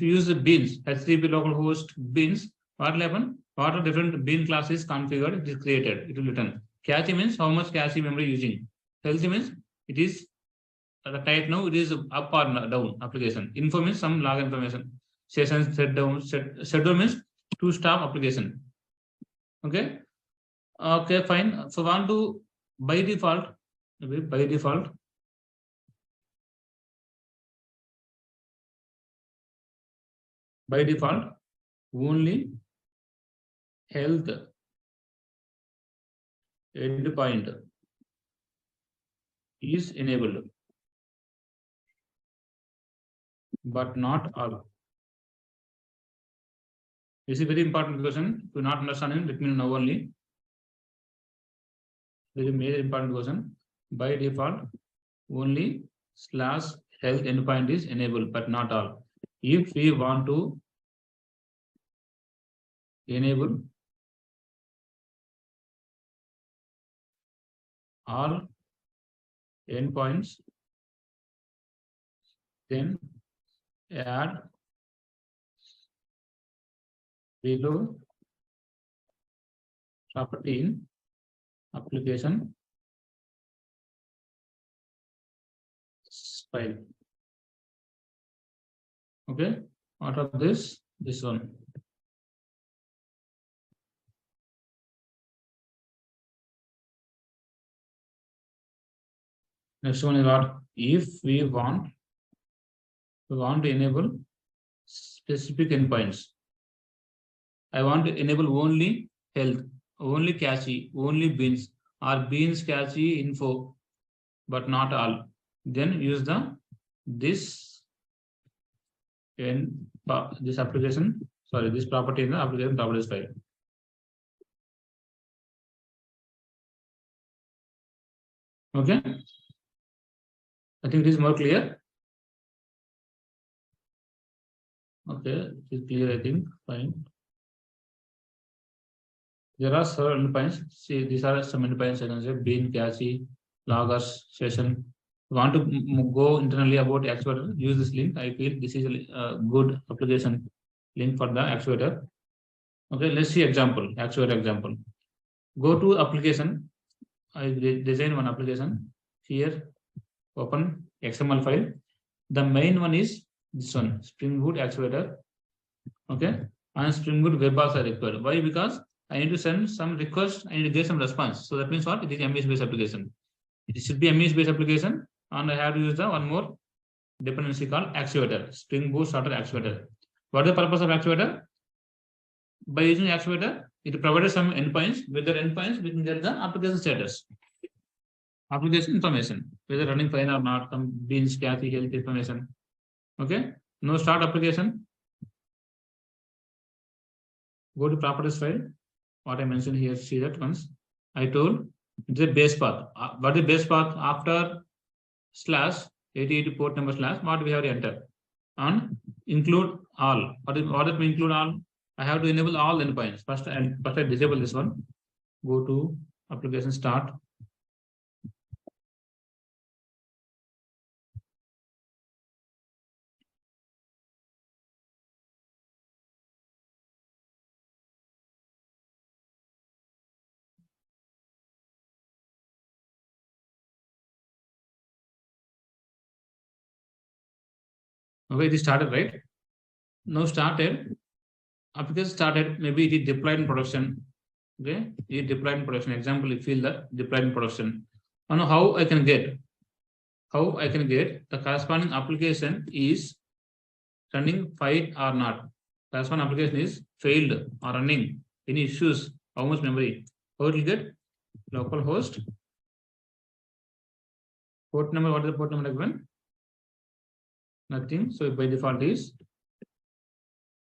you use the beans, HTTP localhost beans, what will happen? What are different bean classes configured? It is created. It will return. Cache means how much cache memory using. Healthy means it is the type now. It is up or down application. Info means some log information. Sessions set down. Schedule means to stop application. Okay. Okay. Fine. So want to by default. By default, only health endpoint is enabled, but not all. This is a very important question. If you not understanding, let me know only. Very major important question. By default, only /health endpoint is enabled, but not all. If we want to enable all endpoints, then add below property in application file. Okay, out of this one. Next one is what? If we want to enable specific endpoints. I want to enable only health, only cache, only beans, or beans cache info, but not all. Then use this application. Sorry, this property in the application properties file. Okay. I think it is more clear. Okay, it is clear, I think. Fine. There are several endpoints. See, these are some endpoints. I can say bean, cache, loggers, session. Want to go internally about actuator? Use this link. I feel this is a good application link for the actuator. Okay, let's see example. Actuator example. Go to application. I design one application here. Open XML file. The main one is this one, Spring Boot actuator. Okay, and Spring Boot web apps are required. Why? Because I need to send some request, I need to get some response. So that means what? It is MES based application. It should be MES based application, and I have to use the one more dependency called actuator, Spring Boot starter actuator. What is the purpose of actuator? By using actuator, it provides some endpoints. With the endpoints, we can get the application status, application information, whether running fine or not, some beans, cache, health information. Okay, now start application. Go to properties file. What I mentioned here, see that once. I told it's a base path. What is the base path after /8080 port number / what we have to enter and include all. What does mean include all? I have to enable all endpoints. First I disable this one. Go to application start. Okay, it is started, right? Now started. Application started. Maybe it is deployed in production. Okay, it is deployed in production. Example, you feel that deployed in production. And how I can get the corresponding application is running fine or not. Corresponding application is failed or running. Any issues? How much memory? How it will get? Localhost port number. What is the port number given? Nothing. So by default is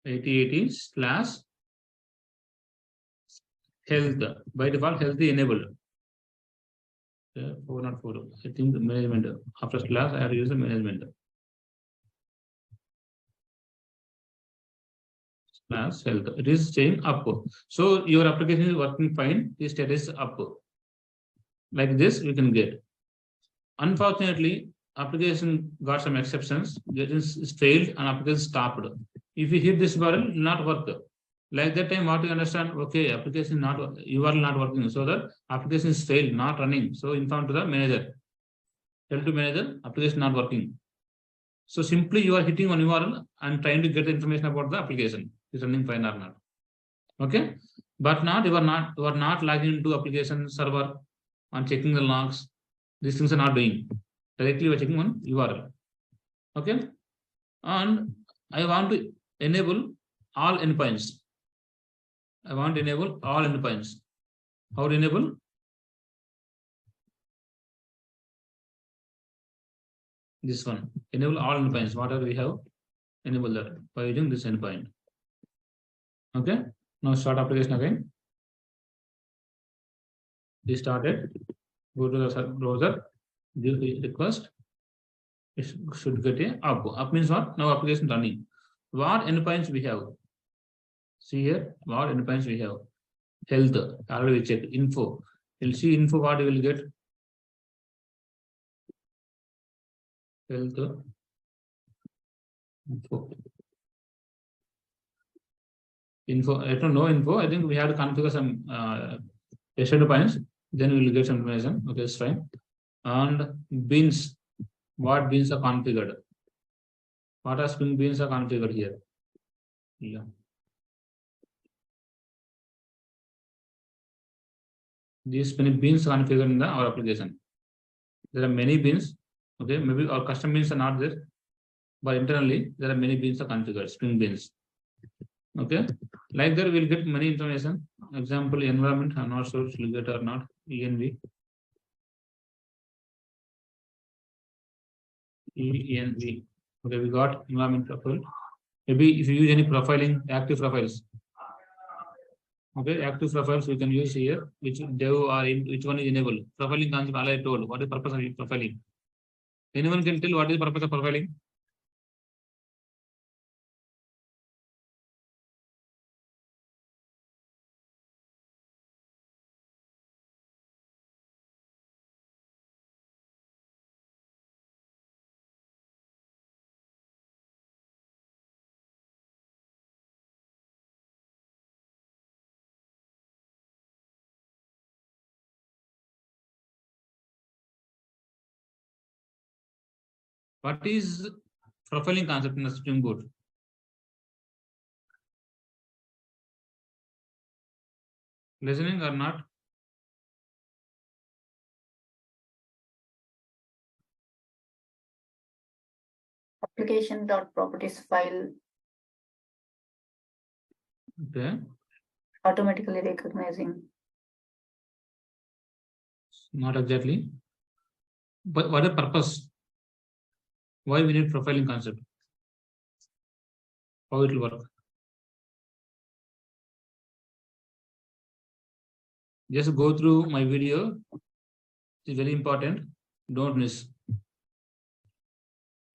8080/health. By default, healthy enabled. 404. I think the management. After / I have to use the management. /health. It is saying up. So your application is working fine. The status is up. like this we can get. Unfortunately, application got some exceptions. It is failed and application stopped. If you hit this URL, it will not work. Like that time, what you understand? Okay, application not URL not working, so that application is failed, not running. So inform to the manager. Tell to manager, application not working. So simply you are hitting on URL and trying to get the information about the application is running fine or not. Okay, but you are not logging into application server and checking the logs. These things are not doing. Directly we are checking on URL. Okay, and I want to enable all endpoints. I want to enable all endpoints. How to enable? This one. Enable all endpoints. Whatever we have, enable that by using this endpoint. Okay. Now start application again. We started. Go to the browser. Give the request. It should get a up. Up means what? Now application running. What endpoints we have? See here. What endpoints we have? Health. Already we checked. Info. You'll see info. What you will get? Health. Info. I don't know info. I think we have to configure some extra points. Then we will get some information. Okay, it's fine. And beans. What beans are configured? What are Spring beans are configured here? Yeah. These many beans are configured in our application. There are many beans. Okay, maybe our custom beans are not there, but internally there are many beans are configured, Spring beans. Okay, like that we'll get many information. Example, environment, I'm not sure if we'll get or not. env. Okay, we got environment profile. Maybe if you use any profiling, active profiles. Okay, active profiles we can use here, which dev or which one is enabled. Profiling concept I told. What is the purpose of profiling? Anyone can tell what is the purpose of profiling? What is profiling concept in the Spring Boot? Listening or not?
Application.properties file
Okay.
automatically recognizing.
Not exactly. But what is the purpose? Why we need profiling concept? How it will work? Just go through my video. It's very important. Don't miss.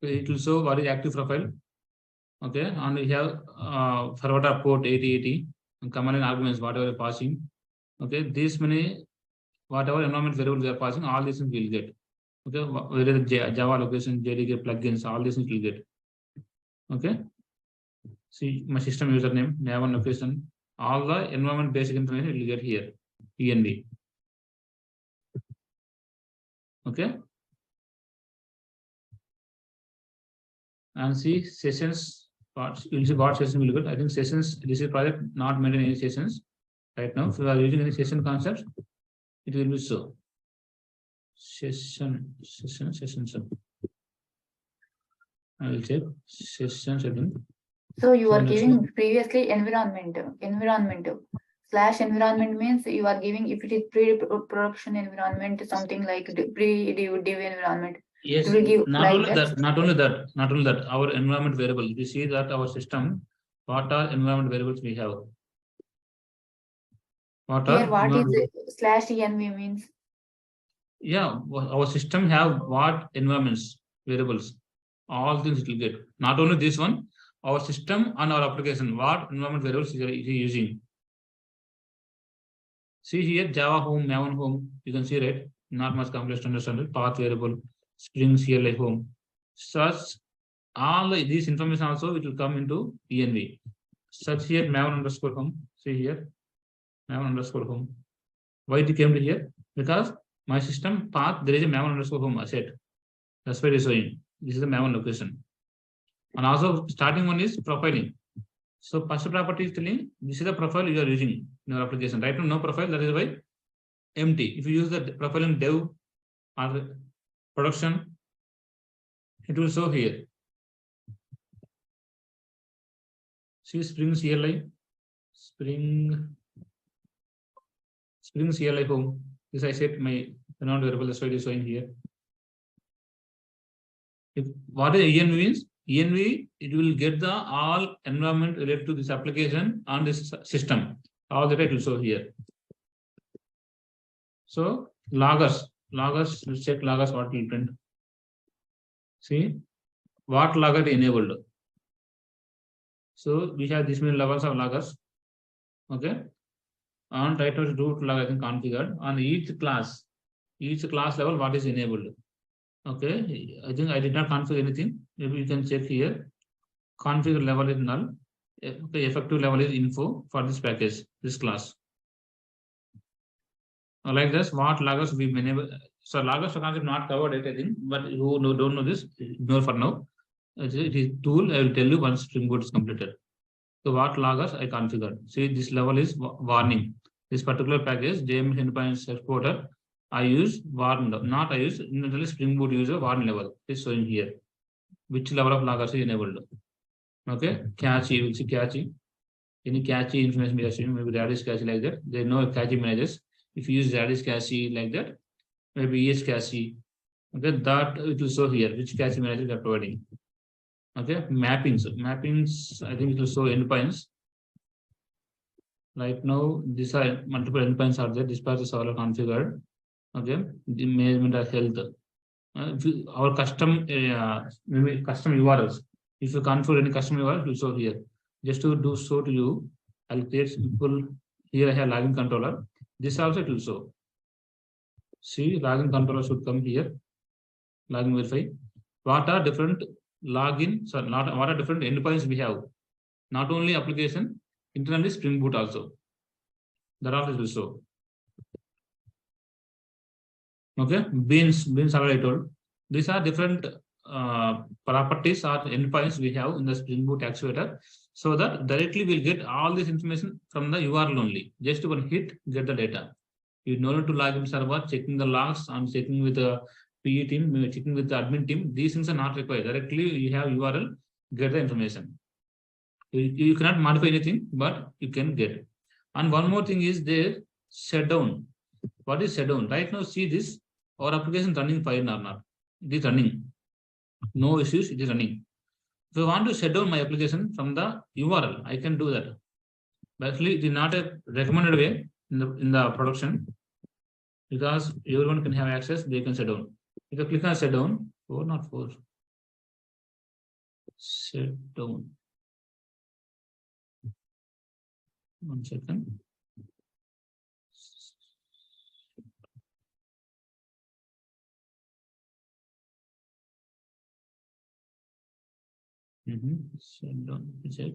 It will show what is active profile. Okay, and we have forward port 8080 and command line arguments, whatever you're passing. Okay, these many, whatever environment variables we are passing, all these things we'll get. Okay, whether the Java location, JDK plugins, all these things we'll get. Okay, see my system username, name and location, all the environment basic information we'll get here. env. Okay, and see sessions parts. You'll see what session will get. I think sessions. This is project not maintain any sessions right now. If you are using any session concepts, it will be so. Session. I will check session setting.
So you are giving previously environment. /environment means you are giving, if it is pre-production environment, something like pre-div environment.
Yes,
it will give
not
like
only that. Not only that, our environment variable. We see that our system, what are environment variables we have? What
is /env means?
Yeah, our system have what environments variables, all things it will get. Not only this one, our system and our application, what environment variables is using. See here, Java home, Maven home, you can see, right? not much complex to understand. Path variable, Spring CLI home. Such all these information also it will come into env. Such here maven underscore home. See here, maven underscore home. Why it came to here? Because my system path there is a maven underscore home asset. That's why it is showing. This is the maven location. And also starting one is profiling. So first property is telling this is the profile you are using in your application. Right now no profile, that is why empty. If you use the profile in dev or production, it will show here. See Spring CLI, Spring CLI home. This I set my non variable, that's why it is showing here. If what is env means, env it will get the all environment related to this application on this system. All that it will show here. So loggers, let's check loggers what will print. See what logger enabled. So we have this many levels of loggers. Okay. And right now root log I think configured on each class level what is enabled. Okay, I think I did not configure anything. Maybe you can check here. Configure level is null. Okay, effective level is info for this package, this class. Like this, what loggers we enable. So loggers concept not covered it, I think, but who don't know this, ignore for now. It is tool. I will tell you once Spring Boot is completed. So what loggers I configured. See this level is warning. This particular package JMS endpoint exporter I use warn, not I use generally Spring Boot user warn level is showing here. Which level of loggers is enabled. Okay, catchy, you will see catchy. Any catchy information we assume maybe Redis catchy like that. There are no catchy managers. If you use Redis catchy like that, maybe ES catchy. Okay, that it will show here which catchy manager they are providing. Okay, mappings. I think it will show endpoints. Right now, these are multiple endpoints are there. Dispatches are configured. Okay, the management of health. Our custom maybe custom URLs. If you configure any custom URL, it will show here. Just to do so to you, I'll create simple. Here I have login controller. This also it will show. See, login controller should come here. Login verify. What are different login? Sorry, what are different endpoints we have? Not only application, internally Spring Boot also. That also will show. Okay, beans already told. These are different properties or endpoints we have in the Spring Boot actuator, so that directly we'll get all this information from the URL only. Just one hit, get the data. You no need to log in server, checking the logs, and checking with the PE team, maybe checking with the admin team. These things are not required. Directly you have URL, get the information. You cannot modify anything, but you can get. And one more thing is there, shutdown. What is shutdown? Right now, see this, our application running fine or not. It is running. No issues, it is running. If I want to shut down my application from the URL, I can do that. But actually, it is not a recommended way in the production, because everyone can have access, they can shut down. If you click on shut down, 4 not 4. Shut down. 1 second. Shut down. Check.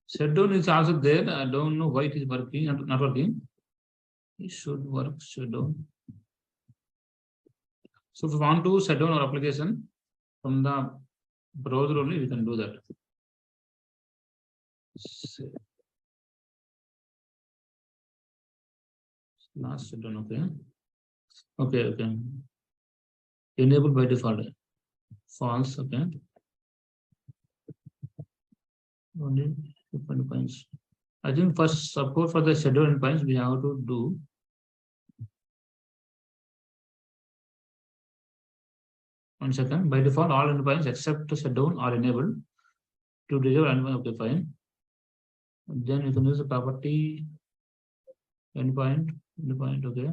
Shutdown is also there. I don't know why it is working, not working. It should work. Shutdown. So if we want to shut down our application from the browser only, we can do that. Last shutdown, okay. Okay. Enable by default. False, okay. Only endpoints. I think first support for the schedule endpoints we have to do. One second. By default, all endpoints except shutdown are enabled to disable endpoint. Okay, fine. Then you can use the property endpoint. Okay.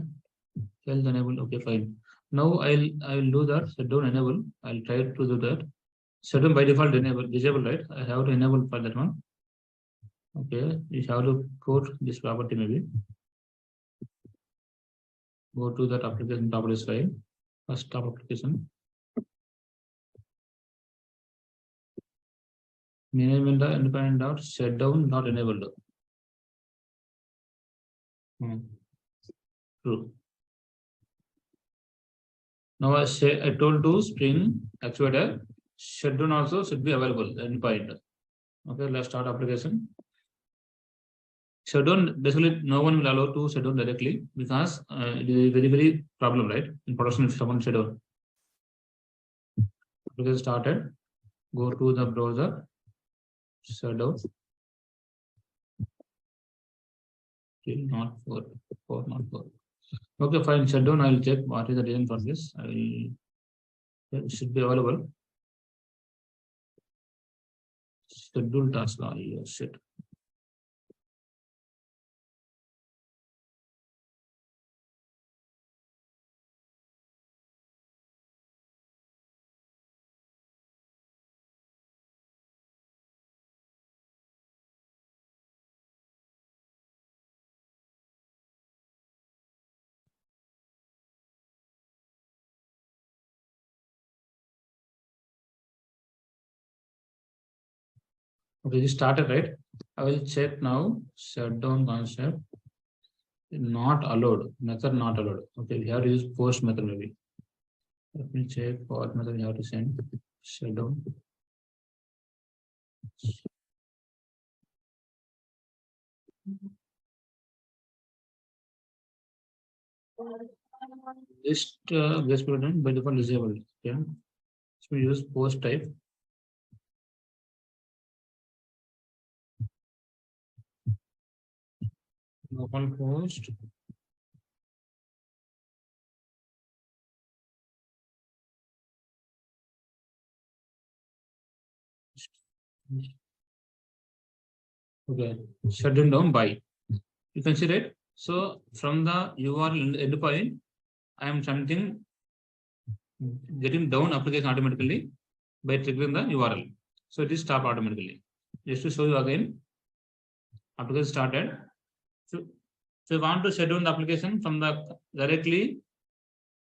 Health enable. Okay, fine. Now I will do that. Shutdown enable. I'll try to do that. Shutdown by default enable, disable, right? I have to enable for that one. Okay, you have to put this property maybe. Go to that application properties file. First top application. Management independent dot shutdown not enabled. True. Now I told to Spring actuator shutdown also should be available endpoint. Okay, let's start application. Shutdown, basically no one will allow to shutdown directly because it is very problem, right? In production, if someone shutdown. Application started. Go to the browser. Shutdown. Still not for not for. Okay, fine. Shutdown. I will check what is the reason for this. I will. It should be available. Schedule task. Yes, shit. Okay, this started, right? I will check now. Shutdown concept. Not allowed. Method not allowed. Okay, we have to use post method maybe. Let me check what method we have to send. Shutdown. List guest button by default disabled. Okay. So we use post type. Local post. Okay, shutting down by. You can see that. So from the URL endpoint, I am something getting down application automatically by triggering the URL. So it is stop automatically. Just to show you again, application started. So you want to shut down the application from the directly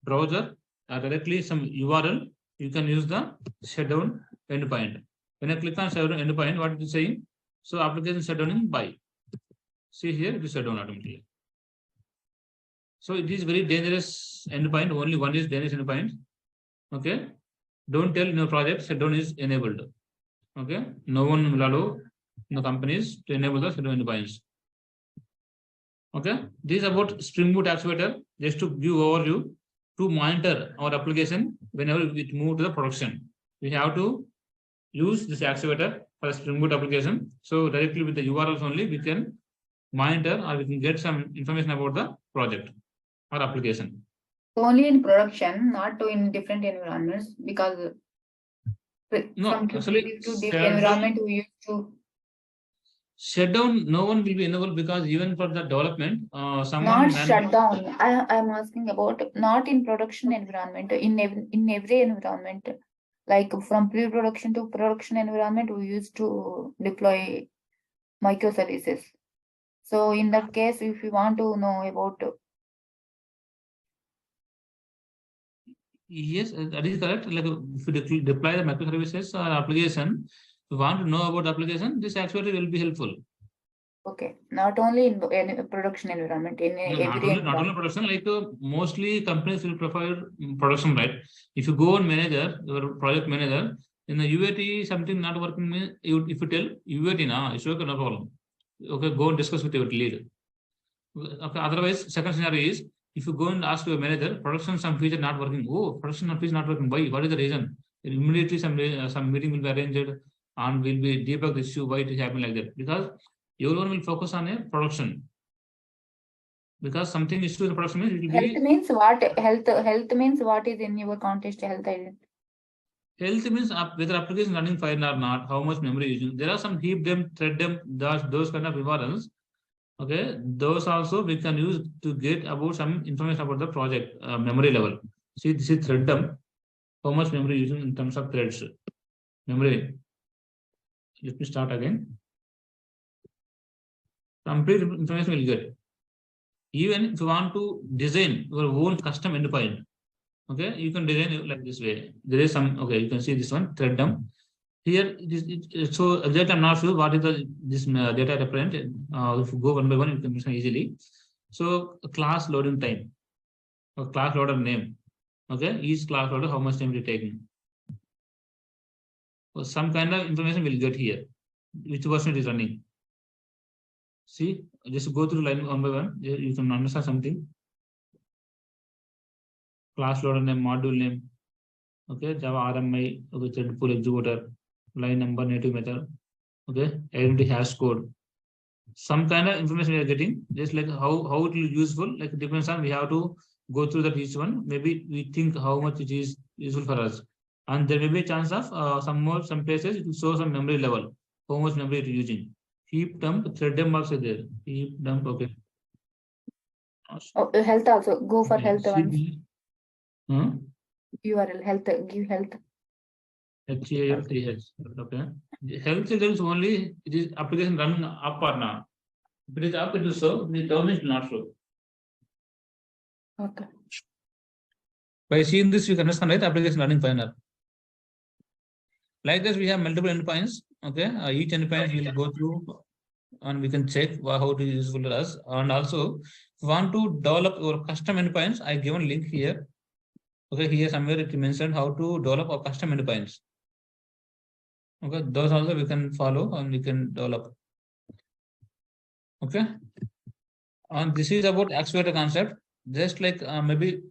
browser or directly some URL, you can use the shutdown endpoint. When I click on shutdown endpoint, what it is saying? So application shutdowning by. See here, it is shut down automatically. So it is very dangerous endpoint. Only one is dangerous endpoint. Okay. Don't tell in your project shutdown is enabled. Okay. No one will allow the companies to enable the shutdown endpoints. Okay. This is about Spring Boot actuator. Just to give overview, to monitor our application whenever we move to the production. We have to use this actuator for a Spring Boot application. So directly with the URLs only, we can monitor or we can get some information about the project or application.
Only in production, not in different environments, because
no,
from
actually,
to this environment we used to
shutdown. No one will be enabled because even for the development,
not shut down. I'm asking about not in production environment, in every environment, like from pre-production to production environment, we used to deploy microservices. So in that case, if you want to know about.
Yes, that is correct. Like if you deploy the microservices or application, if you want to know about the application, this actually will be helpful.
Okay, not only in production environment, in every
not only production, like mostly companies will prefer production, right? If you go on manager, your project manager, in the UAT something not working, if you tell UAT, it's okay, no problem. Okay, go and discuss with your lead. Okay, otherwise, second scenario is if you go and ask your manager, production some feature not working. Oh, production feature not working. Why? What is the reason? And immediately some meeting will be arranged and will be debug the issue why it is happening like that. Because everyone will focus on a production. Because something issue in the production means it will
health
be
means what? Health means what is in your context health identity?
Health means whether application running fine or not, how much memory using. There are some heap them, thread them, those kind of URLs. Okay, those also we can use to get about some information about the project memory level. See, this is thread dump. How much memory using in terms of threads? Memory. Let me start again. complete information will get. Even if you want to design your own custom endpoint, okay, you can design it like this way. There is some, okay, you can see this one, thread dump. Here, so exactly I'm not sure what is this data referent. If you go one by one, you can understand easily. So class loading time, or class loader name. Okay, each class loader, how much time it is taking. So some kind of information will get here, which version it is running. See, just go through line one by one. You can understand something. Class loader name, module name. Okay, Java RMI, okay, thread pool executor, line number, native method. Okay, identity hash code. Some kind of information we are getting, just like how it will be useful, like it depends on, we have to go through that each one. Maybe we think how much it is useful for us, and there may be a chance of some places it will show some memory level, how much memory it is using. Heap dump, thread dump also there. Heap dump, okay.
Oh, health also. Go for
Okay,
health ones.
URL
health, give health.
HAL3H. Okay. Health is only, it is application running up or not. If it is up, it will show. The down it will not show.
Okay.
By seeing this, you can understand, right? Application running fine. Like this, we have multiple endpoints. Okay, each endpoint we will go through, and we can check how it is useful to us. And also, if you want to develop your custom endpoints, I given link here. Okay, here somewhere it mentioned how to develop our custom endpoints. Okay, those also we can follow and we can develop. Okay, and this is about actuator concept. Just like maybe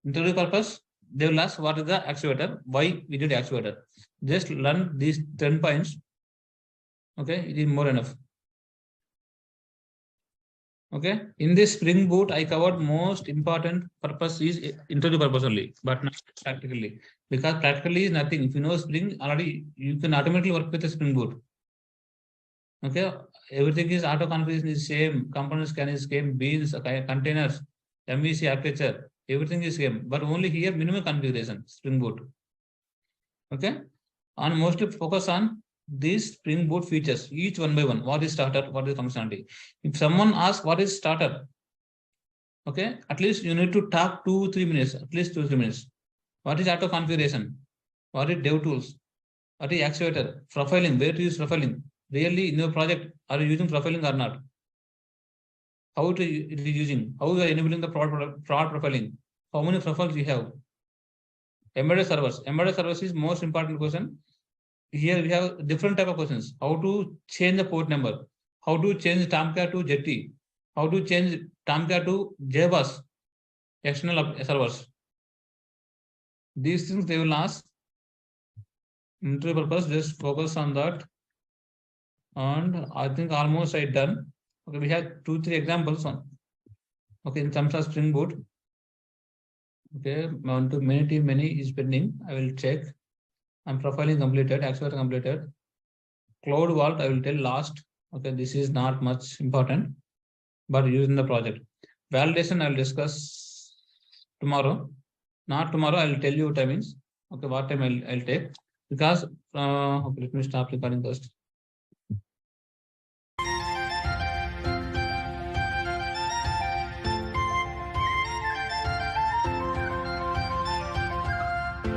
interview purpose, they will ask what is the actuator, why we did actuator. Just learn these 10 points. Okay, it is more enough. Okay, in this Spring Boot, I covered most important purpose is interview purpose only, but not practically, because practically is nothing. If you know Spring already, you can automatically work with the Spring Boot. Okay, everything is auto configuration is same, component scan is same, beans, containers, MVC architecture, everything is same, but only here minimum configuration, Spring Boot. Okay, and mostly focus on these Spring Boot features, each one by one. What is starter? What is functionality? If someone asks what is starter, okay, at least you need to talk 2-3 minutes, at least 2-3 minutes. What is auto configuration? What is dev tools? What is actuator? Profiling, where to use profiling? Really, in your project, are you using profiling or not? How it is using? How you are enabling the fraud profiling? How many profiles you have? Embedded servers. Embedded servers is most important question. Here we have different type of questions. How to change the port number? How to change Tomcat to Jetty? How to change Tomcat to JBoss? External servers. These things they will ask. Interview purpose, just focus on that. And I think almost I done. Okay, we have 2-3 examples on. Okay, in terms of Spring Boot. Okay, on to many is pending. I will check. I'm profiling completed, actuator completed. Cloud Vault, I will tell last. Okay, this is not much important, but using the project. Validation, I will discuss tomorrow. Not tomorrow, I will tell you timings. Okay, what time I'll take. Because okay, let me stop recording first.